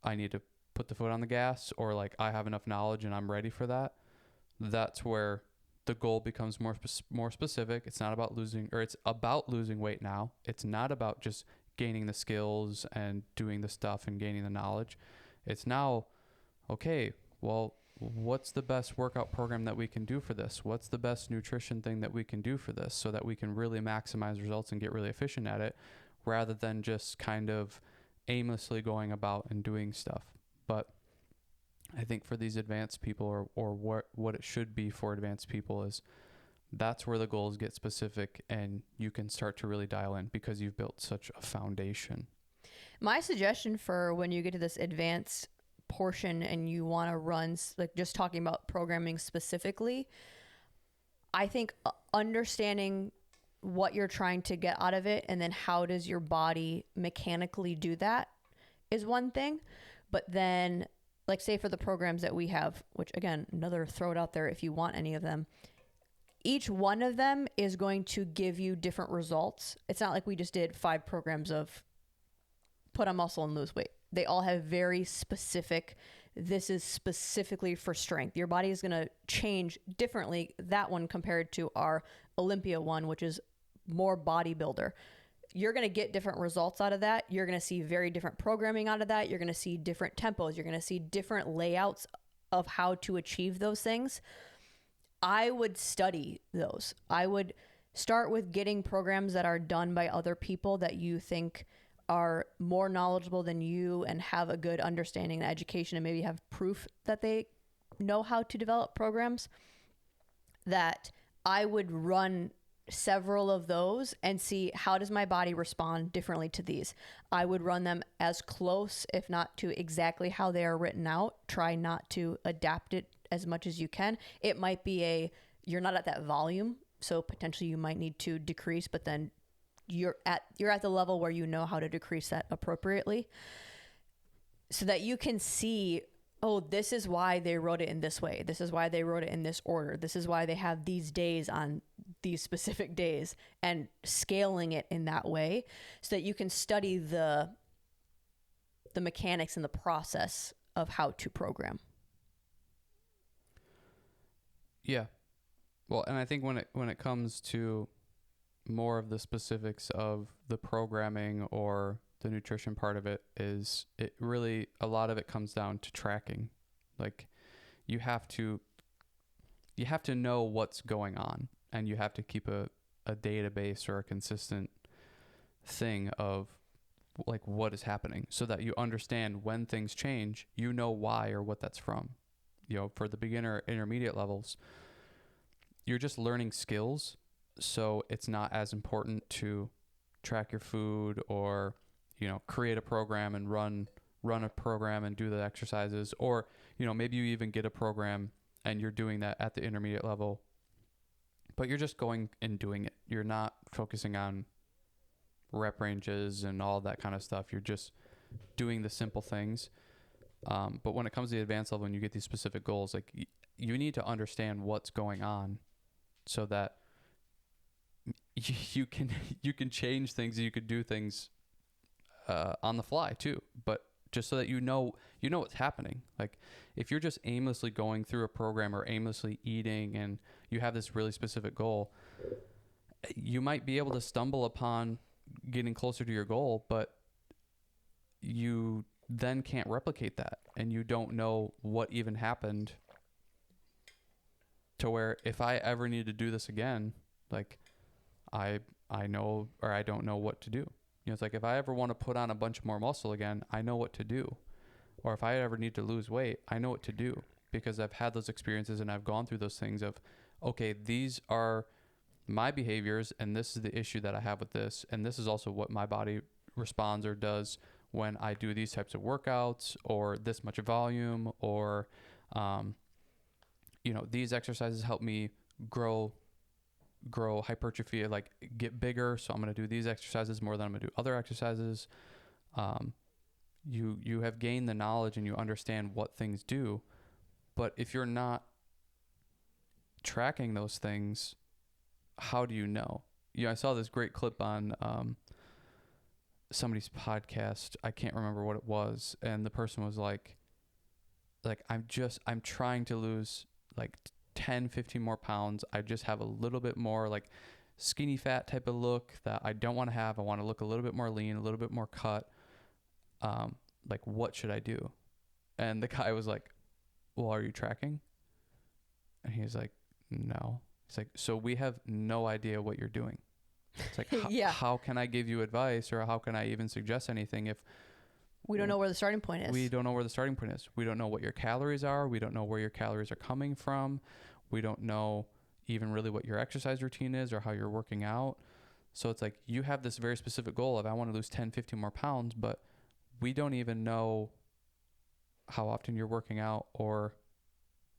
I need to put the foot on the gas, or like, I have enough knowledge and I'm ready for that. That's where the goal becomes more specific. It's not about losing, or it's about losing weight now. It's not about just gaining the skills and doing the stuff and gaining the knowledge. It's now, okay, well, what's the best workout program that we can do for this? What's the best nutrition thing that we can do for this so that we can really maximize results and get really efficient at it rather than just kind of aimlessly going about and doing stuff. But I think for these advanced people, or what it should be for advanced people, is that's where the goals get specific and you can start to really dial in because you've built such a foundation. My suggestion for when you get to this advanced portion and you want to run, like just talking about programming specifically, I think understanding what you're trying to get out of it and then how does your body mechanically do that is one thing. But then, like, say for the programs that we have, which again, another throw it out there if you want any of them, each one of them is going to give you different results. It's not like we just did 5 programs of put on muscle and lose weight. They all have very specific, this is specifically for strength. Your body is going to change differently, that one compared to our Olympia one, which is more bodybuilder. You're going to get different results out of that. You're going to see very different programming out of that. You're going to see different tempos. You're going to see different layouts of how to achieve those things. I would study those. I would start with getting programs that are done by other people that you think are more knowledgeable than you and have a good understanding and education and maybe have proof that they know how to develop programs. That I would run several of those and see how does my body respond differently to these. I would run them as close, if not to exactly how they are written out. Try not to adapt it as much as you can. It might be you're not at that volume, so potentially you might need to decrease, but then you're at the level where you know how to decrease that appropriately so that you can see, oh, this is why they wrote it in this way. This is why they wrote it in this order. This is why they have these days on these specific days, and scaling it in that way so that you can study the mechanics and the process of how to program. Yeah. Well, and I think when it comes to more of the specifics of the programming or the nutrition part of it, is it really, a lot of it comes down to tracking. Like you have to know what's going on, and you have to keep a database or a consistent thing of like what is happening so that you understand when things change, you know why or what that's from. You know, for the beginner intermediate levels, you're just learning skills. So it's not as important to track your food or, you know, create a program and run a program and do the exercises, or, you know, maybe you even get a program and you're doing that at the intermediate level, but you're just going and doing it. You're not focusing on rep ranges and all that kind of stuff. You're just doing the simple things. But when it comes to the advanced level and you get these specific goals, like you need to understand what's going on so that you can change things, you could do things on the fly too, but just so that you know what's happening. Like if you're just aimlessly going through a program or aimlessly eating and you have this really specific goal, you might be able to stumble upon getting closer to your goal, but you then can't replicate that, and you don't know what even happened to where if I ever need to do this again, like I know, or I don't know what to do. You know, it's like if I ever want to put on a bunch more muscle again, I know what to do. Or if I ever need to lose weight, I know what to do because I've had those experiences and I've gone through those things of, okay, these are my behaviors and this is the issue that I have with this. And this is also what my body responds or does when I do these types of workouts or this much volume, or, you know, these exercises help me grow hypertrophy, like get bigger. So I'm going to do these exercises more than I'm going to do other exercises. You have gained the knowledge and you understand what things do, but if you're not tracking those things, how do you know? You know, I saw this great clip on somebody's podcast. I can't remember what it was, and the person was like I'm trying to lose like 10, 15 more pounds. I just have a little bit more like skinny fat type of look that I don't want to have. I want to look a little bit more lean, a little bit more cut. Like what should I do? And the guy was like, well, are you tracking? And he's like, no. He's like, so we have no idea what you're doing. It's like, Yeah. how can I give you advice, or how can I even suggest anything if We don't know where the starting point is. we don't know where the starting point is? We don't know what your calories are. We don't know where your calories are coming from. We don't know even really what your exercise routine is or how you're working out. So it's like you have this very specific goal of I want to lose 10, 15 more pounds, but we don't even know how often you're working out or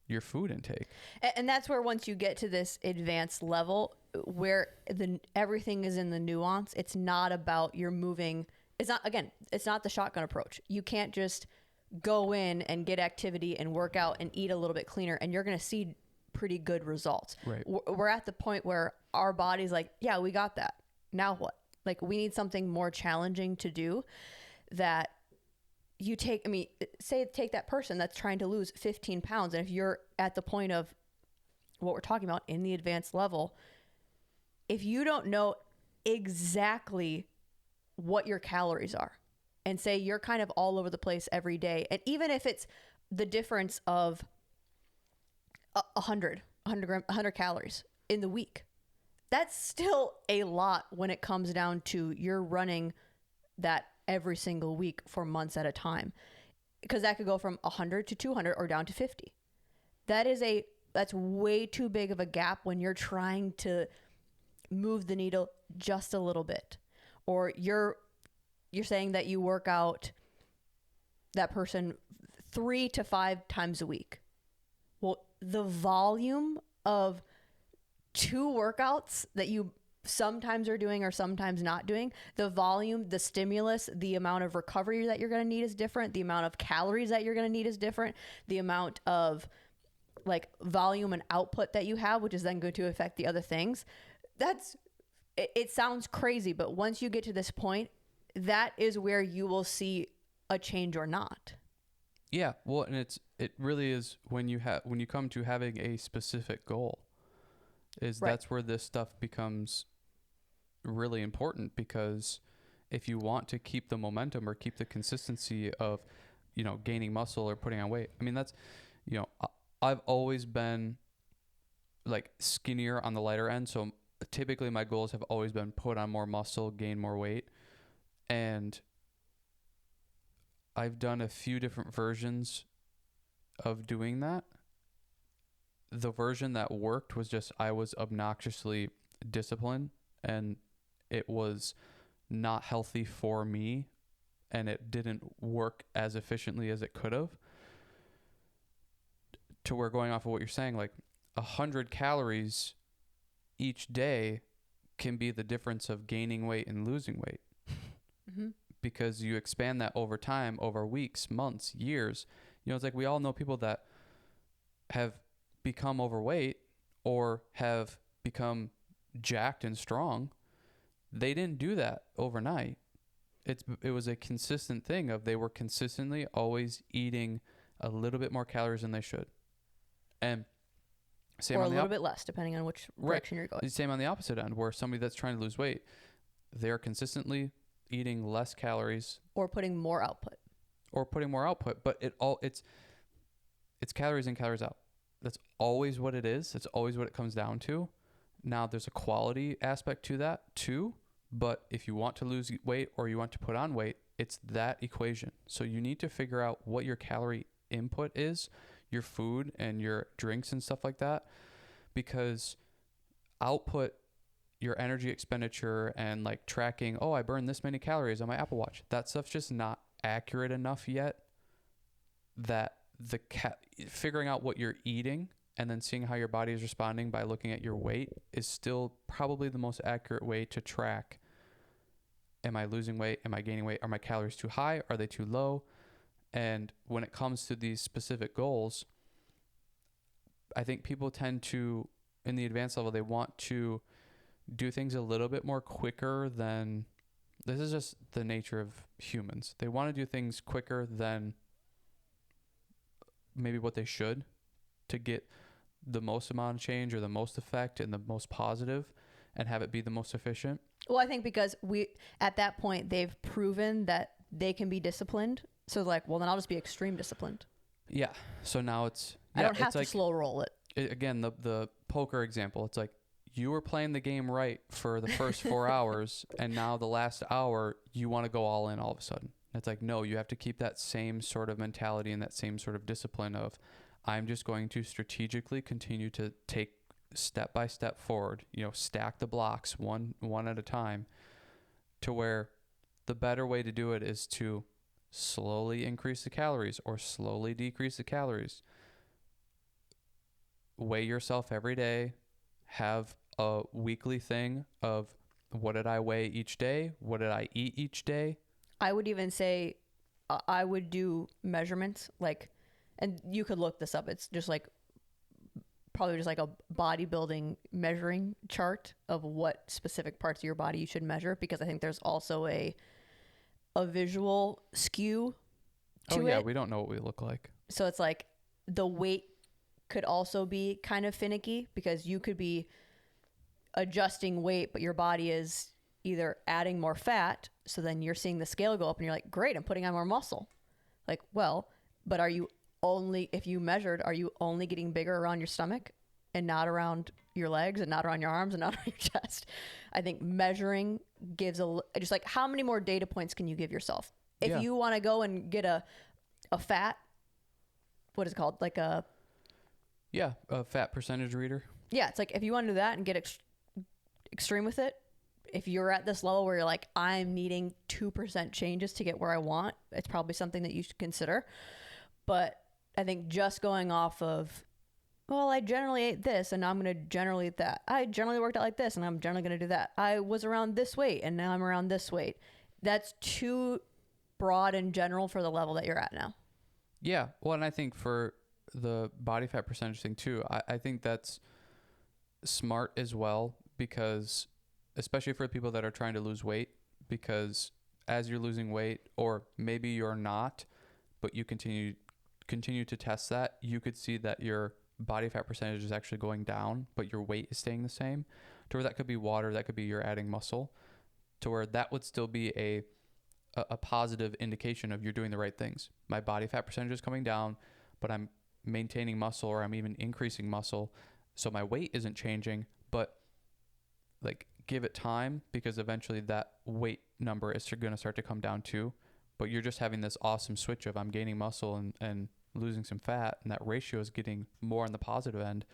your food intake. And that's where once you get to this advanced level where everything is in the nuance, it's not about you're moving. It's not the shotgun approach. You can't just go in and get activity and work out and eat a little bit cleaner and you're going to see pretty good results. Right. We're at the point where our body's like, yeah, we got that. Now what? Like we need something more challenging to do that you take. I mean, take that person that's trying to lose 15 pounds. And if you're at the point of what we're talking about in the advanced level, if you don't know exactly what your calories are and say you're kind of all over the place every day, and even if it's the difference of 100 calories in the week, that's still a lot when it comes down to you're running that every single week for months at a time, because that could go from 100 to 200 or down to 50. That's way too big of a gap when you're trying to move the needle just a little bit. Or you're saying that you work out that person 3 to 5 times a week. Well, the volume of 2 workouts that you sometimes are doing or sometimes not doing, the volume, the stimulus, the amount of recovery that you're going to need is different. The amount of calories that you're going to need is different. The amount of like volume and output that you have, which is then going to affect the other things. It sounds crazy, but once you get to this point, that is where you will see a change or not. Yeah. Well, and it really is when you come to having a specific goal, is Right. That's where this stuff becomes really important, because if you want to keep the momentum or keep the consistency of, gaining muscle or putting on weight. I mean, that's, I've always been like skinnier on the lighter end. So typically my goals have always been put on more muscle, gain more weight. And I've done a few different versions of doing that. The version that worked was just I was obnoxiously disciplined, and it was not healthy for me, and it didn't work as efficiently as it could have. To where, going off of what you're saying, like 100 calories each day can be the difference of gaining weight and losing weight. Mm-hmm. Because you expand that over time, over weeks, months, years. It's like we all know people that have become overweight or have become jacked and strong. They didn't do that overnight. It was a consistent thing of they were consistently always eating a little bit more calories than they should. And same or on a little bit less, depending on which direction you're going. Same on the opposite end, where somebody that's trying to lose weight, they're consistently eating less calories or putting more output. But it's calories in, calories out. That's always what it is. It's always what it comes down to. Now there's a quality aspect to that too, but if you want to lose weight or you want to put on weight, it's that equation. So you need to figure out what your calorie input is, your food and your drinks and stuff like that, because output, your energy expenditure and like tracking, I burned this many calories on my Apple Watch, that stuff's just not accurate enough yet. That figuring out what you're eating and then seeing how your body is responding by looking at your weight is still probably the most accurate way to track. Am I losing weight? Am I gaining weight? Are my calories too high? Are they too low? And when it comes to these specific goals, I think people tend to, in the advanced level, they want to do things a little bit more quicker than, this is just the nature of humans. They want to do things quicker than maybe what they should to get the most amount of change or the most effect and the most positive and have it be the most efficient. Well, I think because at that point, they've proven that they can be disciplined. So like, well, then I'll just be extreme disciplined. Yeah. So now I don't have to slow roll it. Again, the poker example, it's like you were playing the game right for the first 4 hours, and now the last hour, you want to go all in all of a sudden. It's like, no, you have to keep that same sort of mentality and that same sort of discipline of, I'm just going to strategically continue to take step by step forward, stack the blocks one at a time, to where the better way to do it is to slowly increase the calories or slowly decrease the calories. Weigh yourself every day. Have a weekly thing of, what did I weigh each day? What did I eat each day? I would even say I would do measurements, like, and you could look this up. It's just like probably just like a bodybuilding measuring chart of what specific parts of your body you should measure, because I think there's also a visual skew to it. Oh yeah, we don't know what we look like. So it's like the weight could also be kind of finicky, because you could be adjusting weight, but your body is either adding more fat. So then you're seeing the scale go up and you're like, great, I'm putting on more muscle. Like, well, but if you measured, are you only getting bigger around your stomach and not around your legs and not around your arms and not around your chest? I think measuring gives just like, how many more data points can you give yourself? If you want to go and get a fat, what is it called? Like a fat percentage reader. Yeah, it's like, if you want to do that and get extreme with it, if you're at this level where you're like, I'm needing 2% changes to get where I want, it's probably something that you should consider. But I think just going off of, well, I generally ate this and now I'm going to generally eat that. I generally worked out like this and I'm generally going to do that. I was around this weight and now I'm around this weight. That's too broad and general for the level that you're at now. Yeah. Well, and I think for the body fat percentage thing too, I think that's smart as well, because especially for people that are trying to lose weight, because as you're losing weight, or maybe you're not, but you continue to test that, you could see that your body fat percentage is actually going down, but your weight is staying the same. To where that could be water, that could be you're adding muscle, to where that would still be a positive indication of you're doing the right things. My body fat percentage is coming down, but I'm maintaining muscle, or I'm even increasing muscle. So my weight isn't changing, but like, give it time, because eventually that weight number is going to start to come down too. But you're just having this awesome switch of, I'm gaining muscle and losing some fat, and that ratio is getting more on the positive end.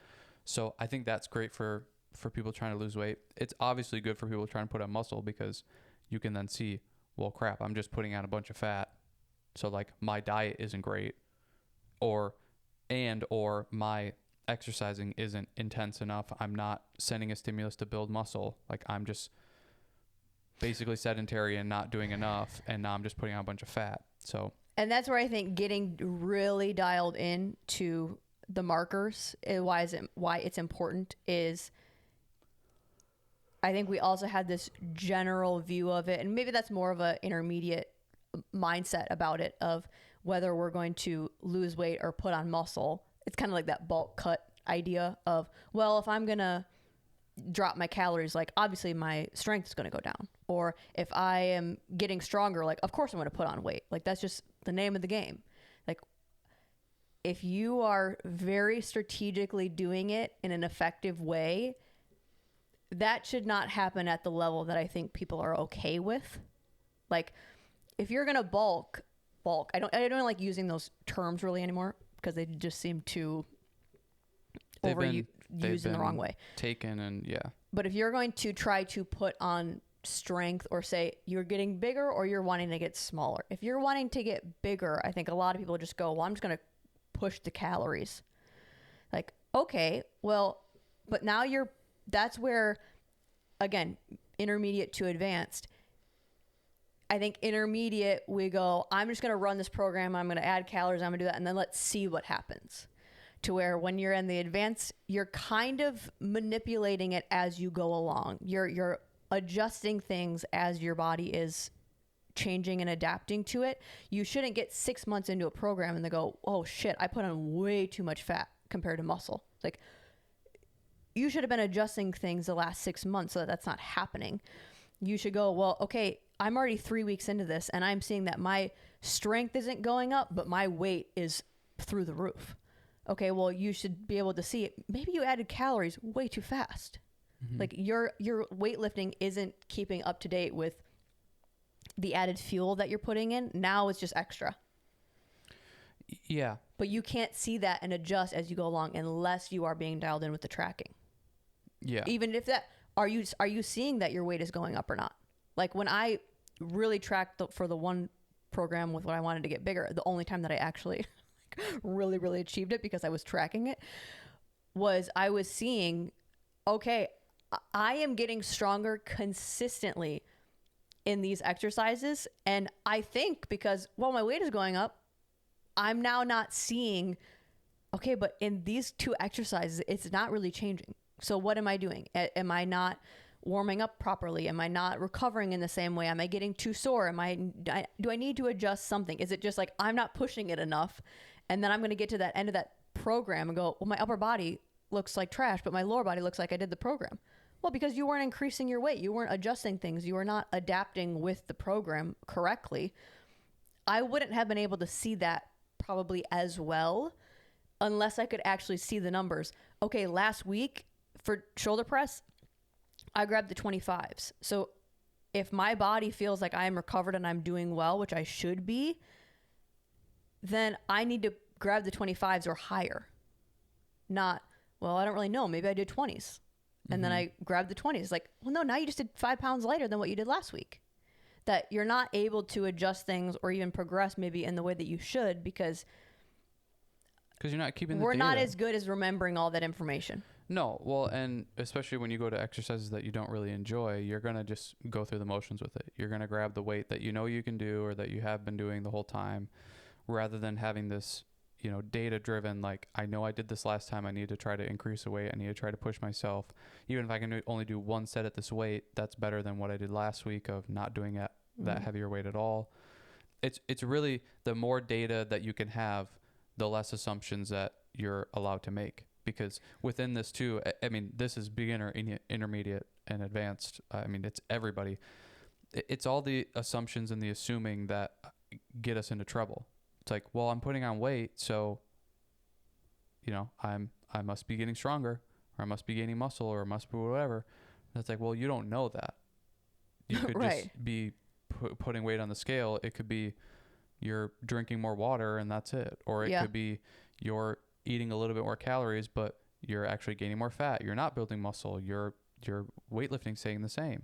So I think that's great for people trying to lose weight. It's obviously good for people trying to put on muscle, because you can then see, well, crap, I'm just putting on a bunch of fat. So like, my diet isn't great, or my exercising isn't intense enough. I'm not sending a stimulus to build muscle. Like, I'm just basically sedentary and not doing enough, and now I'm just putting on a bunch of fat. So, and that's where I think getting really dialed in to the markers, why it's important, is I think we also had this general view of it, and maybe that's more of an intermediate mindset about it, of whether we're going to lose weight or put on muscle. It's kind of like that bulk cut idea of, well, if I'm going to drop my calories, like, obviously my strength is going to go down. Or if I am getting stronger, like, of course I'm going to put on weight. Like, that's just the name of the game. Like, if you are very strategically doing it in an effective way, that should not happen at the level that I think people are okay with. Like, if you're going to bulk, I don't like using those terms really anymore, because they just seem too used in the wrong way. Taken, and yeah. But if you're going to try to put on strength, or say you're getting bigger or you're wanting to get smaller. If you're wanting to get bigger, I think a lot of people just go, well, I'm just going to push the calories. Like, okay, well, but now that's where, again, intermediate to advanced. I think intermediate, we go, I'm just going to run this program. I'm going to add calories. I'm going to do that. And then let's see what happens. To where when you're in the advanced, you're kind of manipulating it as you go along. You're adjusting things as your body is changing and adapting to it. You shouldn't get 6 months into a program and they go, oh shit, I put on way too much fat compared to muscle. Like, you should have been adjusting things the last 6 months so that that's not happening. You should go, well, okay, I'm already 3 weeks into this and I'm seeing that my strength isn't going up, but my weight is through the roof. Okay, well, you should be able to see it. Maybe you added calories way too fast. Mm-hmm. Like your weightlifting isn't keeping up to date with the added fuel that you're putting in. Now it's just extra. Yeah. But you can't see that and adjust as you go along unless you are being dialed in with the tracking. Yeah. Even if that, are you seeing that your weight is going up or not? Like when I really tracked for the one program with what I wanted to get bigger, the only time that I actually really, really achieved it because I was tracking it was I was seeing, okay, I am getting stronger consistently in these exercises. And I think because, well, my weight is going up, I'm now not seeing, okay, but in these two exercises, it's not really changing. So what am I doing? Am I not warming up properly? Am I not recovering in the same way? Am I getting too sore? Do I need to adjust something? Is it just like I'm not pushing it enough? And then I'm going to get to that end of that program and go, well, my upper body looks like trash, but my lower body looks like I did the program. Well, because you weren't increasing your weight. You weren't adjusting things. You were not adapting with the program correctly. I wouldn't have been able to see that probably as well unless I could actually see the numbers. Okay, last week for shoulder press, I grabbed the 25s. So if my body feels like I am recovered and I'm doing well, which I should be, then I need to grab the 25s or higher. Not, well, I don't really know. Maybe I did 20s. And then I grabbed the 20s. Like, well, no, now you just did 5 pounds lighter than what you did last week. That you're not able to adjust things or even progress maybe in the way that you should because you're not keeping the we're data. not as good as remembering all that information. No, well, and especially when you go to exercises that you don't really enjoy, you're going to just go through the motions with it. You're going to grab the weight that you know you can do or that you have been doing the whole time rather than having this, data driven, like, I know I did this last time. I need to try to increase the weight. I need to try to push myself. Even if I can only do one set at this weight, that's better than what I did last week of not doing that heavier weight at all. It's really the more data that you can have, the less assumptions that you're allowed to make. Because within this too, I mean, this is beginner, intermediate, and advanced. I mean, it's everybody. It's all the assumptions and the assuming that get us into trouble. It's like, well, I'm putting on weight, so, I must be getting stronger, or I must be gaining muscle, or I must be whatever. And it's like, well, you don't know that. You could right. just be putting weight on the scale. It could be you're drinking more water and that's it. Or it could be you're eating a little bit more calories, but you're actually gaining more fat. You're not building muscle. Your weightlifting staying the same.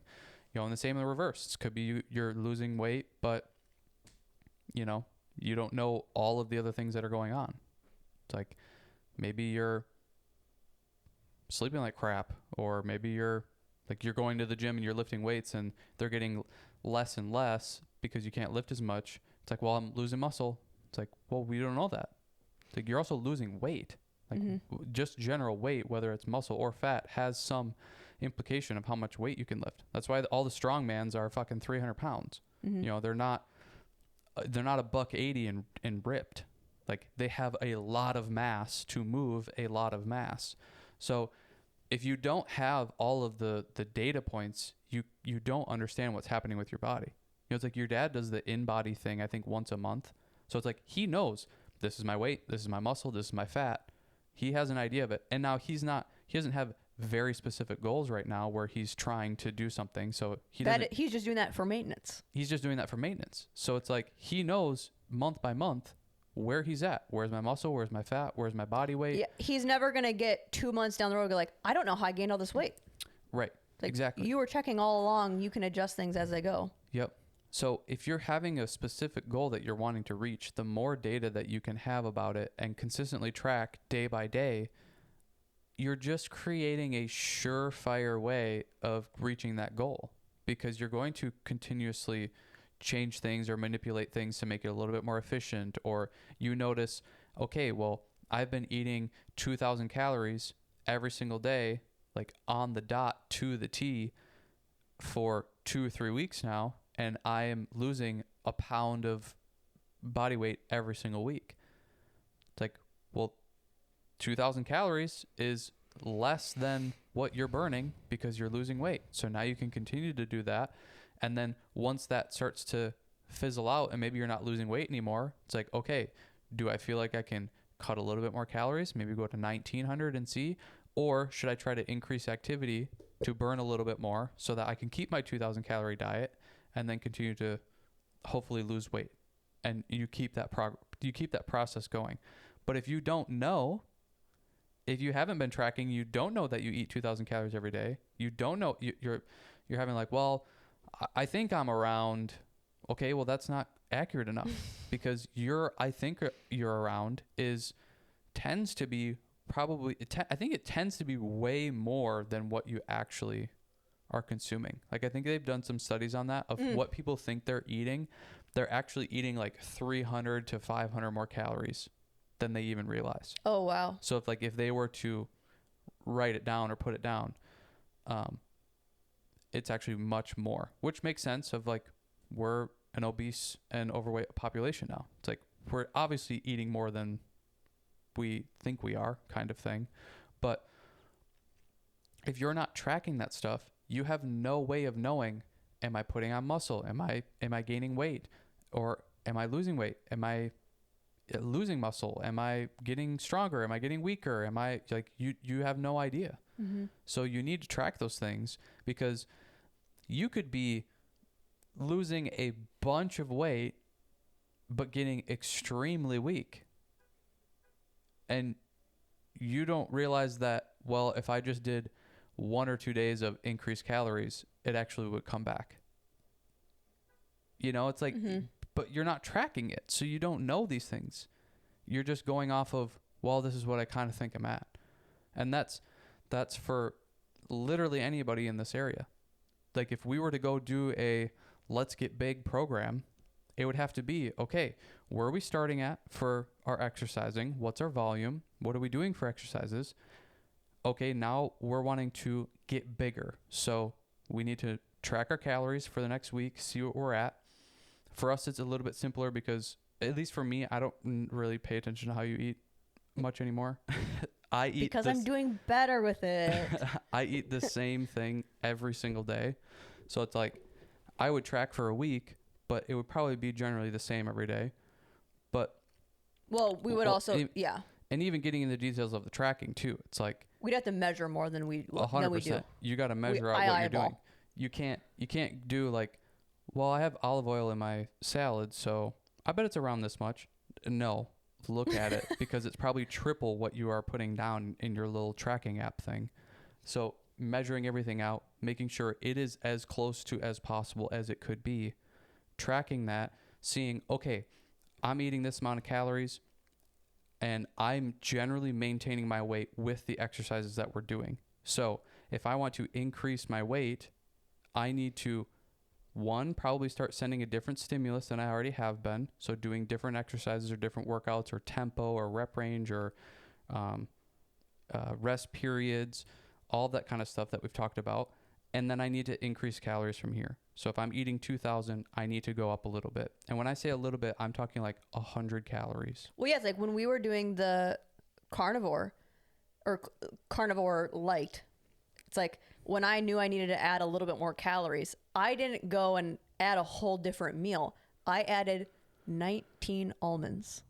And the same in the reverse. It could be you're losing weight, but you don't know all of the other things that are going on. It's like maybe you're sleeping like crap, or maybe you're going to the gym and you're lifting weights and they're getting less and less because you can't lift as much. It's like, well, I'm losing muscle. It's like, well, we don't know that. It's like you're also losing weight. Like just general weight, whether it's muscle or fat, has some implication of how much weight you can lift. That's why all the strongmans are fucking 300 pounds. They're not $180 and ripped. Like they have a lot of mass to move a lot of mass. So if you don't have all of the data points, you don't understand what's happening with your body. It's like your dad does the in-body thing, I think once a month. So it's like he knows this is my weight, this is my muscle, this is my fat. He has an idea of it. And now he doesn't have very specific goals right now where he's trying to do something. So he's just doing that for maintenance. He's just doing that for maintenance. So it's like he knows month by month where he's at. Where's my muscle? Where's my fat? Where's my body weight? Yeah, he's never going to get 2 months down the road and go like, I don't know how I gained all this weight. Right. Like, exactly. You were checking all along. You can adjust things as they go. Yep. So if you're having a specific goal that you're wanting to reach, the more data that you can have about it and consistently track day by day, you're just creating a surefire way of reaching that goal, because you're going to continuously change things or manipulate things to make it a little bit more efficient. Or you notice, okay, well, I've been eating 2,000 calories every single day, like on the dot to the T for 2 or 3 weeks now, and I am losing a pound of body weight every single week. It's like, well, 2,000 calories is less than what you're burning because you're losing weight. So now you can continue to do that. And then once that starts to fizzle out and maybe you're not losing weight anymore, it's like, okay, do I feel like I can cut a little bit more calories, maybe go to 1,900 and see, or should I try to increase activity to burn a little bit more so that I can keep my 2,000 calorie diet and then continue to hopefully lose weight. And you keep that process going. But if you don't know, if you haven't been tracking, you don't know that you eat 2,000 calories every day. You don't know, you're having like, well, I think I'm around. Okay, well, that's not accurate enough because I think you're around tends to be probably, I think it tends to be way more than what you actually are consuming. Like, I think they've done some studies on that of what people think they're eating. They're actually eating like 300 to 500 more calories than they even realize. Oh, wow. So if they were to write it down or put it down, it's actually much more, which makes sense of like, we're an obese and overweight population now. It's like, we're obviously eating more than we think we are, kind of thing. But if you're not tracking that stuff, you have no way of knowing, am I putting on muscle? Am I gaining weight? Or am I losing weight? Am I losing muscle? Am I getting stronger? Am I getting weaker? Am I like, you have no idea. Mm-hmm. So you need to track those things, because you could be losing a bunch of weight but getting extremely weak. And you don't realize that, well, if I just did 1 or 2 days of increased calories, it actually would come back. It's like, but you're not tracking it. So you don't know these things. You're just going off of, well, this is what I kind of think I'm at. And that's for literally anybody in this area. Like, if we were to go do a Let's Get Big program, it would have to be, okay, where are we starting at for our exercising? What's our volume? What are we doing for exercises? Okay, now we're wanting to get bigger. So we need to track our calories for the next week, see what we're at. For us, it's a little bit simpler because, at least for me, I don't really pay attention to how you eat much anymore. I eat because I'm doing better with it. I eat the same thing every single day. So it's like, I would track for a week, but it would probably be generally the same every day. But well, we would yeah. And even getting in the details of the tracking too. It's like, we'd have to measure more than we 100%. do. You got to measure out what you're doing. You can't do like, well, I have olive oil in my salad, so I bet it's around this much. No, look at it, because it's probably triple what you are putting down in your little tracking app thing. So measuring everything out, making sure it is as close to as possible as it could be, tracking that, seeing, okay, I'm eating this amount of calories and I'm generally maintaining my weight with the exercises that we're doing. So if I want to increase my weight, I need to, one, probably start sending a different stimulus than I already have been. So doing different exercises or different workouts or tempo or rep range or rest periods, all that kind of stuff that we've talked about. And then I need to increase calories from here. So if I'm eating 2,000, I need to go up a little bit. And when I say a little bit, I'm talking like 100 calories. Well, yeah, it's like when we were doing the carnivore or carnivore light, it's like when I knew I needed to add a little bit more calories, I didn't go and add a whole different meal. I added 19 almonds.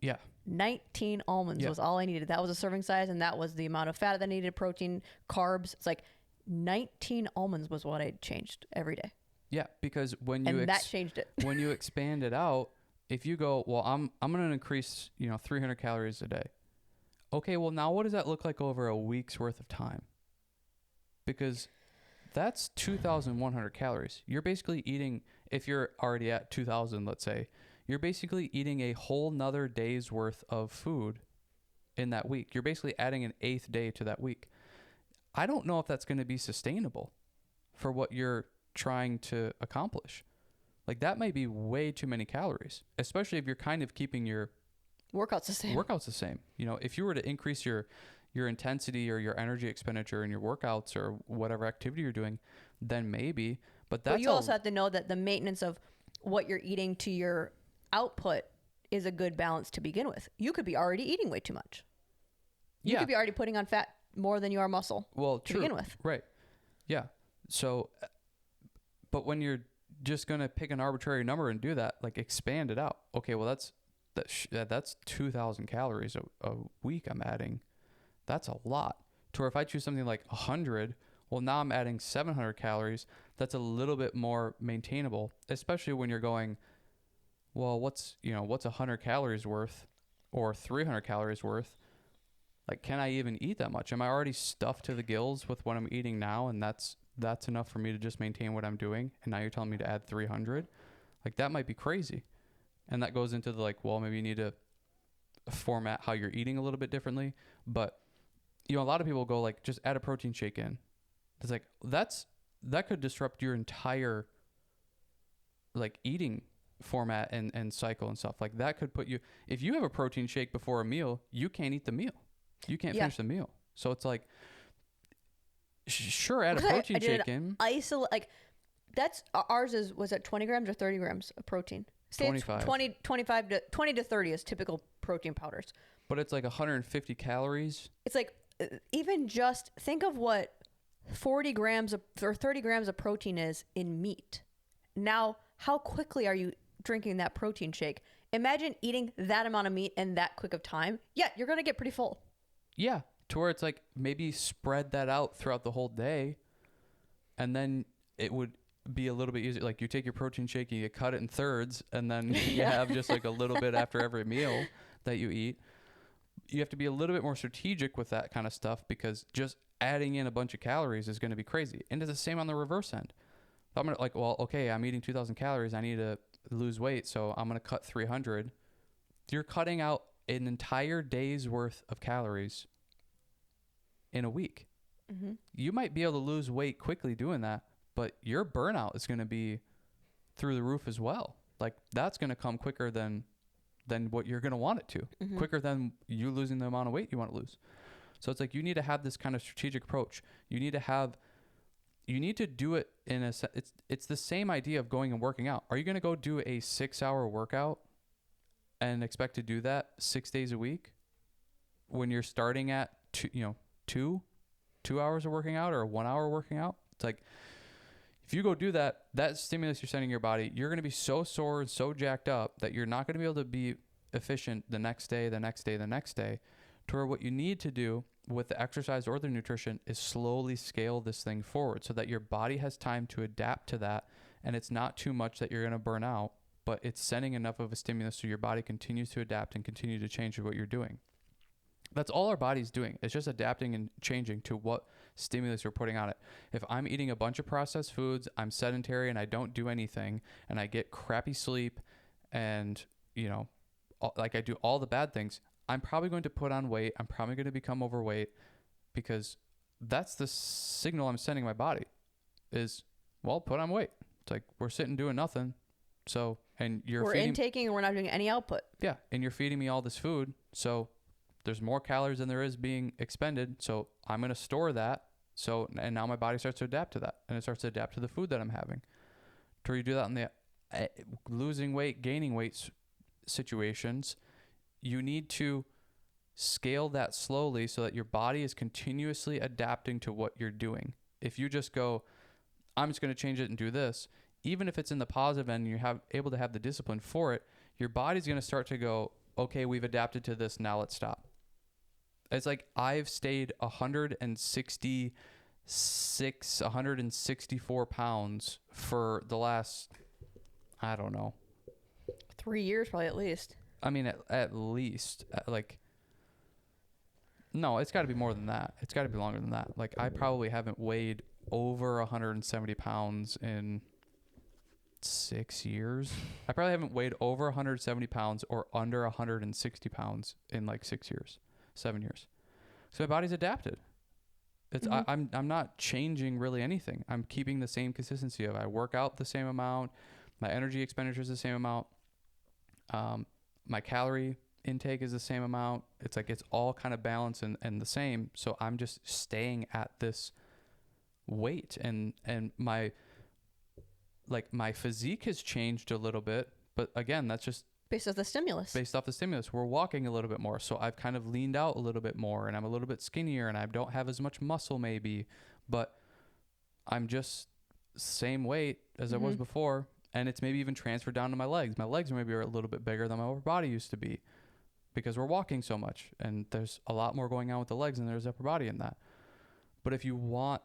Yeah. 19 almonds was all I needed. That was a serving size, and that was the amount of fat that I needed, protein, carbs. It's like 19 almonds was what I changed every day. Yeah, because when you that changed it. When you expand it out, if you go, well, I'm going to increase, 300 calories a day. Okay, well, now what does that look like over a week's worth of time? Because that's 2,100 calories. You're basically eating, if you're already at 2,000, let's say, you're basically eating a whole nother day's worth of food in that week. You're basically adding an 8th day to that week. I don't know if that's going to be sustainable for what you're trying to accomplish. Like, that might be way too many calories, especially if you're kind of keeping your workouts the same. If you were to increase your intensity or your energy expenditure in your workouts or whatever activity you're doing, then maybe. But you also have to know that the maintenance of what you're eating to your output is a good balance to begin with. You could be already eating way too much. You could be already putting on fat more than you are muscle. Well, to begin with. Right. Yeah. So, but when you're just going to pick an arbitrary number and do that, like, expand it out. Okay, well, that's 2,000 calories a week I'm adding. That's a lot. To where if I choose something like 100, Well, now I'm adding 700 calories. That's a little bit more maintainable, especially when you're going, well, what's 100 calories worth or 300 calories worth? Like, can I even eat that much? Am I already stuffed to the gills with what I'm eating now? And that's enough for me to just maintain what I'm doing. And now you're telling me to add 300? Like, that might be crazy. And that goes into the like, well, maybe you need to format how you're eating a little bit differently. But, a lot of people go like, just add a protein shake in. It's like, that could disrupt your entire like eating format and cycle and stuff. Like, that could put you, if you have a protein shake before a meal, you can't eat the meal. You can't finish the meal. So it's like, sure, add a protein shake in. Isolate, like, that's, ours was at 20 grams or 30 grams of protein. 25. 20 to 30 is typical protein powders. But it's like 150 calories. It's like, even just think of what 40 grams or 30 grams of protein is in meat. Now, how quickly are you drinking that protein shake? Imagine eating that amount of meat in that quick of time. Yeah, you're going to get pretty full. Yeah, to where it's like, maybe spread that out throughout the whole day, and then it would be a little bit easier. Like, you take your protein shake and you cut it in thirds, and then you have just like a little bit after every meal that you eat. You have to be a little bit more strategic with that kind of stuff, because just adding in a bunch of calories is going to be crazy. And it's the same on the reverse end. I'm going to like, well, okay, I'm eating 2,000 calories. I need to lose weight, so I'm going to cut 300. You're cutting out an entire day's worth of calories in a week. Mm-hmm. You might be able to lose weight quickly doing that, but your burnout is going to be through the roof as well. Like, that's going to come quicker than what you're going to want it to, mm-hmm. quicker than you losing the amount of weight you want to lose. So it's like, you need to have this kind of strategic approach. You need to do it in a, it's the same idea of going and working out. Are you going to go do a 6-hour workout and expect to do that 6 days a week when you're starting at two hours of working out or 1 hour working out? It's like, if you go do that stimulus you're sending your body, you're going to be so sore and so jacked up that you're not going to be able to be efficient the next day, to where what you need to do with the exercise or the nutrition is slowly scale this thing forward so that your body has time to adapt to that. And it's not too much that you're going to burn out, but it's sending enough of a stimulus so your body continues to adapt and continue to change what you're doing. That's all our body's doing. It's just adapting and changing to what stimulus you're putting on it. If I'm eating a bunch of processed foods, I'm sedentary and I don't do anything, and I get crappy sleep and, like, I do all the bad things, I'm probably going to put on weight. I'm probably going to become overweight, because that's the signal I'm sending my body is, well, put on weight. It's like, we're sitting doing nothing. So, and we're intaking and we're not doing any output. Yeah. And you're feeding me all this food. So there's more calories than there is being expended. So I'm going to store that. So, and now my body starts to adapt to that, and it starts to adapt to the food that I'm having. To you do that in the losing weight, gaining weight situations, you need to scale that slowly so that your body is continuously adapting to what you're doing. If you just go, I'm just going to change it and do this, even if it's in the positive end and you're able to have the discipline for it, your body's going to start to go, okay, we've adapted to this, now let's stop. It's like, I've stayed 164 pounds for the last, I don't know, 3 years probably at least. I mean, at least, like, no, it's got to be more than that. It's got to be longer than that. Like, I probably haven't weighed over 170 pounds in 6 years. I probably haven't weighed over 170 pounds or under 160 pounds in like 7 years. So my body's adapted. It's mm-hmm. I'm not changing really anything. I'm keeping the same consistency of, I work out the same amount, my energy expenditure is the same amount, my calorie intake is the same amount. It's like, it's all kind of balanced and the same. So I'm just staying at this weight, and my physique has changed a little bit, but again, that's just based off the stimulus. We're walking a little bit more. So I've kind of leaned out a little bit more, and I'm a little bit skinnier, and I don't have as much muscle maybe, but I'm just same weight as mm-hmm. I was before. And it's maybe even transferred down to my legs. My legs maybe are a little bit bigger than my upper body used to be, because we're walking so much, and there's a lot more going on with the legs than there's upper body in that. But if you want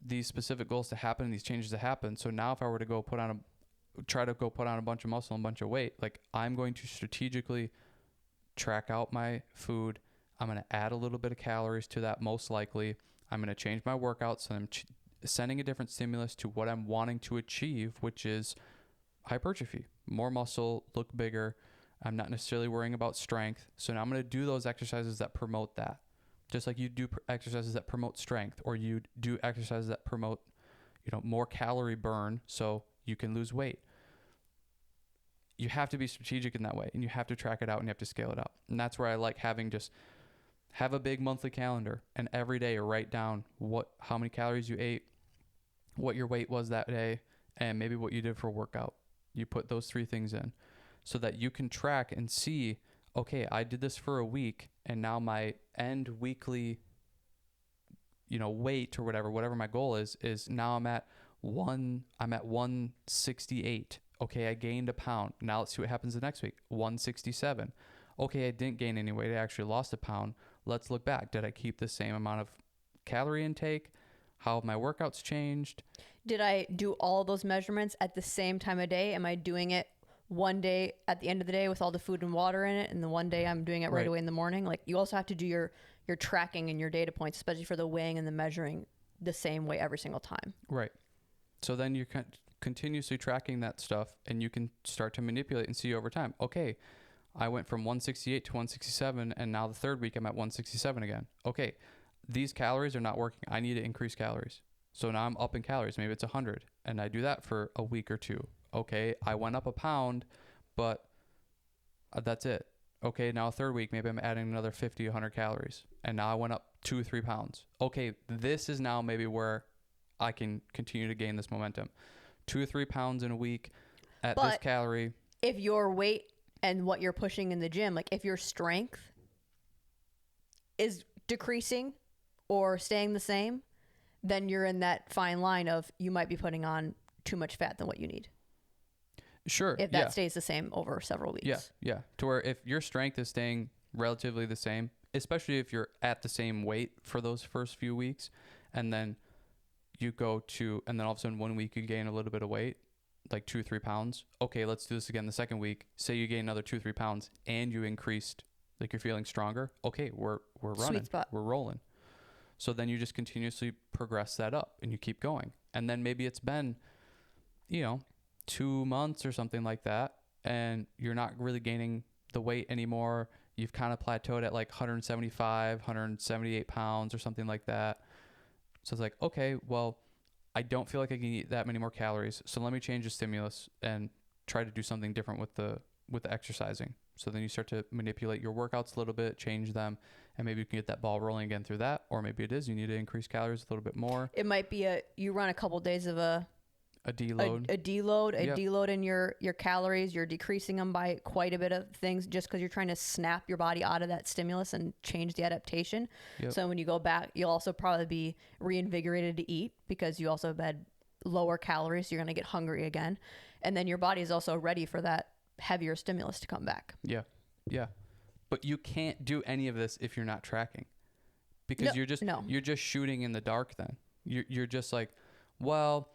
these specific goals to happen and these changes to happen. So now if I were to try to go put on a bunch of muscle and a bunch of weight, like I'm going to strategically track out my food. I'm going to add a little bit of calories to that, most likely. I'm going to change my workouts. So I'm sending a different stimulus to what I'm wanting to achieve, which is hypertrophy, more muscle, look bigger. I'm not necessarily worrying about strength. So now I'm going to do those exercises that promote that. Just like you do exercises that promote strength, or you do exercises that promote, more calorie burn so you can lose weight. You have to be strategic in that way, and you have to track it out, and you have to scale it out. And that's where I like have a big monthly calendar, and every day write down how many calories you ate, what your weight was that day, and maybe what you did for a workout. You put those 3 things in so that you can track and see, okay, I did this for a week, and now my end weekly, weight or whatever my goal is now I'm at 168. Okay, I gained a pound. Now let's see what happens the next week. 167. Okay, I didn't gain any weight. I actually lost a pound. Let's look back. Did I keep the same amount of calorie intake? How have my workouts changed? Did I do all those measurements at the same time of day? Am I doing it one day at the end of the day with all the food and water in it, and the one day I'm doing it right away in the morning? Like, you also have to do your tracking and your data points, especially for the weighing and the measuring, the same way every single time. Right. So then you're continuously tracking that stuff, and you can start to manipulate and see over time. Okay, I went from 168 to 167, and now the 3rd week I'm at 167 again. Okay, these calories are not working. I need to increase calories. So now I'm up in calories. Maybe it's 100, and I do that for a week or 2. Okay, I went up a pound, but that's it. Okay, now 3rd week, maybe I'm adding another 50, 100 calories, and now I went up 2 or 3 pounds. Okay, this is now maybe where I can continue to gain this momentum. 2 or 3 pounds in a week at this calorie. If your weight and what you're pushing in the gym, like if your strength is decreasing or staying the same, then you're in that fine line of you might be putting on too much fat than what you need. Sure. If that stays the same over several weeks. Yeah. To where if your strength is staying relatively the same, especially if you're at the same weight for those first few weeks, and then you go to, and then all of a sudden 1 week you gain a little bit of weight, like 2 or 3 pounds. Okay, let's do this again the 2nd week. Say you gain another 2 or 3 pounds and you increased, like you're feeling stronger. Okay, we're running. Sweet spot. We're rolling. So then you just continuously progress that up and you keep going. And then maybe it's been, 2 months or something like that, and you're not really gaining the weight anymore. You've kind of plateaued at like 175, 178 pounds or something like that. So it's like, okay, well, I don't feel like I can eat that many more calories. So let me change the stimulus and try to do something different with the exercising. So then you start to manipulate your workouts a little bit, change them, and maybe you can get that ball rolling again through that. Or maybe it is you need to increase calories a little bit more. It might be you run a couple days of a deload. A deload in your calories. You're decreasing them by quite a bit of things just because you're trying to snap your body out of that stimulus and change the adaptation. Yep. So when you go back, you'll also probably be reinvigorated to eat because you also have had lower calories. So you're going to get hungry again. And then your body is also ready for that heavier stimulus to come back. Yeah. But you can't do any of this if you're not tracking, because you're just shooting in the dark. Then you're just like, well,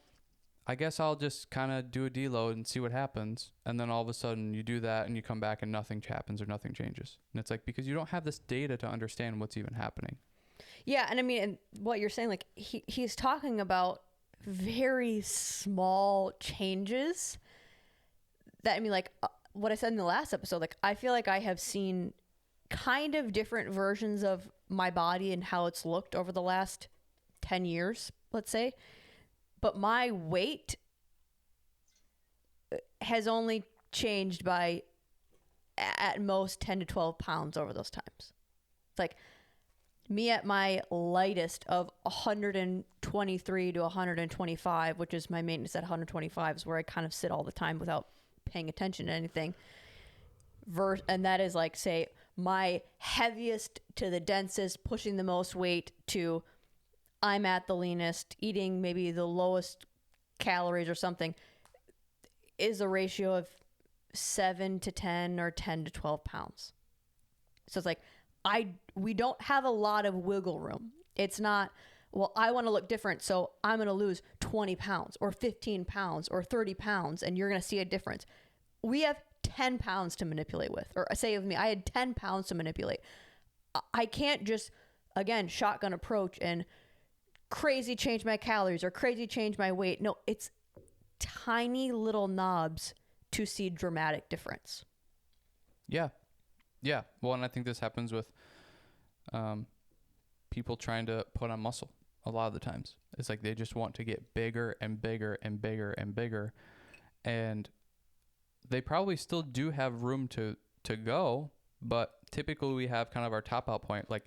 I guess I'll just kind of do a deload and see what happens. And then all of a sudden you do that and you come back and nothing happens or nothing changes. And it's like, because you don't have this data to understand what's even happening. Yeah. And I mean, and what you're saying, like he's talking about very small changes that, I mean, like what I said in the last episode, like I feel like I have seen kind of different versions of my body and how it's looked over the last 10 years, let's say. But my weight has only changed by at most 10 to 12 pounds over those times. It's like me at my lightest of 123 to 125, which is my maintenance at 125, is where I kind of sit all the time without paying attention to anything. And that is like, say, my heaviest to the densest, pushing the most weight, to I'm at the leanest, eating maybe the lowest calories or something, is a ratio of 7 to 10 or 10 to 12 pounds. So it's like, we don't have a lot of wiggle room. It's not, well, I want to look different, so I'm going to lose 20 pounds or 15 pounds or 30 pounds, and you're going to see a difference. We have 10 pounds to manipulate with. Or say with me, I had 10 pounds to manipulate. I can't just, again, shotgun approach and crazy change my calories or crazy change my weight. No, it's tiny little knobs to see dramatic difference. Yeah. Well, and I think this happens with people trying to put on muscle a lot of the times. It's like they just want to get bigger and bigger and bigger and bigger. And they probably still do have room to go, but typically we have kind of our top out point. Like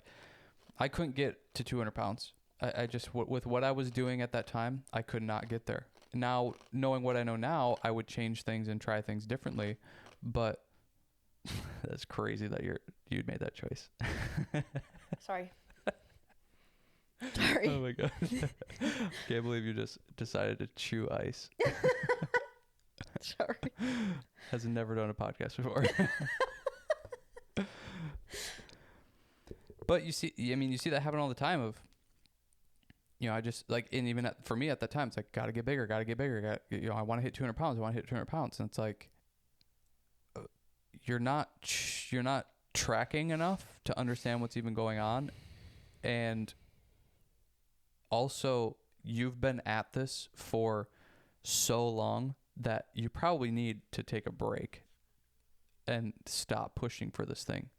I couldn't get to 200 pounds. I just, with what I was doing at that time, I could not get there. Now, knowing what I know now, I would change things and try things differently, but that's crazy that you'd made that choice. Sorry. Oh my god. Can't believe you just decided to chew ice. Sorry. Has never done a podcast before. But you see that happen all the time of, I just like, and even for me at that time, it's like, gotta get bigger. I want to hit 200 pounds. And it's like, you're not tracking enough to understand what's even going on. And also you've been at this for so long that you probably need to take a break and stop pushing for this thing,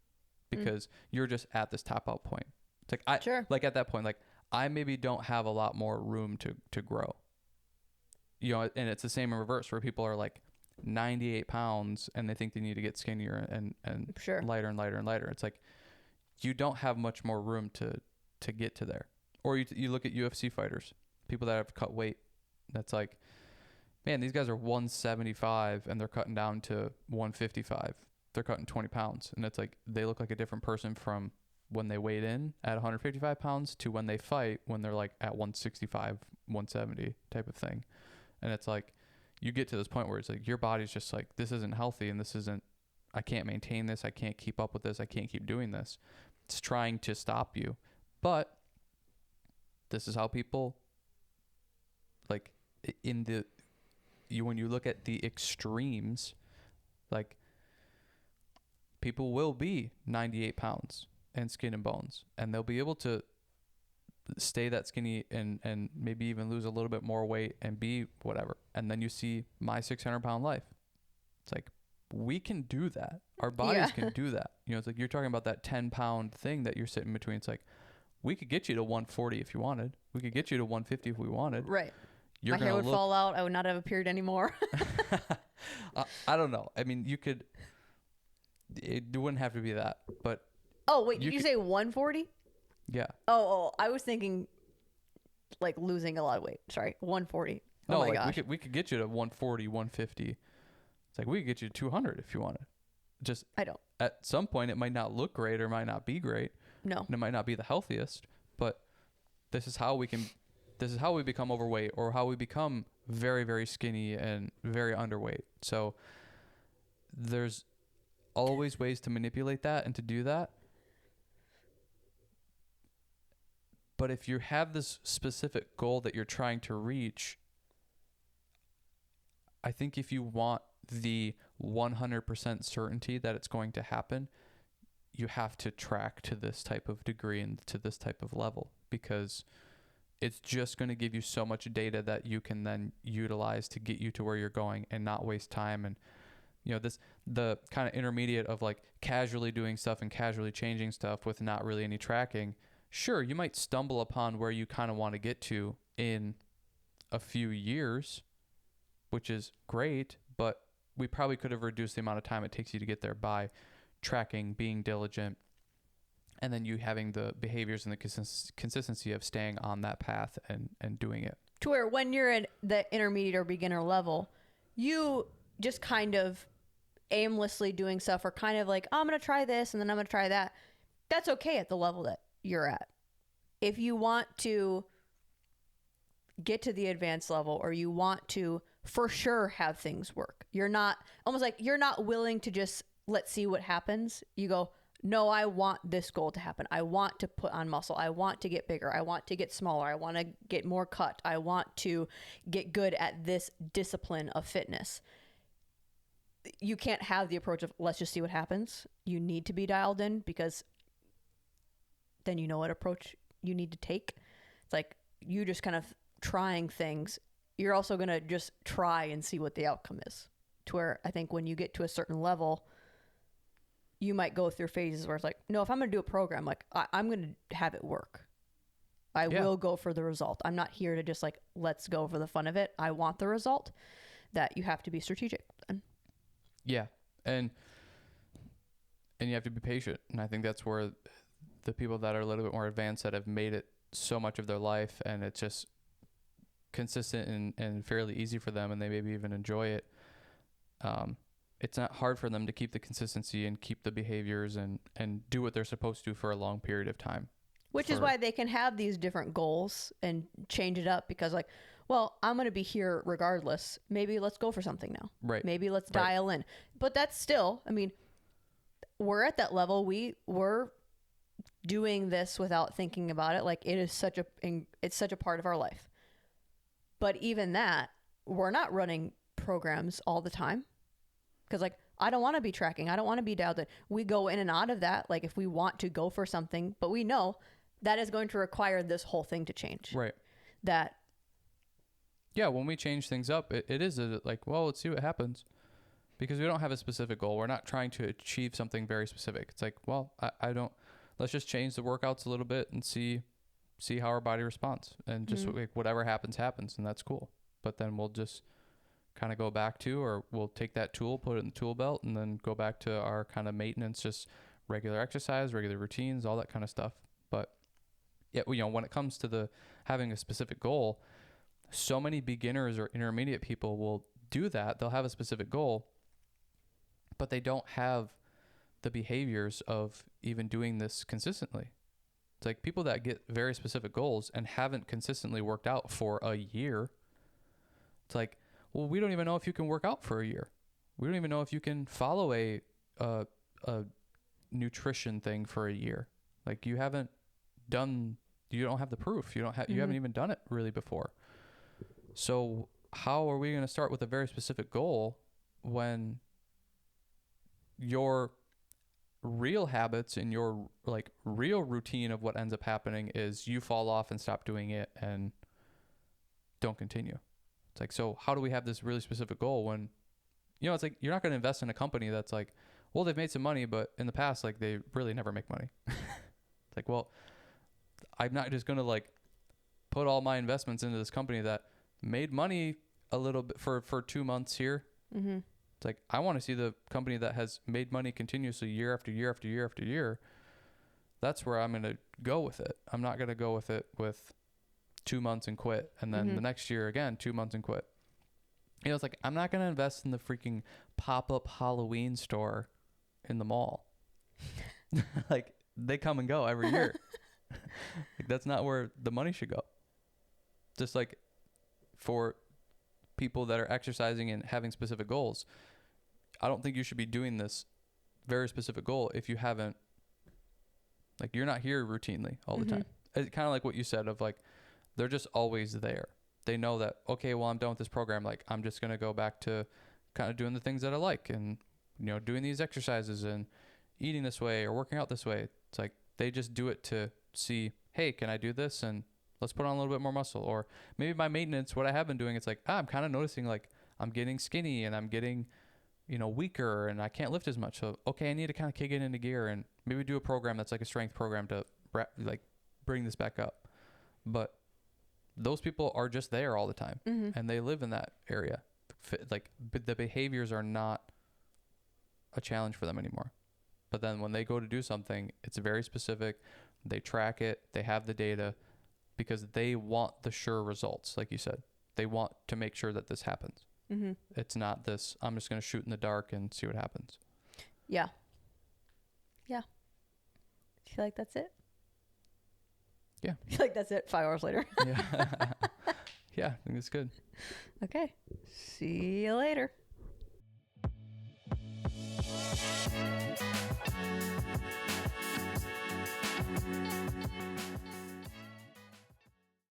because you're just at this top out point. It's like, like at that point, like I maybe don't have a lot more room to grow, and it's the same in reverse where people are like 98 pounds and they think they need to get skinnier and lighter and lighter and lighter. It's like, you don't have much more room to get to there. Or you look at UFC fighters, people that have cut weight. That's like, man, these guys are 175 and they're cutting down to 155. They're cutting 20 pounds. And it's like, they look like a different person from when they weighed in at 155 pounds to when they fight, when they're like at 165, 170 type of thing. And it's like, you get to this point where it's like, your body's just like, this isn't healthy and I can't maintain this. I can't keep up with this. I can't keep doing this. It's trying to stop you. But this is how people, like, when you look at the extremes, like, people will be 98 pounds and skin and bones, and they'll be able to stay that skinny and maybe even lose a little bit more weight and be whatever. And then you see my 600-pound life. It's like, we can do that. Our bodies can do that. It's like, you're talking about that 10-pound thing that you're sitting between. It's like, we could get you to 140 if you wanted. We could get you to 150 if we wanted. Right. My hair would fall out. I would not have a period anymore. I don't know. I mean, it wouldn't have to be that, but. Oh, wait, did you say 140? Yeah. Oh, I was thinking like losing a lot of weight. Sorry, 140. Oh my gosh. We could get you to 140, 150. It's like, we could get you to 200 if you wanted. Just, I don't. At some point, it might not look great or might not be great. No. And it might not be the healthiest, but this is how we become overweight, or how we become very, very skinny and very underweight. So there's always ways to manipulate that and to do that. But if you have this specific goal that you're trying to reach, I think if you want the 100% certainty that it's going to happen, you have to track to this type of degree and to this type of level, because it's just going to give you so much data that you can then utilize to get you to where you're going and not waste time. And the kind of intermediate of like casually doing stuff and casually changing stuff with not really any tracking. Sure, you might stumble upon where you kind of want to get to in a few years, which is great, but we probably could have reduced the amount of time it takes you to get there by tracking, being diligent, and then you having the behaviors and the consistency of staying on that path and doing it. To where when you're at the intermediate or beginner level, you just kind of aimlessly doing stuff, or kind of like, oh, I'm going to try this and then I'm going to try that. That's okay at the level that you're at. If you want to get to the advanced level, or you want to for sure have things work, you're not willing to just let's see what happens. You go, No, I want this goal to happen. I want to put on muscle. I want to get bigger. I want to get smaller. I want to get more cut. I want to get good at this discipline of fitness. You can't have the approach of let's just see what happens. You need to be dialed in, because then you know what approach you need to take. It's like you just kind of trying things. You're also going to just try and see what the outcome is. To where I think when you get to a certain level, you might go through phases where it's like, no, if I'm going to do a program, like I'm going to have it work. I will go for the result. I'm not here to just like, let's go for the fun of it. I want the result. That you have to be strategic then. Yeah. And you have to be patient. And I think that's where the people that are a little bit more advanced, that have made it so much of their life and it's just consistent and fairly easy for them, and they maybe even enjoy it. It's not hard for them to keep the consistency and keep the behaviors and do what they're supposed to for a long period of time. Which is why they can have these different goals and change it up, because like, well, I'm going to be here regardless. Maybe let's go for something now. Right. Maybe let's dial in. But that's still, I mean, we're at that level. We're doing this without thinking about it. Like it's such a part of our life. But even that, we're not running programs all the time. Because like, I don't want to be tracking. I don't want to be dialed in. We go in and out of that. Like if we want to go for something, but we know that is going to require this whole thing to change. Right. That. Yeah. When we change things up, it is like, well, let's see what happens, because we don't have a specific goal. We're not trying to achieve something very specific. It's like, well, I don't, let's just change the workouts a little bit and see how our body responds, and just like whatever happens. And that's cool. But then we'll just kind of go back to, or we'll take that tool, put it in the tool belt, and then go back to our kind of maintenance, just regular exercise, regular routines, all that kind of stuff. But yeah, when it comes to having a specific goal, so many beginners or intermediate people will do that. They'll have a specific goal, but they don't have the behaviors of even doing this consistently. It's like people that get very specific goals and haven't consistently worked out for a year. It's like, well, we don't even know if you can work out for a year. We don't even know if you can follow a nutrition thing for a year. Like you don't have the proof. You haven't even done it really before. So how are we going to start with a very specific goal when your real habits and your like real routine of what ends up happening is you fall off and stop doing it and don't continue? It's like, so how do we have this really specific goal when, it's like, you're not going to invest in a company that's like, well, they've made some money, but in the past, like they really never make money. It's like, well, I'm not just going to like put all my investments into this company that made money a little bit for 2 months here. Mm-hmm. It's like, I want to see the company that has made money continuously year after year after year after year. That's where I'm going to go with it. I'm not going to go with it with 2 months and quit, and then the next year again 2 months and quit. It's like, I'm not going to invest in the freaking pop-up Halloween store in the mall. Like they come and go every year. Like that's not where the money should go. Just like for people that are exercising and having specific goals, I don't think you should be doing this very specific goal if you haven't, like, you're not here routinely all the time. It's kind of like what you said of like, they're just always there. They know that, okay, well, I'm done with this program. Like, I'm just going to go back to kind of doing the things that I like and, doing these exercises and eating this way or working out this way. It's like, they just do it to see, hey, can I do this? And let's put on a little bit more muscle. Or maybe my maintenance, what I have been doing, it's like, I'm kind of noticing like I'm getting skinny and I'm getting, weaker and I can't lift as much. So, okay, I need to kind of kick it into gear and maybe do a program that's like a strength program to like bring this back up. But those people are just there all the time and they live in that area. Like the behaviors are not a challenge for them anymore. But then when they go to do something, it's very specific. They track it. They have the data because they want the sure results. Like you said, they want to make sure that this happens. It's not this, I'm just going to shoot in the dark and see what happens. Yeah. Yeah. I feel like that's it. Yeah. I feel like that's it 5 hours later. Yeah. Yeah, I think it's good. Okay. See you later.